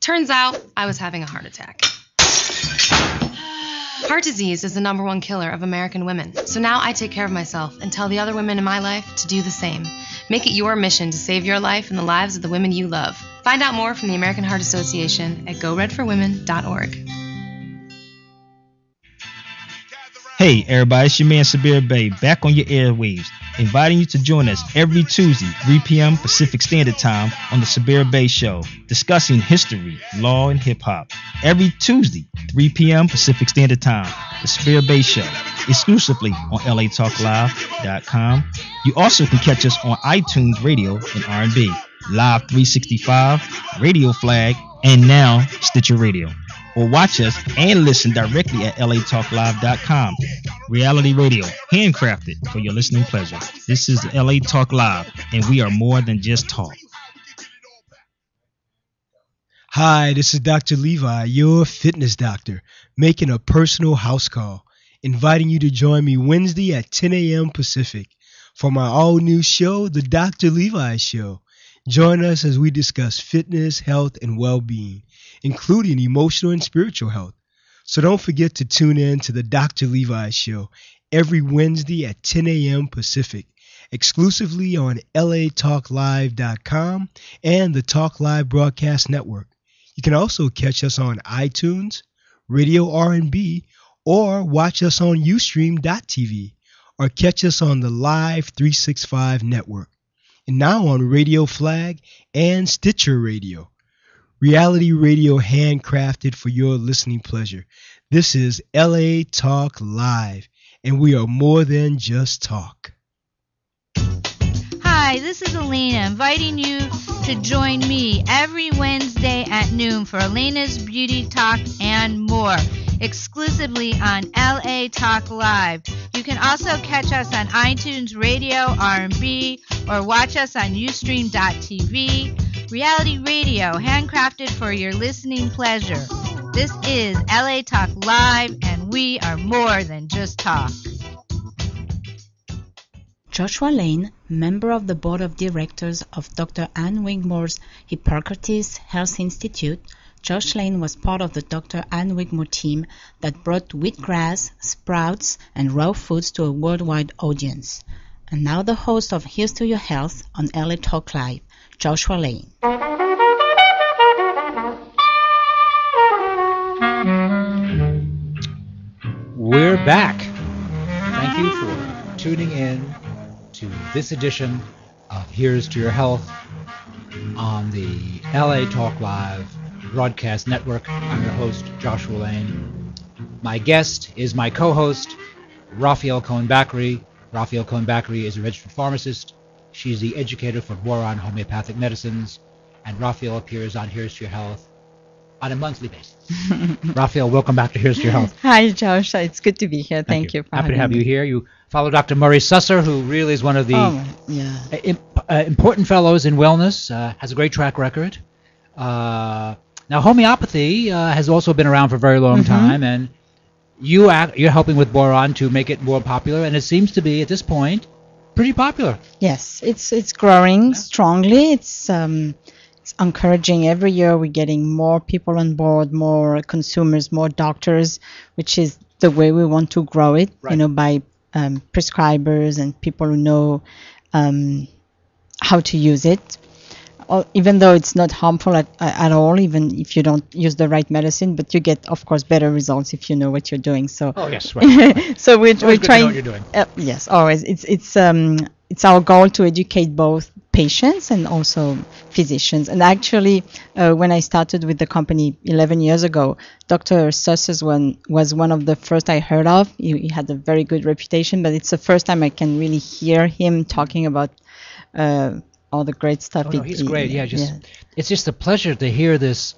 Turns out I was having a heart attack. Heart disease is the #1 killer of American women. So now I take care of myself and tell the other women in my life to do the same. Make it your mission to save your life and the lives of the women you love. Find out more from the American Heart Association at goredforwomen.org. Hey everybody, it's your man Sabir Bey back on your airwaves, inviting you to join us every Tuesday, 3 p.m. Pacific Standard Time on the Sabir Bey Show, discussing history, law, and hip-hop. Every Tuesday, 3 p.m. Pacific Standard Time, the Sabir Bey Show, exclusively on LATalkLive.com. You also can catch us on iTunes Radio and R&B, Live 365, Radio Flag, and now Stitcher Radio. Or watch us and listen directly at LATalkLive.com. Reality radio, handcrafted for your listening pleasure. This is LA Talk Live, and we are more than just talk. Hi, this is Dr. Levi, your fitness doctor, making a personal house call, inviting you to join me Wednesday at 10 a.m. Pacific for my all-new show, The Dr. Levi Show. Join us as we discuss fitness, health, and well-being, including emotional and spiritual health. So don't forget to tune in to the Dr. Levi Show every Wednesday at 10 a.m. Pacific, exclusively on LATalkLive.com and the Talk Live Broadcast Network. You can also catch us on iTunes, Radio R&B, or watch us on Ustream.tv, or catch us on the Live 365 network, and now on Radio Flag and Stitcher Radio. Reality radio handcrafted for your listening pleasure. This is LA Talk Live, and we are more than just talk. Hi, this is Elena, inviting you to join me every Wednesday at noon for Elena's Beauty Talk and more, exclusively on LA Talk Live. You can also catch us on iTunes Radio, R&B, or watch us on Ustream.tv. Reality radio, handcrafted for your listening pleasure. This is LA Talk Live, and we are more than just talk. Joshua Lane, member of the board of directors of Dr. Ann Wigmore's Hippocrates Health Institute, Josh Lane was part of the Dr. Ann Wigmore team that brought wheatgrass, sprouts, and raw foods to a worldwide audience. And now the host of Here's to Your Health on LA Talk Live, Joshua Lane. We're back. Thank you for tuning in to this edition of Here's to Your Health on the LA Talk Live Broadcast Network. I'm your host, Joshua Lane. My guest is my co-host, Raphael Cohen-Bakri. Raphael Cohen-Bakri is a registered pharmacist. She's the educator for Boron Homeopathic Medicines, and Raphael appears on Here's to Your Health on a monthly basis. Raphael, welcome back to Here's to Your Health. Hi, Josh. It's good to be here. Thank you for Happy to have having you me. here. You follow Dr. Murray Susser, who really is one of the important fellows in wellness, has a great track record. Now, homeopathy has also been around for a very long time, and you're helping with Boron to make it more popular, and it seems to be, at this point, pretty popular. Yes, it's growing strongly. It's encouraging. Every year we're getting more people on board, more consumers, more doctors, which is the way we want to grow it, by prescribers and people who know how to use it. Even though it's not harmful at all, even if you don't use the right medicine, but you get, of course, better results if you know what you're doing. So, right. So we're trying. To know what you're doing. Yes, always. It's our goal to educate both patients and also physicians. And actually, when I started with the company 11 years ago, Dr. Susser was one of the first I heard of. He had a very good reputation, but it's the first time I can really hear him talking about all the great stuff. He's great. It's just a pleasure to hear this,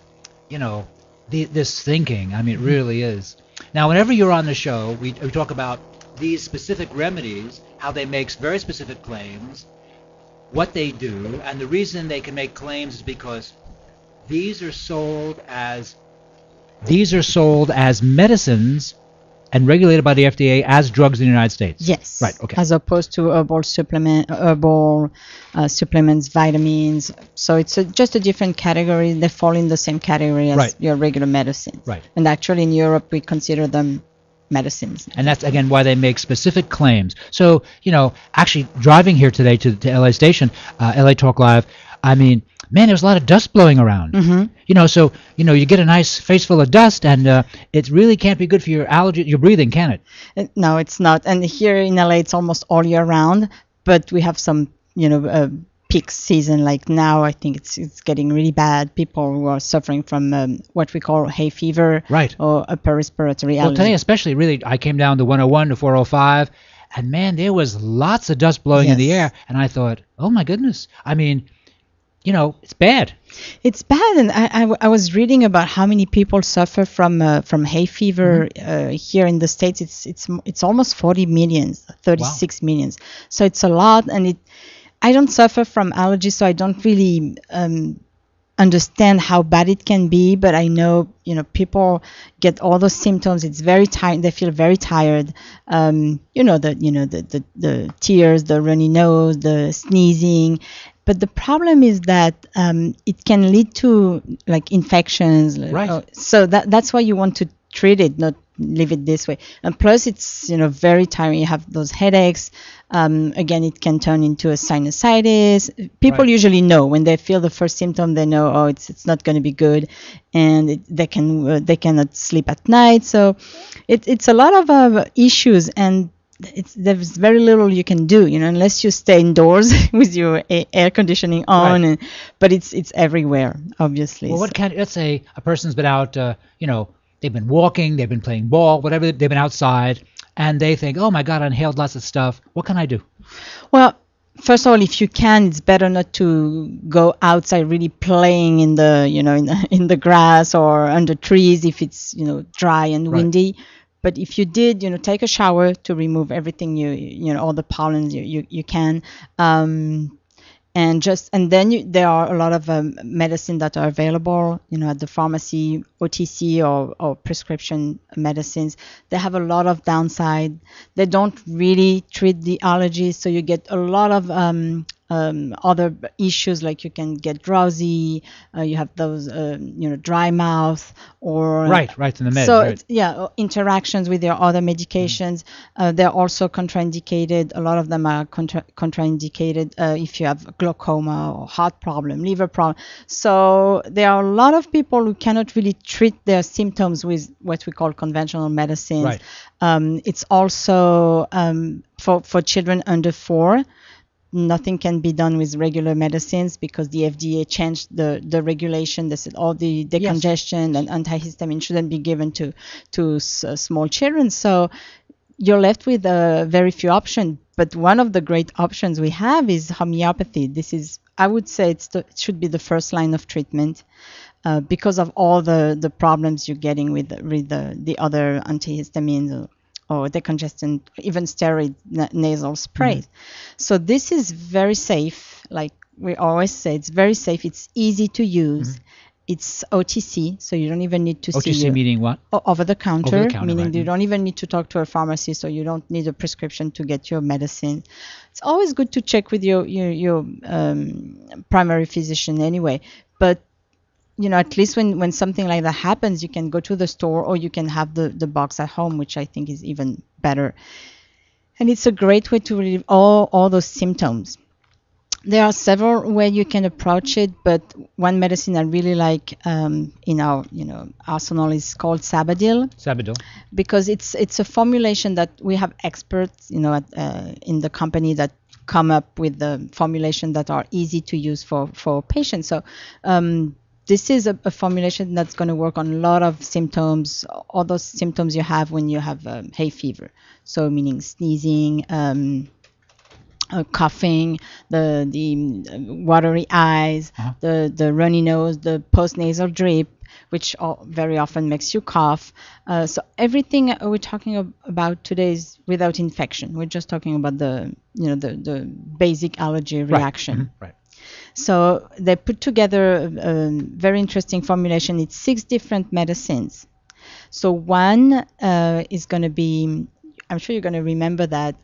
this thinking. I mean, it really is. Now, whenever you're on the show, we talk about these specific remedies, how they make very specific claims, what they do, and the reason they can make claims is because these are sold as these are sold as medicines and regulated by the FDA as drugs in the United States. Yes. Right. Okay. As opposed to herbal supplements, vitamins. So it's just a different category. They fall in the same category as your regular medicines. Right. And actually in Europe we consider them medicines. And that's, again, why they make specific claims. So, actually driving here today to LA Station, LA Talk Live, I mean, man, there's a lot of dust blowing around. Mm-hmm. So, you get a nice face full of dust, and it really can't be good for your breathing, can it? No, it's not. And here in LA, it's almost all year round, but we have some, peak season. Like now, I think it's getting really bad. People who are suffering from what we call hay fever, right, or upper respiratory allergy. Well, today especially, really, I came down to 101 to 405, and man, there was lots of dust blowing in the air, and I thought, oh my goodness, I mean, it's bad. It's bad, and I was reading about how many people suffer from hay fever here in the States. It's almost 40 million, 36 million. So it's a lot, and I don't suffer from allergies, so I don't really understand how bad it can be. But I know people get all those symptoms. It's very tired. They feel very tired. The tears, the runny nose, the sneezing. But the problem is that it can lead to like infections. Right. So that's why you want to treat it, not leave it this way. And plus, it's very tiring. You have those headaches. Again, it can turn into a sinusitis. People usually know when they feel the first symptom. They know, it's not going to be good, and they cannot sleep at night. So it's a lot of issues, and there's very little you can do, unless you stay indoors with your air conditioning on. Right. But it's everywhere, obviously. Well, let's say a person's been out, they've been walking, they've been playing ball, whatever, they've been outside, and they think, oh my God, I inhaled lots of stuff. What can I do? Well, first of all, if you can, it's better not to go outside really playing in the, in the grass or under trees if it's, dry and windy. But if you did, take a shower to remove everything all the pollens you can, and then there are a lot of medicine that are available, at the pharmacy, OTC or prescription medicines. They have a lot of downside. They don't really treat the allergies, so you get a lot of other issues, like you can get drowsy, you have those dry mouth, or right in the med. So right. Interactions with your other medications. They're also contraindicated. A lot of them are contraindicated if you have glaucoma or heart problem, liver problem. So there are a lot of people who cannot really treat their symptoms with what we call conventional medicines. Right. It's also for children under 4. Nothing can be done with regular medicines because the FDA changed the regulation. They said all the decongestion and antihistamine shouldn't be given to small children. So you're left with very few options. But one of the great options we have is homeopathy. This is, I would say, it should be the first line of treatment because of all the problems you're getting with the other antihistamines or decongestant, even steroid nasal sprays. Mm-hmm. So this is very safe. Like we always say, it's very safe. It's easy to use. Mm-hmm. It's OTC, so you don't even need to see. OTC meaning what? Over the counter, meaning right. You don't even need to talk to a pharmacist, or you don't need a prescription to get your medicine. It's always good to check with your primary physician anyway. But at least when something like that happens, you can go to the store, or you can have the box at home, which I think is even better. And it's a great way to relieve all those symptoms. There are several ways you can approach it, but one medicine I really like in our arsenal is called Sabadil. Sabadil. Because it's a formulation that we have experts in the company that come up with the formulation that are easy to use for patients. So this is a formulation that's going to work on a lot of symptoms, all those symptoms you have when you have hay fever. So meaning sneezing, coughing, the watery eyes, the runny nose, the postnasal drip, which very often makes you cough. So everything we're talking about today is without infection. We're just talking about the basic allergy reaction. Right. So they put together a very interesting formulation. It's 6 different medicines. So one is going to be, I'm sure you're going to remember that,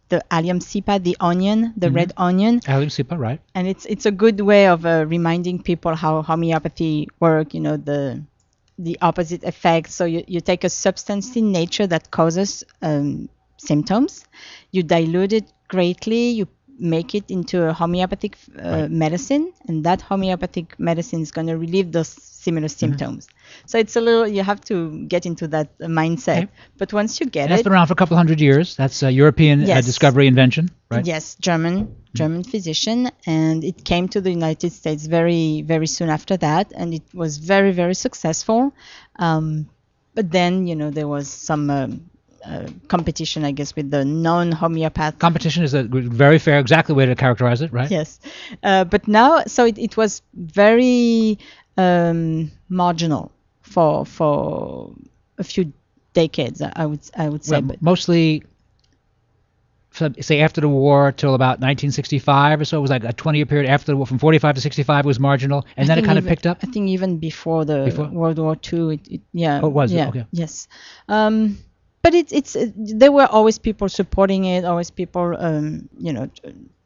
the allium cepa, the onion, the red onion. Allium cepa, right. And it's a good way of reminding people how homeopathy work, the opposite effect. So you take a substance in nature that causes symptoms, you dilute it greatly, you make it into a homeopathic medicine, and that homeopathic medicine is going to relieve those similar symptoms. So it's a little, you have to get into that mindset. Okay. But once you get And that's it, been around for a couple hundred years. That's a European discovery invention, right? Yes, German physician, and it came to the United States very, very soon after that, and it was very, very successful. But then, there was some competition, I guess, with the non-homeopath. Competition is a very fair, exactly way to characterize it, right? Yes. But now, so it was very marginal for a few decades, I would say. Well, mostly, say, after the war till about 1965 or so. It was like a 20-year period after the war. From 45 to 65 was marginal, and then it kind of picked up. I think even before World War II, Oh, was yeah, it? Okay. Yes. But there were always people supporting it, always people,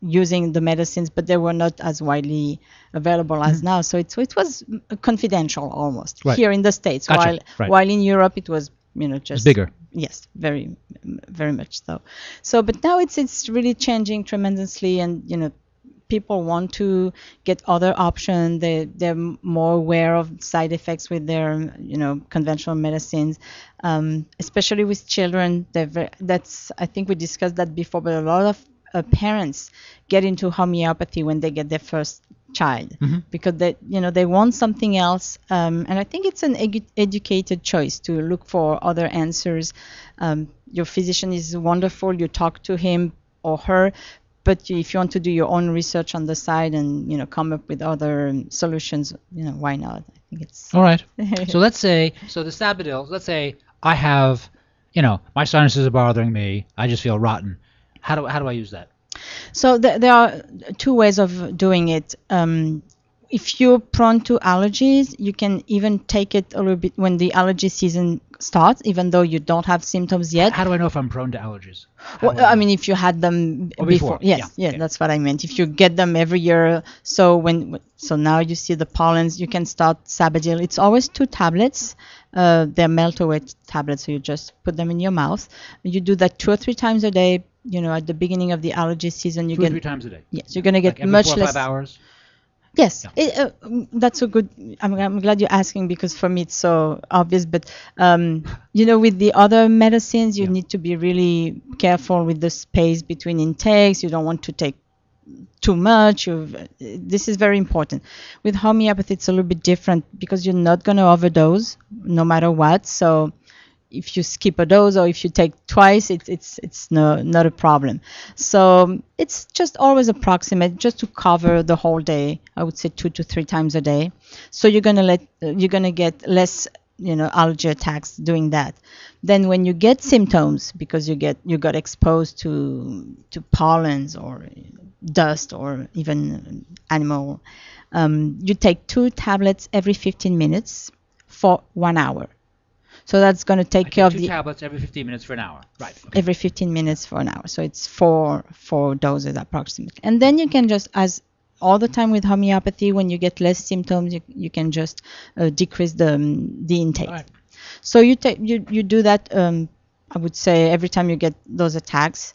using the medicines, but they were not as widely available as now. So it was confidential almost here in the States, while in Europe it was, just it's bigger. Yes, very, very much so. So, but now it's really changing tremendously, and people want to get other options. They're more aware of side effects with their conventional medicines, especially with children. I think we discussed that before, but a lot of parents get into homeopathy when they get their first child because they want something else, and I think it's an educated choice to look for other answers. Your physician is wonderful, you talk to him or her, but if you want to do your own research on the side and come up with other solutions, why not? I think it's all right. So let's say the Sabadil. Let's say I have, my sinuses are bothering me. I just feel rotten. How do I use that? So there are 2 ways of doing it. If you're prone to allergies, you can even take it a little bit when the allergy season starts, even though you don't have symptoms yet. How do I know if I'm prone to allergies? Well, I mean, if you had them before. Yes, yeah, that's what I meant. If you get them every year, so now you see the pollens, you can start Sabadil. It's always 2 tablets. They're melt-away tablets, so you just put them in your mouth. You do that 2 or 3 times a day. At the beginning of the allergy season, you 2 or get 3 times a day. Yes, you're gonna get every much 4 or 5 less hours. Yes, that's a good. I'm glad you're asking because for me it's so obvious. But with the other medicines, you need to be really careful with the space between intakes. You don't want to take too much. This is very important. With homeopathy, it's a little bit different because you're not going to overdose no matter what. So if you skip a dose or if you take twice, it's not a problem. So it's just always approximate, just to cover the whole day. I would say 2 to 3 times a day. So you're gonna get less allergy attacks doing that. Then when you get symptoms because you got exposed to pollens or dust or even animal, you take 2 tablets every 15 minutes for 1 hour. So that's going to take care of 2 tablets every 15 minutes for an hour. Right. Okay. Every 15 minutes for an hour. So it's four doses approximately. And then you can just, as all the time with homeopathy, when you get less symptoms, you can just decrease the intake. Right. So you do that, I would say, every time you get those attacks.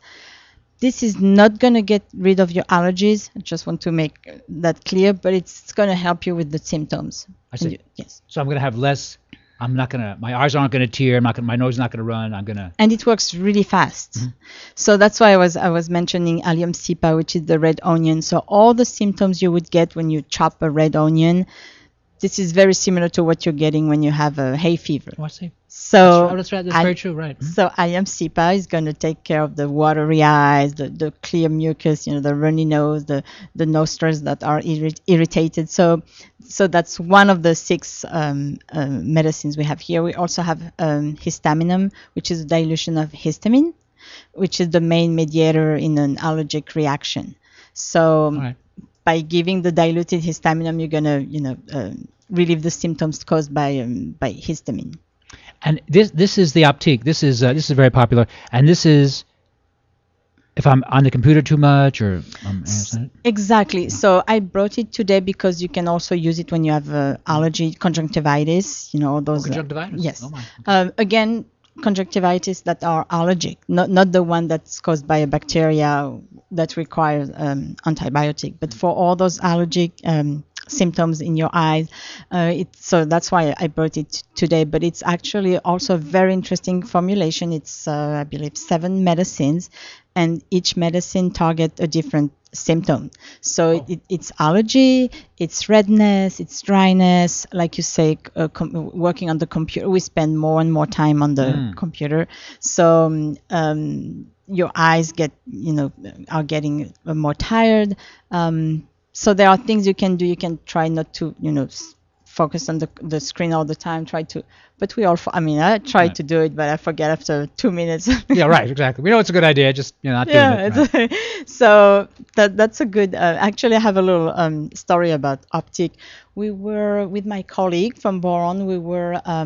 This is not going to get rid of your allergies. I just want to make that clear, but it's going to help you with the symptoms. I see. Yes. So I'm going to have less. My eyes aren't going to tear. My nose is not going to run. And it works really fast. Mm-hmm. So that's why I was mentioning allium cepa, which is the red onion. So all the symptoms you would get when you chop a red onion, this is very similar to what you're getting when you have a hay fever. Oh, I see. So that's right. That's very true, right. Mm-hmm. So allium cepa is going to take care of the watery eyes, the clear mucus, the runny nose, the nostrils that are irritated. So that's one of the 6 medicines we have here. We also have histaminum, which is a dilution of histamine, which is the main mediator in an allergic reaction. So by giving the diluted histamine, you're gonna relieve the symptoms caused by histamine. And this is the Optique. This is very popular, and this is if I'm on the computer too much or exactly. So I brought it today because you can also use it when you have allergy, conjunctivitis. Those conjunctivitis. Yes. Oh my. Again, conjunctivitis that are allergic, not the one that's caused by a bacteria that requires antibiotic, but for all those allergic symptoms in your eyes. So that's why I brought it today, but it's actually also a very interesting formulation. It's, I believe, 7 medicines, and each medicine target a different symptom. So it's allergy, it's redness, it's dryness. Like you say, working on the computer, we spend more and more time on the computer. So your eyes are getting more tired. So there are things you can do. You can try not to, focus on the screen all the time. But we all, I tried to do it, but I forget after 2 minutes. Yeah, right, exactly. We know it's a good idea, just not doing it. Right. So that's a good. Actually, I have a little story about Optique. We were with my colleague from Boron. We were, I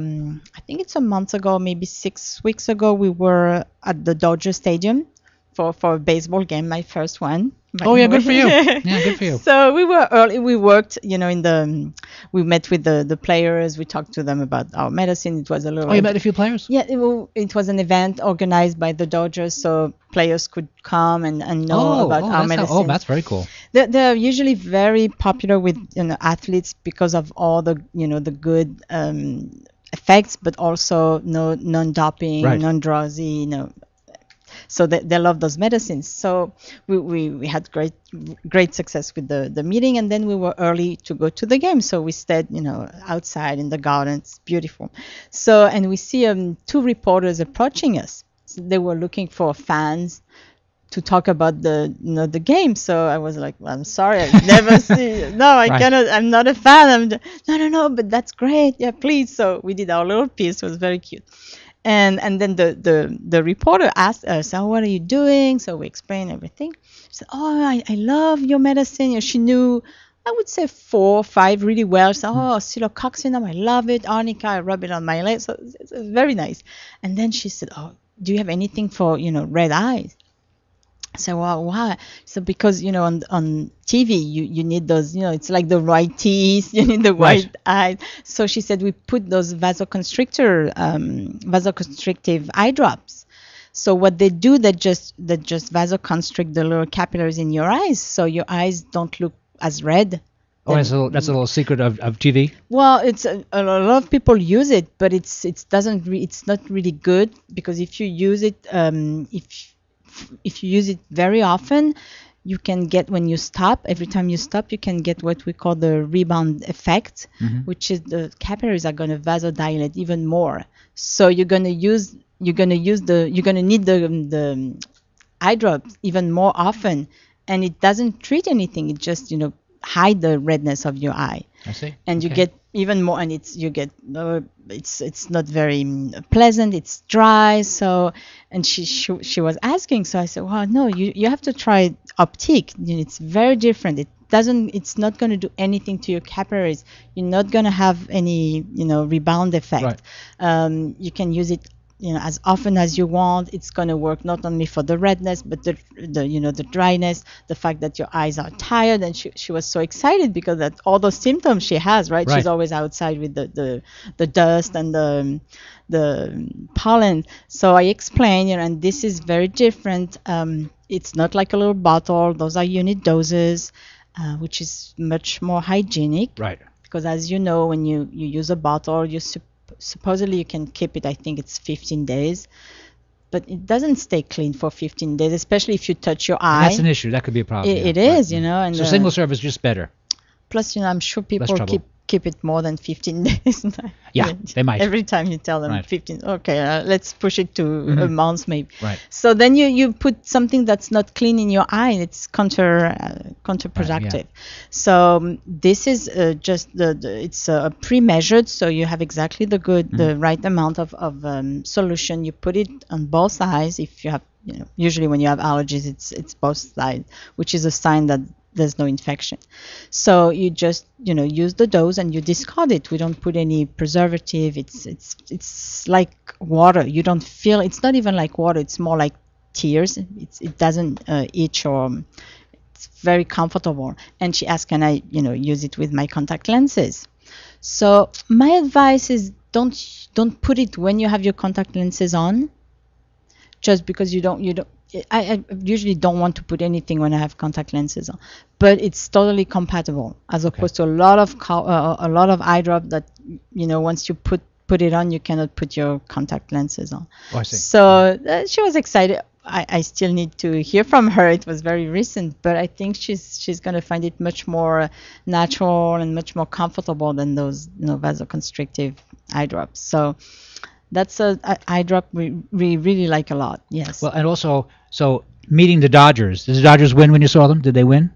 think it's a month ago, maybe 6 weeks ago. We were at the Dodger Stadium for a baseball game, my first one. Oh yeah, good for you. Yeah, good for you. So we were early. We worked, we met with the players. We talked to them about our medicine. It was a little. Oh, you met a few players? Yeah, it was an event organized by the Dodgers, so players could come and know about our medicine. That's very cool. They're usually very popular with athletes because of all the the good effects, but also no non-doping, right. non-drowsy, So they love those medicines. So we had great success with the meeting, and then we were early to go to the game. So we stayed, outside in the garden. It's beautiful. So and we see 2 reporters approaching us. So they were looking for fans to talk about the game. So I was like, well, I'm sorry, I've never seen. No, I cannot. I'm not a fan. No, but that's great. Yeah, please. So we did our little piece. It was very cute. And then the reporter asked us, "Oh, what are you doing?" So we explained everything. She said, "Oh, I love your medicine." She knew, I would say 4 or 5 really well. She said, "Oh, Silocoxinum, I love it. Arnica, I rub it on my leg." So it's very nice. And then she said, "Oh, do you have anything for red eyes?" I said, "Well, why?" So because on TV you need those, it's like the white teeth, you need the white eyes. So she said we put those vasoconstrictive eye drops. So what they do, that just vasoconstrict the little capillaries in your eyes, so your eyes don't look as red. Oh, that's a little secret of TV. Well, it's a lot of people use it, but it's not really good, because if you use it if you use it very often, you can get, when you stop, every time you stop, you can get what we call the rebound effect, which is the capillaries are going to vasodilate even more. So you're going to need the eye drops even more often, and it doesn't treat anything. It just hide the redness of your eye. I see. And you get even more, and it's not very pleasant. It's dry. So, and she was asking. So I said, well, no, you have to try Optique. It's very different. It's not going to do anything to your capillaries. You're not going to have any rebound effect. Right. You can use it as often as you want. It's going to work not only for the redness, but the dryness, the fact that your eyes are tired. And she was so excited because that all those symptoms she has, right? She's always outside with the dust and the pollen. So I explained, and this is very different. It's not like a little bottle. Those are unit doses, which is much more hygienic. Right. Because as you know, when you use a bottle, supposedly you can keep it, I think it's 15 days, but it doesn't stay clean for 15 days, especially if you touch your eye. That's an issue. That could be a problem. It is, and so single serve is just better. Plus, I'm sure people keep it more than 15 days. Yeah, they might. Every time you tell them 15, okay, let's push it to a month maybe. Right. So then you put something that's not clean in your eye, and it's counterproductive. Right, yeah. So this is just it's pre-measured, so you have exactly the right amount of solution. You put it on both eyes. If you have, usually when you have allergies, it's both sides, which is a sign that there's no infection. So you just use the dose and you discard it. We don't put any preservative. It's like water. You don't feel, it's not even like water. It's more like tears. It doesn't itch, or it's very comfortable. And she asked, can I use it with my contact lenses? So my advice is don't put it when you have your contact lenses on, just because I usually don't want to put anything when I have contact lenses on, but it's totally compatible, as opposed to a lot of eye drop that once you put it on, you cannot put your contact lenses on. Oh, I see. So she was excited. I still need to hear from her. It was very recent, but I think she's going to find it much more natural and much more comfortable than those vasoconstrictive eye drops. So that's a eye drop we really like a lot. Yes. Well, and also, so meeting the Dodgers. Did the Dodgers win when you saw them? Did they win?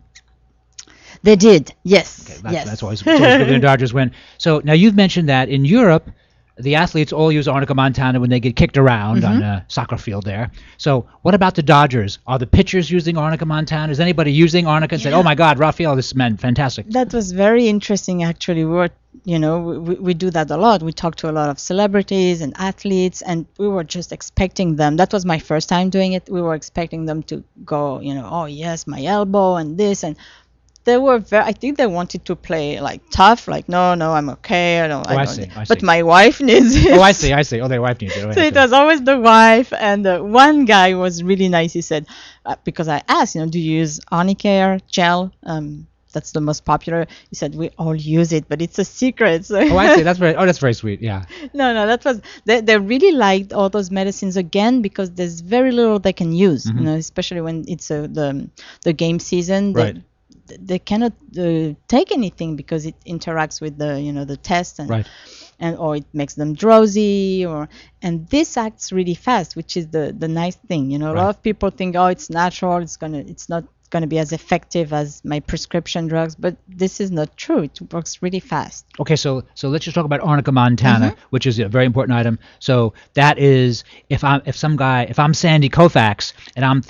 They did. Yes. Okay, yes. That's always good when the Dodgers win. So now you've mentioned that in Europe, the athletes all use Arnica Montana when they get kicked around on a soccer field there. So what about the Dodgers? Are the pitchers using Arnica Montana? Is anybody using Arnica and said, oh my God, Rafael, this is fantastic? That was very interesting, actually. We do that a lot. We talk to a lot of celebrities and athletes, and we were just expecting them. That was my first time doing it. We were expecting them to go, oh yes, my elbow and this, and they were I think they wanted to play like tough, like no, I'm okay. I see. But my wife needs it. Oh, I see. Oh, their wife needs it. So it was always the wife, and one guy was really nice. He said, because I asked, do you use Arnicare gel? That's the most popular. He said, we all use it, but it's a secret. So oh, I see. That's very sweet. Yeah. No, that was, they really liked all those medicines again, because there's very little they can use, especially when it's the game season. Right. They cannot take anything because it interacts with the test, and or it makes them drowsy, and this acts really fast, which is the nice thing. A lot of people think, oh, it's natural, it's not going to be as effective as my prescription drugs, but this is not true. It works really fast. Okay, so let's just talk about Arnica Montana, which is a very important item. So that is, if I'm Sandy Koufax and I'm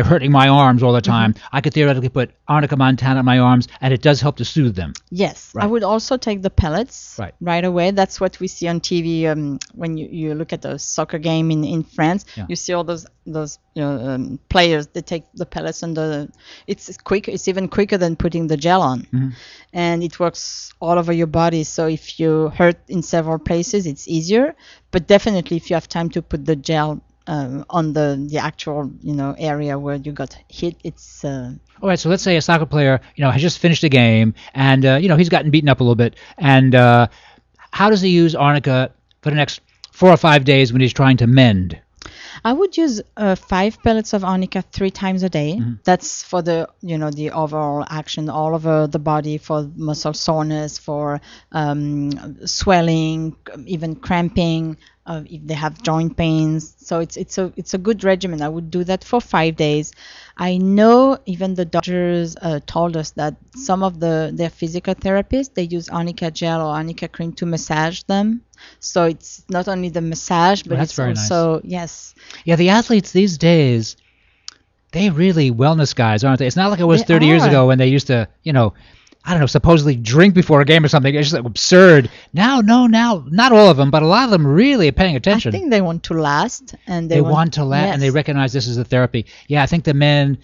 hurting my arms all the time, I could theoretically put Arnica Montana on my arms, and it does help to soothe them. Yes, I would also take the pellets right away. That's what we see on TV when you look at a soccer game in France. You see all those players. They take the pellets, and it's quick. It's even quicker than putting the gel on, and it works all over your body. So if you hurt in several places, it's easier. But definitely, if you have time to put the gel on the actual area where you got hit, it's. All right, so let's say a soccer player has just finished a game, and he's gotten beaten up a little bit, and how does he use Arnica for the next 4 or 5 days when he's trying to mend? I would use 5 pellets of Arnica 3 times a day. That's for the the overall action all over the body, for muscle soreness, for swelling, even cramping, if they have joint pains. So it's a good regimen. I would do that for 5 days. I know even the doctors told us that some of their physical therapists, they use Arnica gel or Arnica cream to massage them. So it's not only the massage, but it's also nice. Yeah, the athletes these days, they really wellness guys, aren't they? It's not like it was 30 years ago when they used to, supposedly drink before a game or something. It's just like absurd. Now, not all of them, but a lot of them really are paying attention. I think they want to last, and they want to last, and they recognize this as a therapy. Yeah, I think the men,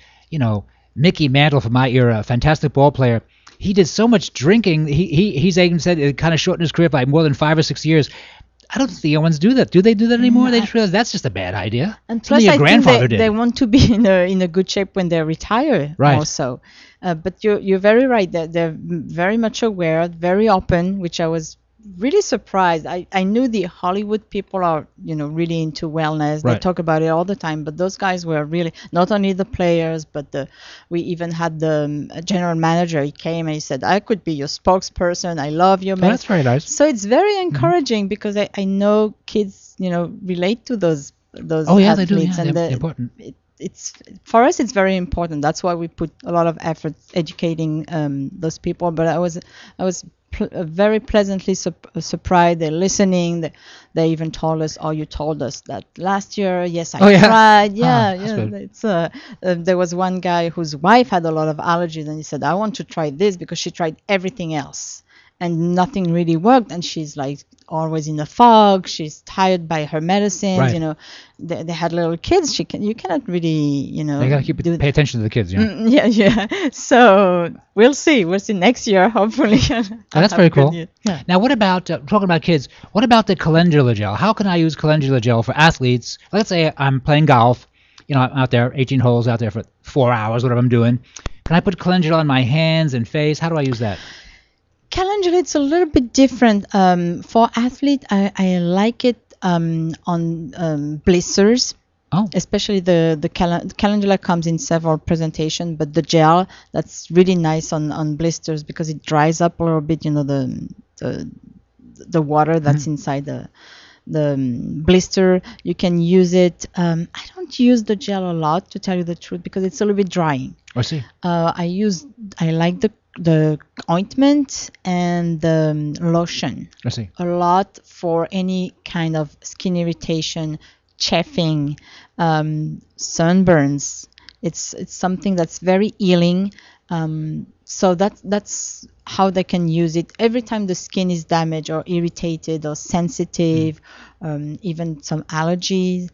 Mickey Mantle from my era, a fantastic ball player. He did so much drinking. He's even said it kind of shortened his career by more than 5 or 6 years. I don't think the young ones do that. Do they do that anymore? They just realize that's just a bad idea. And plus, I think they want to be in a good shape when they retire. Right. Also, but you're very right. They're very much aware, very open, which I was really surprised. I knew the Hollywood people are really into wellness. They talk about it all the time, but those guys were really, not only the players, but we even had the general manager. He came and he said, I could be your spokesperson. I love you. That's very nice. So it's very encouraging because I know kids relate to those oh yeah, athletes, they do. Yeah, and they're important. It's for us, it's very important. That's why we put a lot of effort educating those people. But I was very pleasantly surprised. They're listening. They even told us, "Oh, you told us that last year." Yes, I tried. Yeah, It's there was one guy whose wife had a lot of allergies, and he said, "I want to try this because she tried everything else, and nothing really worked." And she's like always in a fog. She's tired by her medicines. Right. You know, they had little kids. You cannot really, you know. They got to pay attention to the kids. Yeah. Yeah. So we'll see. We'll see next year, hopefully. That's very cool. Yeah. Now, what about talking about kids? What about the calendula gel? How can I use calendula gel for athletes? Let's say I'm playing golf. You know, I'm out there, 18 holes out there for 4 hours, whatever I'm doing. Can I put calendula on my hands and face? How do I use that? Calendula, it's a little bit different. For athlete, I like it on blisters. Oh. Especially the calendula comes in several presentations, but the gel, that's really nice on blisters because it dries up a little bit. You know, the water that's inside the blister. You can use it. I don't use the gel a lot, to tell you the truth, because it's a little bit drying. I see. I like the ointment and the lotion. I see. A lot for any kind of skin irritation, chafing, sunburns. It's something that's very healing. So that's how they can use it. Every time the skin is damaged or irritated or sensitive, even some allergies,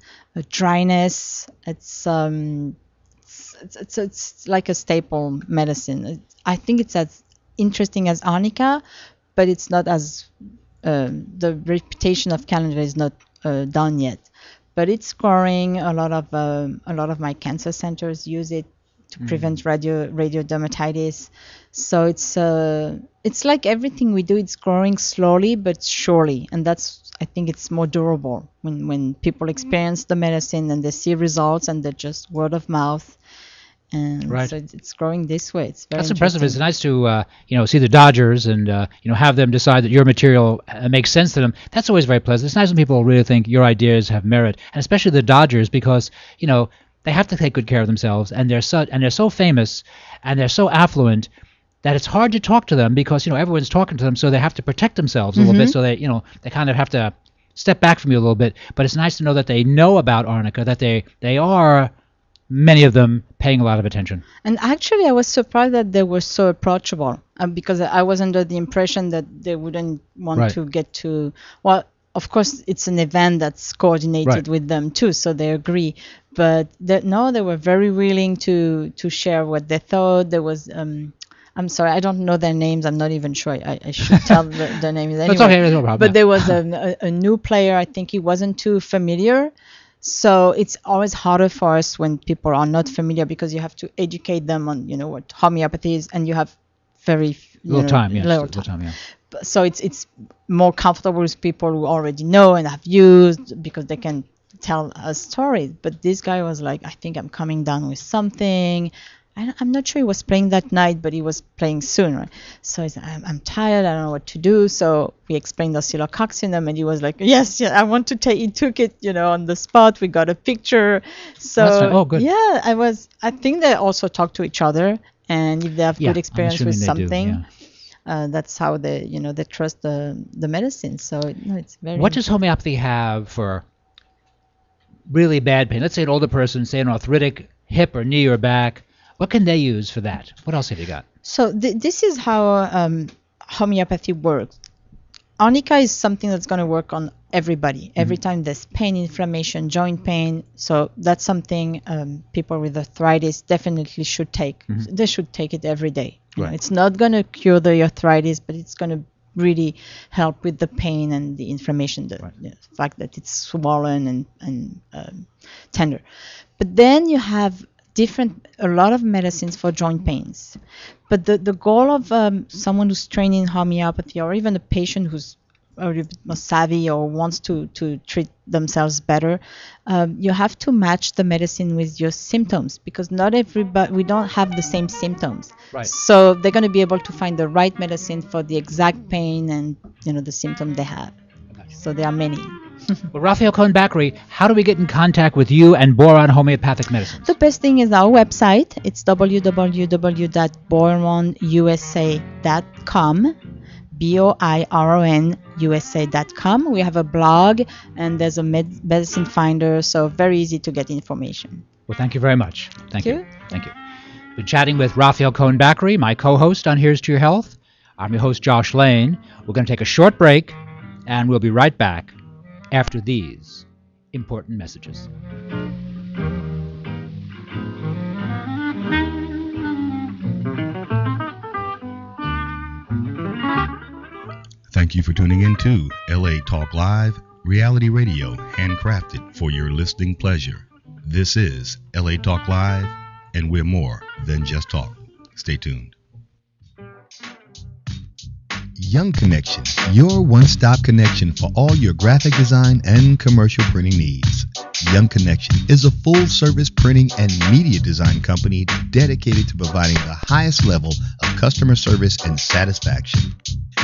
dryness. It's like a staple medicine. I think it's as interesting as arnica, but it's not as the reputation of calendula is not done yet. But it's growing. A lot of my cancer centers use it to prevent radiodermatitis. So it's like everything we do. It's growing slowly but surely, and I think it's more durable when people experience the medicine and they see results, and they're just word of mouth. And right. So it's growing this way. It's very That's impressive. It's nice to see the Dodgers and have them decide that your material makes sense to them. That's always very pleasant. It's nice when people really think your ideas have merit, and especially the Dodgers, because they have to take good care of themselves, and they're so famous and they're so affluent that it's hard to talk to them because everyone's talking to them, so they have to protect themselves a little bit. So they kind of have to step back from you a little bit. But it's nice to know that they know about arnica, that they are, many of them, paying a lot of attention. And actually, I was surprised that they were so approachable, because I was under the impression that they wouldn't want to get to. Well, of course, it's an event that's coordinated with them too, so they agree. But they were very willing to share what they thought. There was. I'm sorry, I don't know their names. I'm not even sure. I should tell their names anyway. That's okay, no problem. But there was a new player. I think he wasn't too familiar. So it's always harder for us when people are not familiar, because you have to educate them on what homeopathy is, and you have very little time. So it's more comfortable with people who already know and have used, because they can tell a story. But this guy was like, I think I'm coming down with something. I'm not sure he was playing that night, but he was playing soon, right? So he said, I'm tired, I don't know what to do. So we explained the oscillococcinum, and he was like, yes, I want to take. He took it, on the spot. We got a picture. So oh, good. Yeah, I think they also talk to each other, and if they have good experience with something, that's how they trust the medicine. So it's very. What does homeopathy have for really bad pain? Let's say an older person, say an arthritic hip or knee or back. What can they use for that? What else have you got? So this is how homeopathy works. Arnica is something that's going to work on everybody. Every time there's pain, inflammation, joint pain. So that's something people with arthritis definitely should take. They should take it every day. Right. It's not going to cure the arthritis, but it's going to really help with the pain and the inflammation, the fact that it's swollen and tender. But then you have a lot of medicines for joint pains. But the goal of someone who's trained in homeopathy, or even a patient who's a bit more savvy or wants to treat themselves better, you have to match the medicine with your symptoms, because not everybody, we don't have the same symptoms. Right. So they're going to be able to find the right medicine for the exact pain and the symptom they have. So there are many. Well, Raphael Cohen-Bakri, how do we get in contact with you and Boiron Homeopathic Medicines? The best thing is our website. It's www.boironusa.com, BOIRONUSA.com. We have a blog, and there's a medicine finder, so very easy to get information. Well, thank you very much. Thank you. Thank you. Been chatting with Raphael Cohen-Bakri, my co-host on Here's to Your Health. I'm your host, Josh Lane. We're going to take a short break, and we'll be right back after these important messages. Thank you for tuning in to LA Talk Live, reality radio handcrafted for your listening pleasure. This is LA Talk Live, and we're more than just talk. Stay tuned. Young Connection, your one-stop connection for all your graphic design and commercial printing needs. Young Connection is a full-service printing and media design company dedicated to providing the highest level of customer service and satisfaction.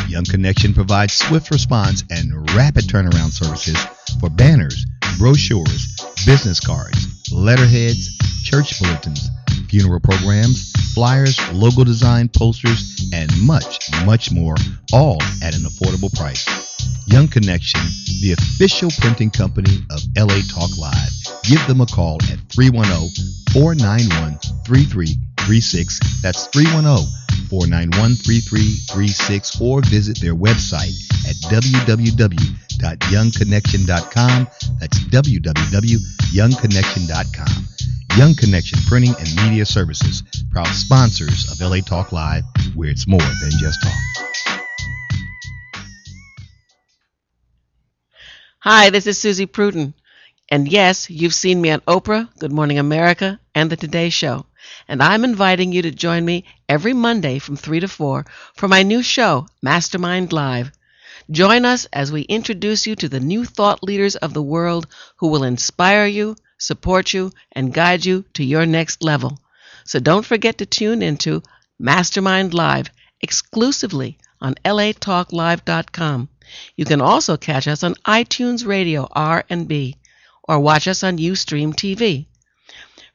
Young Connection provides swift response and rapid turnaround services for banners, brochures, business cards, letterheads, church bulletins, funeral programs, flyers, logo design, posters, and much, much more, all at an affordable price. Young Connection, the official printing company of LA Talk Live. Give them a call at 310-491-3336. That's 310-491-3336, or visit their website at www.youngconnection.com. That's www.youngconnection.com. Young Connection Printing and Media Services, proud sponsors of LA Talk Live, where it's more than just talk. Hi, this is Susie Pruden. And yes, you've seen me on Oprah, Good Morning America, and The Today Show. And I'm inviting you to join me every Monday from 3 to 4 for my new show, Mastermind Live. Join us as we introduce you to the new thought leaders of the world who will inspire you, support you, and guide you to your next level. So don't forget to tune into Mastermind Live exclusively on latalklive.com. You can also catch us on iTunes Radio R&B or watch us on Ustream TV.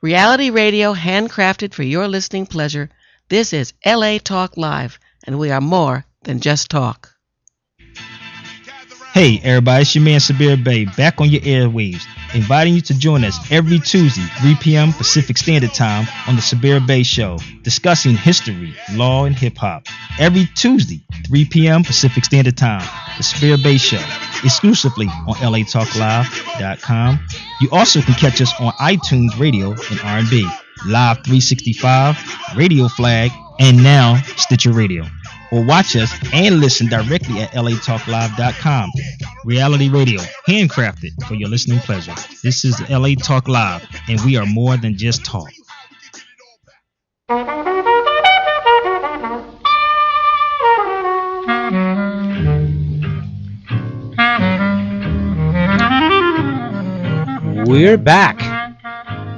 Reality radio handcrafted for your listening pleasure. This is LA Talk Live, and we are more than just talk. Hey everybody, it's your man Sabir Bey back on your airwaves, inviting you to join us every Tuesday, 3 p.m. Pacific Standard Time on the Sabir Bey Show, discussing history, law, and hip-hop. Every Tuesday, 3 p.m. Pacific Standard Time, the Sabir Bey Show, exclusively on latalklive.com. You also can catch us on iTunes Radio and R&B, Live 365, Radio Flag, and now Stitcher Radio. Or watch us and listen directly at latalklive.com. Reality radio, handcrafted for your listening pleasure. This is LA Talk Live, and we are more than just talk. We're back.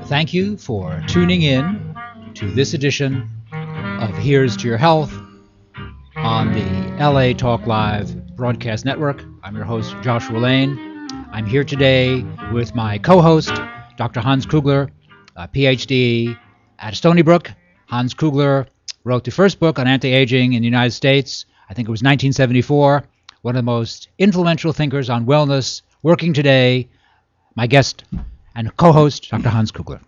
Thank you for tuning in to this edition of Here's to Your Health on the LA Talk Live broadcast network. I'm your host, Joshua Lane. I'm here today with my co-host, Dr. Hans Kugler, a PhD at Stony Brook. Hans Kugler wrote the first book on anti-aging in the United States. I think it was 1974. One of the most influential thinkers on wellness working today. My guest and co-host, Dr. Hans Kugler.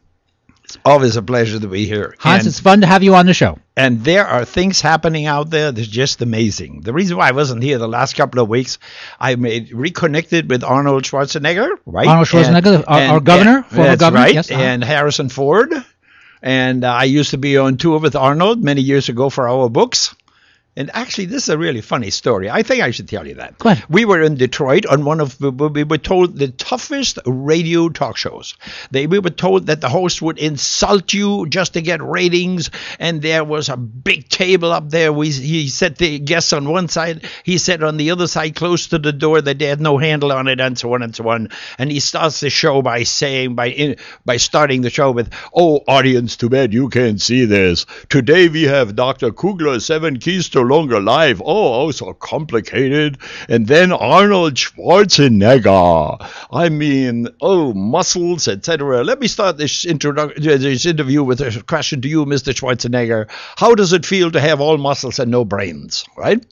It's always a pleasure to be here. Hans, it's fun to have you on the show. And there are things happening out there that's just amazing. The reason why I wasn't here the last couple of weeks, I reconnected with Arnold Schwarzenegger, right? Arnold Schwarzenegger, our governor, former governor. Right, yes, and Harrison Ford. And I used to be on tour with Arnold many years ago for our books. And actually, this is a really funny story. I think I should tell you that. Go ahead. We were in Detroit on one of, we were told, the toughest radio talk shows. We were told that the host would insult you just to get ratings. And there was a big table up there. He set the guests on one side. He sat on the other side close to the door that they had no handle on it, and so on and so on. And he starts the show by saying, by starting the show with, "Oh, audience, too bad you can't see this. Today we have Dr. Kugler, 7 Keys to Longer Life." Oh, so complicated. And then Arnold Schwarzenegger. I mean, muscles, etc. Let me start this interview with a question to you, Mr. Schwarzenegger. How does it feel to have all muscles and no brains, right?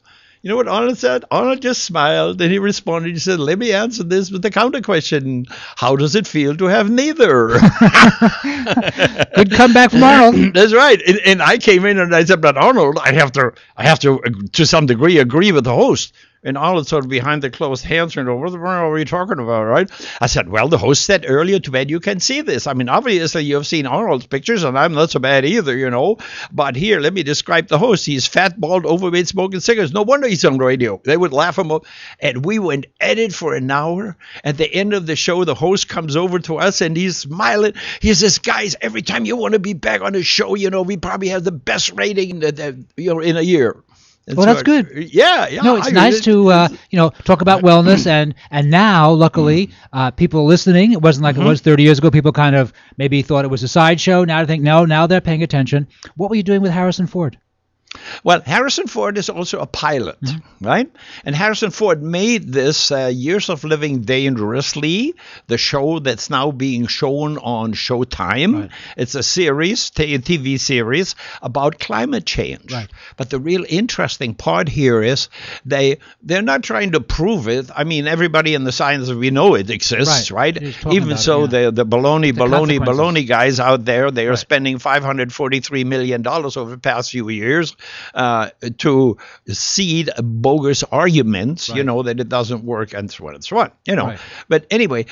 You know what Arnold said? Arnold just smiled and he responded. He said, let me answer this with the counter question. How does it feel to have neither? Good comeback from Arnold. That's right. And I came in and I said, but Arnold, I have to some degree agree with the host. And Arnold sort of behind the closed hands, what are we talking about, right? I said, well, the host said earlier, too bad you can see this. I mean, obviously you've seen Arnold's pictures, and I'm not so bad either, But here, let me describe the host. He's fat, bald, overweight, smoking cigarettes. No wonder he's on radio. They would laugh him up. And we went at it for an hour. At the end of the show, the host comes over to us, and he's smiling. He says, guys, every time you want to be back on the show, we probably have the best rating in a year. Well, that's good. Yeah. No, it's nice to talk about wellness, and now, luckily, people are listening. It wasn't like it was 30 years ago. People kind of maybe thought it was a sideshow. Now I think now they're paying attention. What were you doing with Harrison Ford? Well, Harrison Ford is also a pilot, right? And Harrison Ford made this Years of Living Dangerously, the show that's now being shown on Showtime. Right. It's a series, TV series about climate change. Right. But the real interesting part here is they're not trying to prove it. I mean, everybody in the science, we know it exists, right? Even so, the baloney guys out there, they are spending $543 million over the past few years to seed bogus arguments, that it doesn't work and so on and so on, Right. But anyway,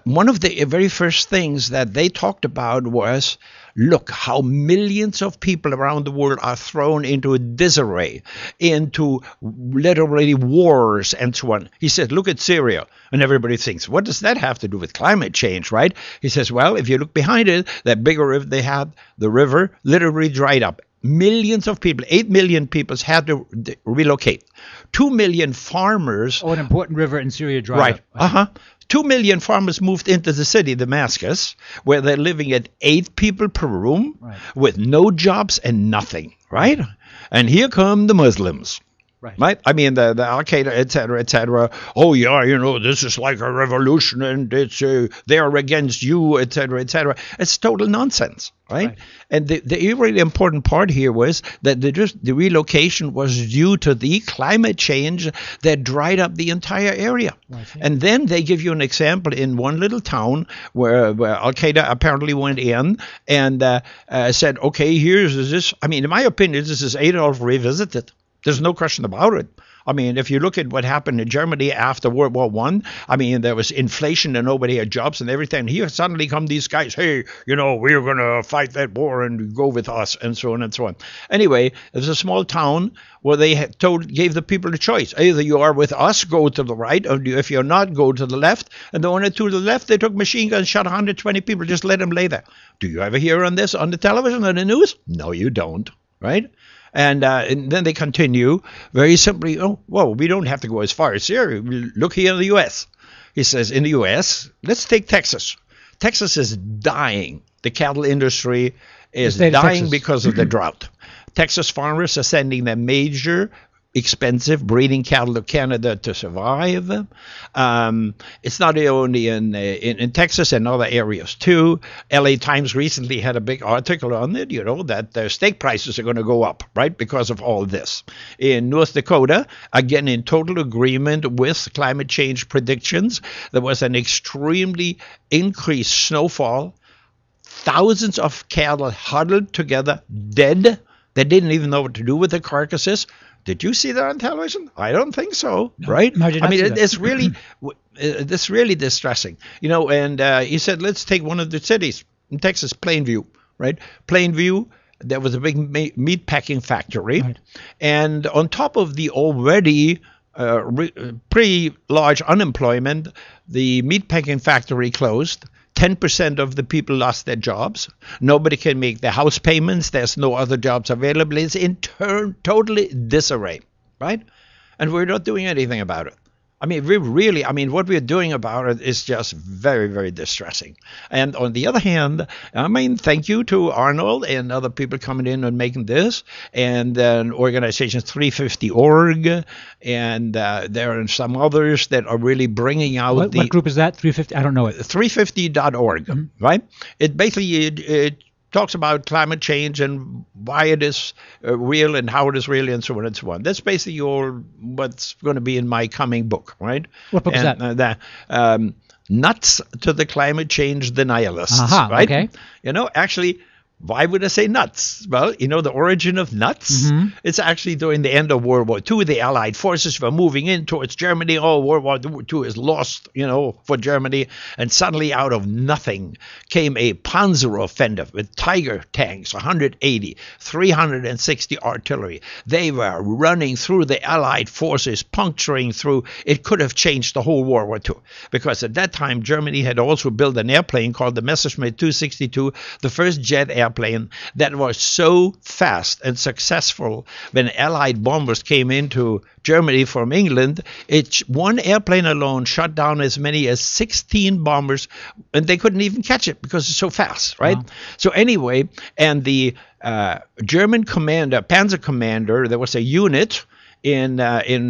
one of the very first things that they talked about was, look how millions of people around the world are thrown into disarray, into literally wars and so on. He said, look at Syria. And everybody thinks, what does that have to do with climate change, right? He says, well, if you look behind it, that bigger river they had, the river literally dried up. Millions of people, 8 million people had to relocate. 2 million farmers. Oh, an important river in Syria dried up. Right. 2 million farmers moved into the city, Damascus, where they're living at 8 people per room with no jobs and nothing, right? And here come the Muslims. Right. I mean, the Al-Qaeda, et cetera. Oh, yeah, this is like a revolution and it's they're against you, et cetera. It's total nonsense, right? And the really important part here was that the relocation was due to the climate change that dried up the entire area. And then they give you an example in one little town where Al-Qaeda apparently went in and said, okay, here's this. I mean, in my opinion, this is Adolf revisited. There's no question about it. I mean, if you look at what happened in Germany after World War I, I mean, there was inflation and nobody had jobs and everything. Here suddenly come these guys, hey, we're going to fight that war and go with us and so on and so on. Anyway, there's a small town where they gave the people a choice. Either you are with us, go to the right, or if you're not, go to the left. And the one to the left, they took machine guns, shot 120 people, just let them lay there. Do you ever hear on this on the television, on the news? No, you don't, right? And then they continue very simply, we don't have to go as far as here. Look here in the U.S. He says, in the U.S., let's take Texas. Texas is dying. The cattle industry is dying because of the drought. Texas farmers are sending their major expensive breeding cattle to Canada to survive. It's not only in Texas and other areas too. LA Times recently had a big article on it, that the steak prices are going to go up, right, because of all this. In North Dakota, again, in total agreement with climate change predictions, there was an extremely increased snowfall. Thousands of cattle huddled together, dead. They didn't even know what to do with the carcasses. Did you see that on television? I don't think so, right? No, I mean, it's really distressing, And he said, let's take one of the cities in Texas, Plainview, right? Plainview, there was a big meat packing factory, and on top of the already pretty large unemployment, the meat packing factory closed. 10% of the people lost their jobs. Nobody can make their house payments. There's no other jobs available. It's in totally disarray, right? And we're not doing anything about it. I mean, what we're doing about it is just very, very distressing. And on the other hand, thank you to Arnold and other people coming in and making this, and then organizations 350.org, and there are some others that are really bringing out what group is that? 350? I don't know it. 350.org, right? It basically talks about climate change and why it is real and how it is real and so on and so on. That's basically all what's going to be in my coming book, right? What book is that? Nuts to the Climate Change Denialists, Aha, right? okay. You know, actually, why would I say nuts? Well, you know, the origin of nuts, it's actually during the end of World War II. The Allied forces were moving in towards Germany. Oh, World War II is lost, you know, for Germany. And suddenly out of nothing came a Panzeroffensive with Tiger tanks, 180, 360 artillery. They were running through the Allied forces, puncturing through. It could have changed the whole World War II. Because at that time, Germany had also built an airplane called the Messerschmitt 262, the first jet airplane that was so fast and successful when Allied bombers came into Germany from England. One airplane alone shot down as many as 16 bombers, and they couldn't even catch it because it's so fast, right? Wow. So anyway, and the German commander, Panzer commander, there was a unit in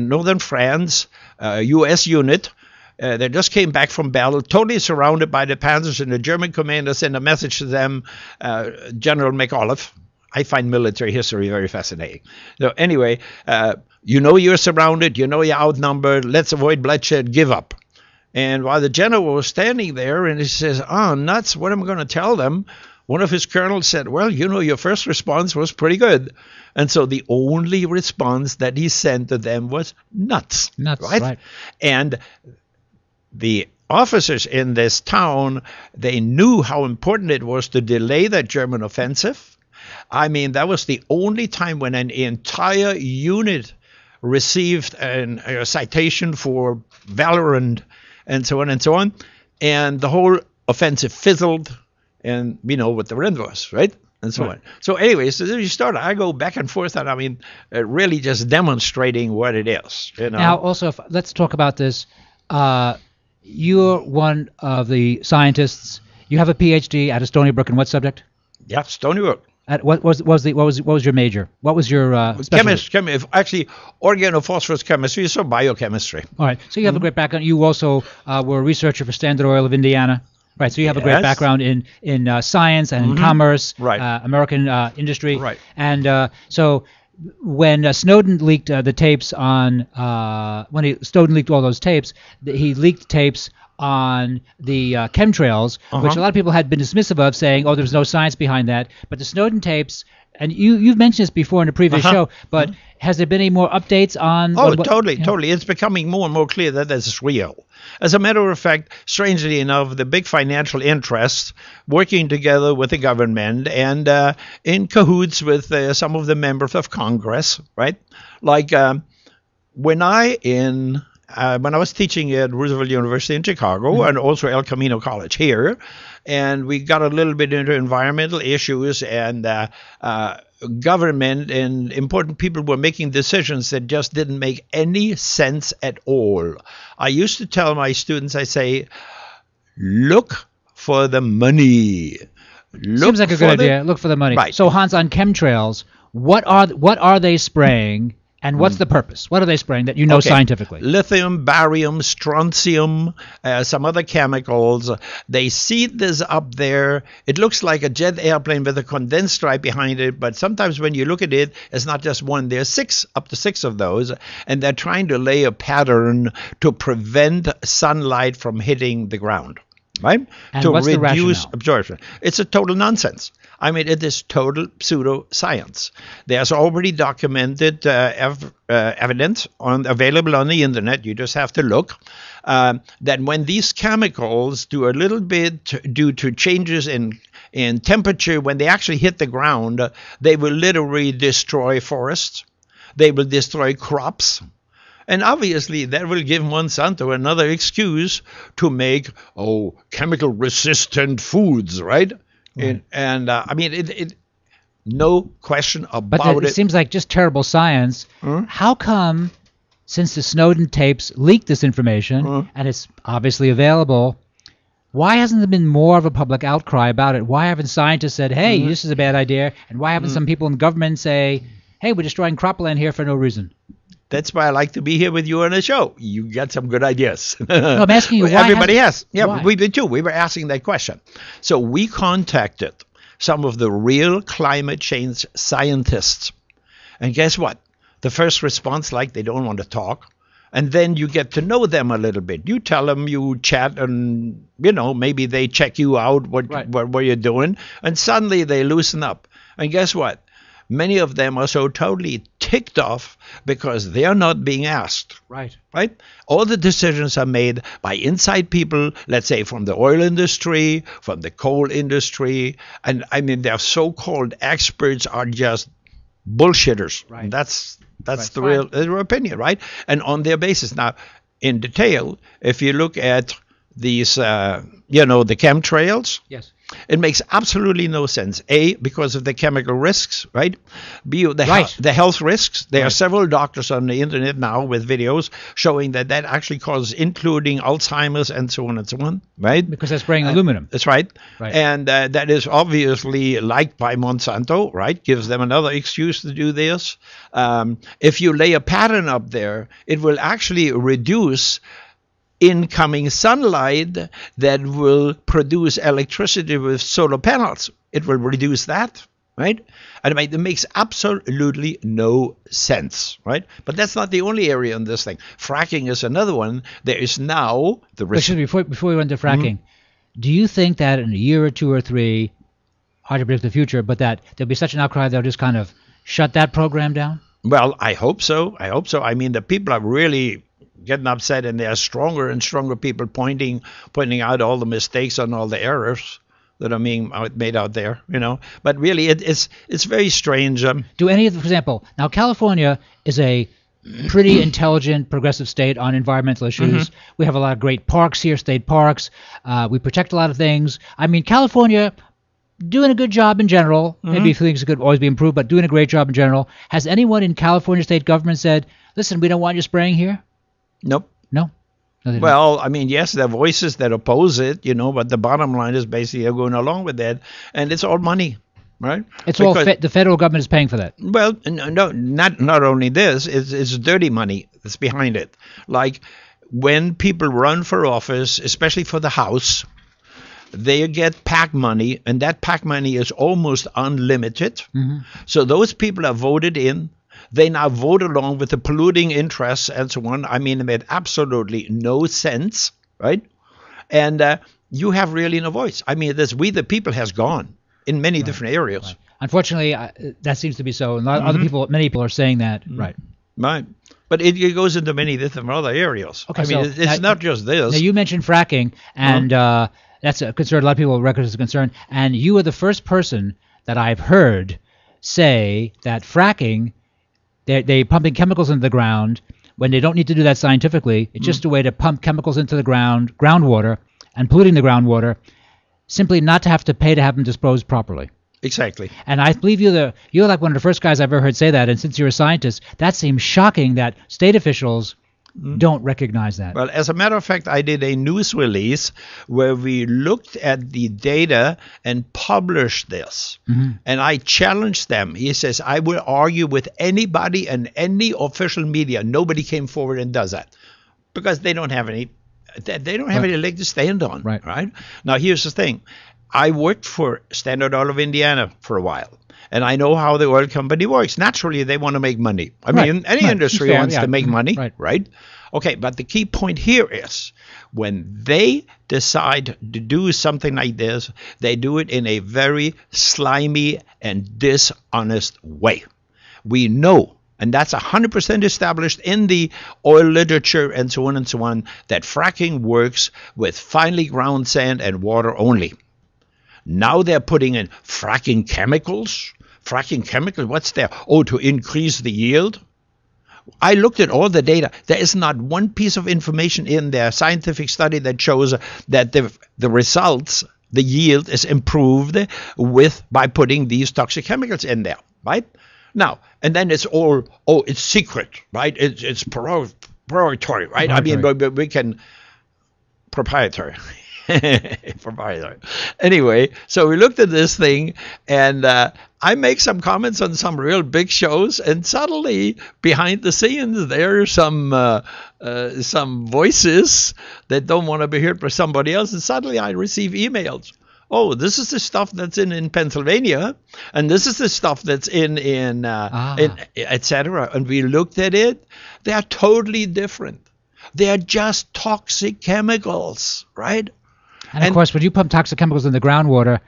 northern France, U.S. unit. They just came back from battle, totally surrounded by the Panzers, and the German commander sent a message to them, General McAuliffe. I find military history very fascinating. So anyway, you know you're surrounded, you know you're outnumbered, let's avoid bloodshed, give up. And while the general was standing there, and he says, oh, nuts, what am I going to tell them? One of his colonels said, well, you know, your first response was pretty good. And so the only response that he sent to them was nuts. Nuts, right. And the officers in this town, they knew how important it was to delay that German offensive. I mean, that was the only time when an entire unit received a citation for valor and so on and so on. And the whole offensive fizzled, and we know what the end was, right? And so on. So anyway, so then you start, I go back and forth, and I mean, really just demonstrating what it is. You know? Now, also, let's talk about this. You're one of the scientists. You have a PhD at Stony Brook in what subject? Yeah, Stony Brook. What was your major? What was your chemistry? Actually, organophosphorus chemistry, so biochemistry. All right. So you have a great background. You also were a researcher for Standard Oil of Indiana. Right. So you have a great background in science and in commerce, American industry. Right. And so when Snowden leaked the tapes on Snowden leaked all those tapes, he leaked tapes on the chemtrails, which a lot of people had been dismissive of, saying, oh, there's no science behind that. But the Snowden tapes, and you've mentioned this before in a previous show, but has there been any more updates on? Totally. It's becoming more and more clear that this is real. As a matter of fact, strangely enough, the big financial interests working together with the government and in cahoots with some of the members of Congress, right? Like when I was teaching at Roosevelt University in Chicago and also El Camino College here, and we got a little bit into environmental issues and government, and important people were making decisions that just didn't make any sense at all. I used to tell my students, I say, look for the money. Seems like a good idea. Look for the money. Right. So Hans, on chemtrails, what are they spraying? And what's the purpose? What are they spraying that you know scientifically? Lithium, barium, strontium, some other chemicals. They seed this up there. It looks like a jet airplane with a condensed stripe behind it, but sometimes when you look at it, it's not just one. There's up to six of those, and they're trying to lay a pattern to prevent sunlight from hitting the ground, right? And to what's the reduce rationale? absorption. It's a total nonsense. I mean, it is total pseudoscience. There's already documented evidence available on the internet. You just have to look. That when these chemicals do a little bit due to changes in temperature, when they actually hit the ground, they will literally destroy forests. They will destroy crops. And obviously, that will give Monsanto another excuse to make, chemical resistant foods, right? And I mean, it no question about it. But it seems like just terrible science. How come, since the Snowden tapes leaked this information, and it's obviously available, why hasn't there been more of a public outcry about it? Why haven't scientists said, hey, this is a bad idea? And why haven't some people in government say, hey, we're destroying cropland here for no reason? That's why I like to be here with you on the show. You got some good ideas. No, I'm asking you why. Everybody has. Yeah, why? we did too. We were asking that question. So we contacted some of the real climate change scientists. And guess what? The first response, like they don't want to talk. And then you get to know them a little bit. You tell them, you chat, and, maybe they check you out, what you're doing. And suddenly they loosen up. And guess what? Many of them are so totally ticked off because they are not being asked. Right. All the decisions are made by inside people, let's say from the oil industry, from the coal industry. And I mean, their so-called experts are just bullshitters. Right. And that's the real opinion, right? And on their basis. Now, in detail, if you look at these, the chemtrails, yes, it makes absolutely no sense. A, because of the chemical risks, right? B, the health risks. There are several doctors on the internet now with videos showing that actually causes, including Alzheimer's and so on, right? Because they're spraying aluminum. That's right. Right. And that is obviously liked by Monsanto, right? Gives them another excuse to do this. If you lay a pattern up there, it will actually reduce incoming sunlight that will produce electricity with solar panels. It will reduce that, right? And it makes absolutely no sense, right? But that's not the only area in this thing. Fracking is another one. There is now the risk. Before we run to fracking, do you think that in a year or two or three, hard to predict the future, but that there'll be such an outcry they'll just kind of shut that program down? Well, I hope so. I mean, the people are really getting upset, and there are stronger and stronger people pointing out all the mistakes and all the errors that are being made out there, But really, it's very strange. Do any of them, for example, now California is a pretty intelligent, progressive state on environmental issues. We have a lot of great parks here, state parks. We protect a lot of things. I mean, California doing a good job in general. Maybe things could always be improved, but doing a great job in general. Has anyone in California state government said, listen, we don't want you spraying here? Nope. No? Well, I mean, yes, there are voices that oppose it, but the bottom line is basically they're going along with that, and it's all money, right? It's all the federal government is paying for that. Well, no, not only this, it's dirty money that's behind it. Like when people run for office, especially for the House, they get PAC money, and that PAC money is almost unlimited. So those people are voted in. They now vote along with the polluting interests and so on. I mean, it made absolutely no sense, right? And you have really no voice. I mean, this we the people has gone in many different areas. Right. Unfortunately, that seems to be so. And many people are saying that, right? Right. But it goes into many different other areas. Okay, I mean, it's not just this. Now, you mentioned fracking, and that's a concern. A lot of people record as a concern. And you are the first person that I've heard say that fracking, they pumping chemicals into the ground when they don't need to do that scientifically. It's just a way to pump chemicals into the groundwater, and polluting the groundwater, simply not to have to pay to have them disposed properly. Exactly. And I believe you're like one of the first guys I've ever heard say that. And since you're a scientist, that seems shocking that state officials don't recognize that. Well, as a matter of fact, I did a news release where we looked at the data and published this. And I challenged them. He says, I will argue with anybody and any official media. Nobody came forward and does that because they don't have any. They don't have any leg to stand on. Right. Now, here's the thing. I worked for Standard Oil of Indiana for a while. And I know how the oil company works. Naturally, they want to make money. I mean, any industry wants to make money, right? Okay, but the key point here is when they decide to do something like this, they do it in a very slimy and dishonest way. We know, and that's 100% established in the oil literature and so on, that fracking works with finely ground sand and water only. Now they're putting in fracking chemicals. Fracking chemicals, what's there? Oh, to increase the yield? I looked at all the data. There is not one piece of information in their scientific study that shows that the results, the yield is improved by putting these toxic chemicals in there, right? Now, and then it's all, it's secret, right? It's proprietary, right? I mean, we can, proprietary. Anyway, so we looked at this thing, and I make some comments on some real big shows, and suddenly behind the scenes there are some voices that don't want to be heard by somebody else, and suddenly I receive emails. oh, this is the stuff that's in Pennsylvania, and this is the stuff that's in etc. And we looked at it. They are totally different. They are just toxic chemicals, right? And of course, when you pump toxic chemicals in the groundwater,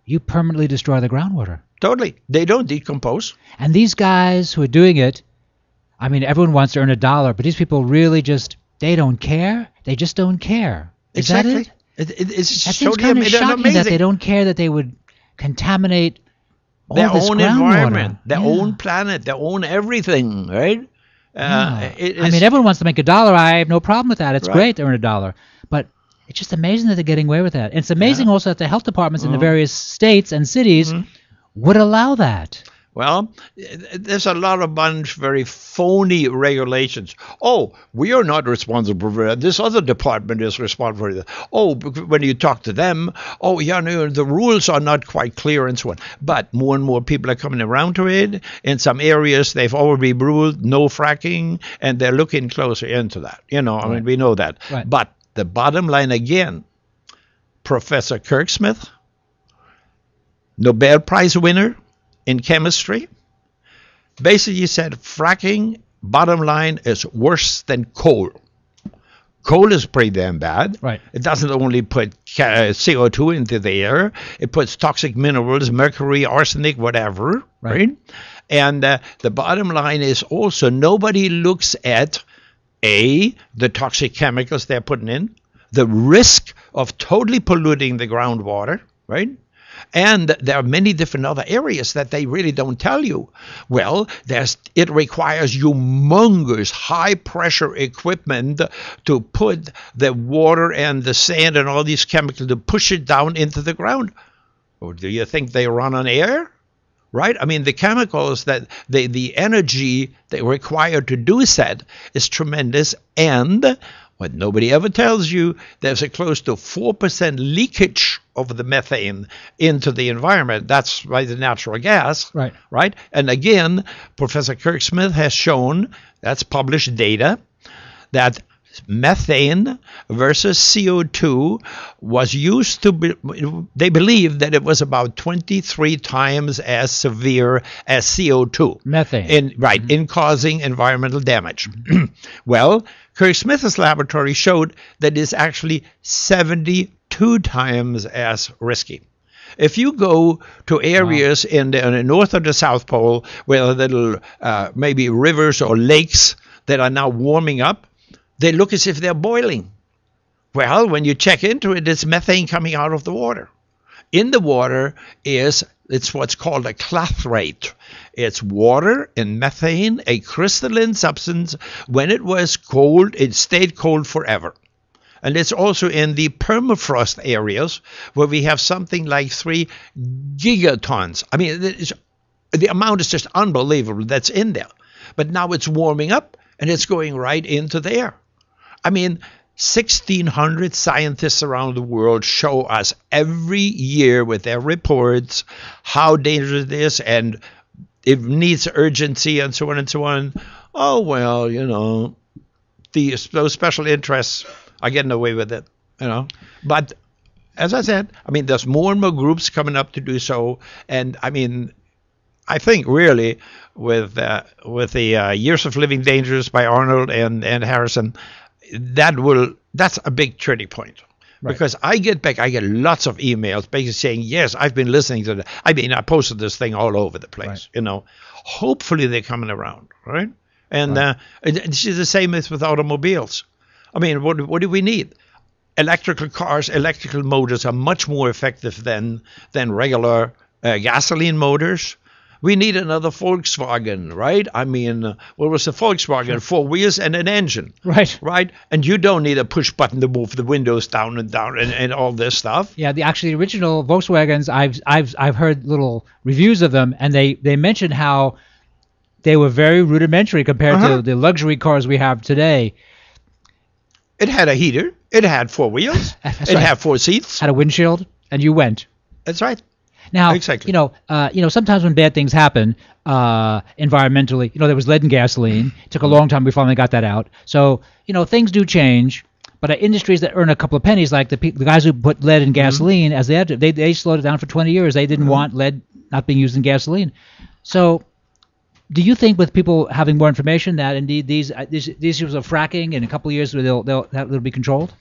you permanently destroy the groundwater. Totally. They don't decompose. And these guys who are doing it, I mean, everyone wants to earn $1, but these people really just, they don't care. They just don't care. Is Exactly. that it? It's That seems totally kind of shocking amazing. that they don't care that they would contaminate all Their this own groundwater. environment, their Yeah. own planet, their own everything, right? Yeah. It I is- mean, everyone wants to make $1. I have no problem with that. It's Right. great to earn $1. But it's just amazing that they're getting away with that. And it's amazing also that the health departments in the Mhm. various states and cities would allow that. Well, there's a lot of very phony regulations. Oh, we are not responsible for that. This other department is responsible for that. Oh, when you talk to them, oh, yeah, no, the rules are not quite clear and so on. But more and more people are coming around to it. In some areas, they've already ruled no fracking, and they're looking closer into that. I mean, we know that. Right. But the bottom line again, Professor Kirk Smith, Nobel Prize winner in chemistry, basically said fracking, bottom line, is worse than coal. Coal is pretty damn bad. Right. It doesn't only put CO2 into the air, it puts toxic minerals, mercury, arsenic, whatever, right? And the bottom line is also nobody looks at, A, the toxic chemicals they're putting in, the risk of totally polluting the groundwater, right? And there are many different other areas that they really don't tell you. Well, it requires humongous high-pressure equipment to put the water and the sand and all these chemicals to push it down into the ground. Or do you think they run on air? Right? I mean, the chemicals that the energy they require to do that is tremendous. And what nobody ever tells you, there's a close to 4% leakage of the methane into the environment. That's by the natural gas. Right. Right? And again, Professor Kirk Smith has shown, that's published data, that methane versus CO2 was used to be, they believe that it was about 23 times as severe as CO2. Methane. In causing environmental damage. Well, Kirk Smith's laboratory showed that it's actually 72 times as risky. If you go to areas in the north or the South Pole where little maybe rivers or lakes that are now warming up, they look as if they're boiling. Well, when you check into it, it's methane coming out of the water. In the water it's what's called a clathrate. It's water and methane, a crystalline substance. When it was cold, it stayed cold forever. And it's also in the permafrost areas where we have something like 3 gigatons. I mean, the amount is just unbelievable that's in there. But now it's warming up and it's going right into the air. I mean, 1,600 scientists around the world show us every year with their reports how dangerous it is and it needs urgency and so on and so on. Oh, well, those special interests are getting away with it, But as I said, I mean, there's more and more groups coming up to do so. And I mean, I think really with the Years of Living Dangerous by Arnold and Harrison, that's a big turning point. Right. Because I get lots of emails basically saying, yes, I've been listening to that. I mean, I posted this thing all over the place, Hopefully they're coming around, right? And it's the same with automobiles. I mean, what do we need? Electrical cars, electrical motors are much more effective than regular gasoline motors. We need another Volkswagen, right? I mean, what was the Volkswagen? 4 wheels and an engine. Right. Right? And you don't need a push button to move the windows down and all this stuff. Yeah, the original Volkswagens, I've heard little reviews of them, and they mentioned how they were very rudimentary compared to the luxury cars we have today. It had a heater. It had 4 wheels. It had 4 seats. Had a windshield, and you went. That's right. Now, exactly. Sometimes when bad things happen environmentally, there was lead in gasoline. It took a long time we finally got that out. So, things do change. But industries that earn a couple of pennies, like the guys who put lead in gasoline, as they had to, they slowed it down for 20 years. They didn't want lead not being used in gasoline. So, do you think with people having more information that indeed these issues of fracking in a couple of years they'll be controlled?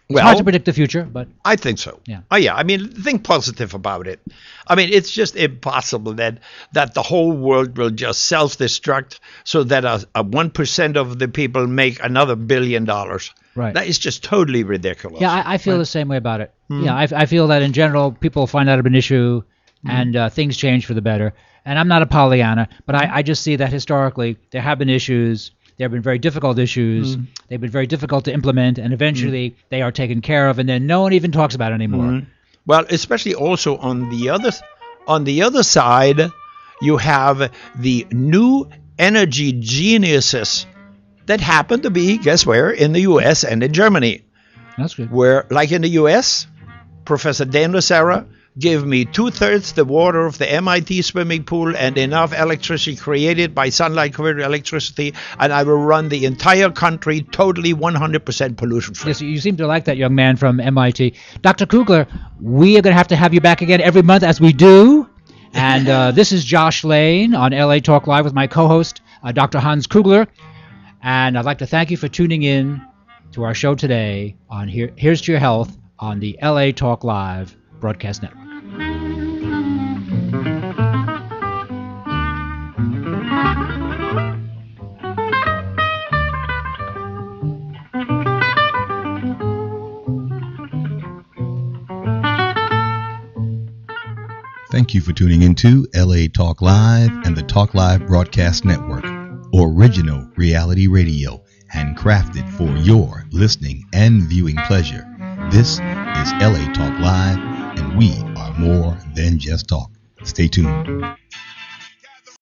It's hard to predict the future, but I think so. Yeah. Oh, yeah. I mean, think positive about it. I mean, it's just impossible that the whole world will just self-destruct so that a 1% of the people make another $1 billion. Right. That is just totally ridiculous. Yeah, I feel the same way about it. Mhm. Yeah, I feel that in general people find out of an issue and things change for the better. And I'm not a Pollyanna, but I just see that historically there have been issues. There have been very difficult issues. They've been very difficult to implement, and eventually they are taken care of, and then no one even talks about it anymore. Well, especially also on the other side, you have the new energy geniuses that happen to be, guess where, in the U.S. and in Germany. That's good. Where, like in the U.S., Professor Dan Nocera give me 2/3 the water of the MIT swimming pool and enough electricity created by sunlight converted electricity, and I will run the entire country totally 100% pollution free. Yes, you seem to like that young man from MIT. Dr. Kugler, we are going to have you back again every month as we do. And this is Josh Lane on LA Talk Live with my co-host, Dr. Hans Kugler. And I'd like to thank you for tuning in to our show today on Here's to Your Health on the LA Talk Live broadcast network. Thank you for tuning into LA Talk Live and the Talk Live Broadcast Network, original reality radio, handcrafted for your listening and viewing pleasure. This is LA Talk Live, and we are more than just talk. Stay tuned.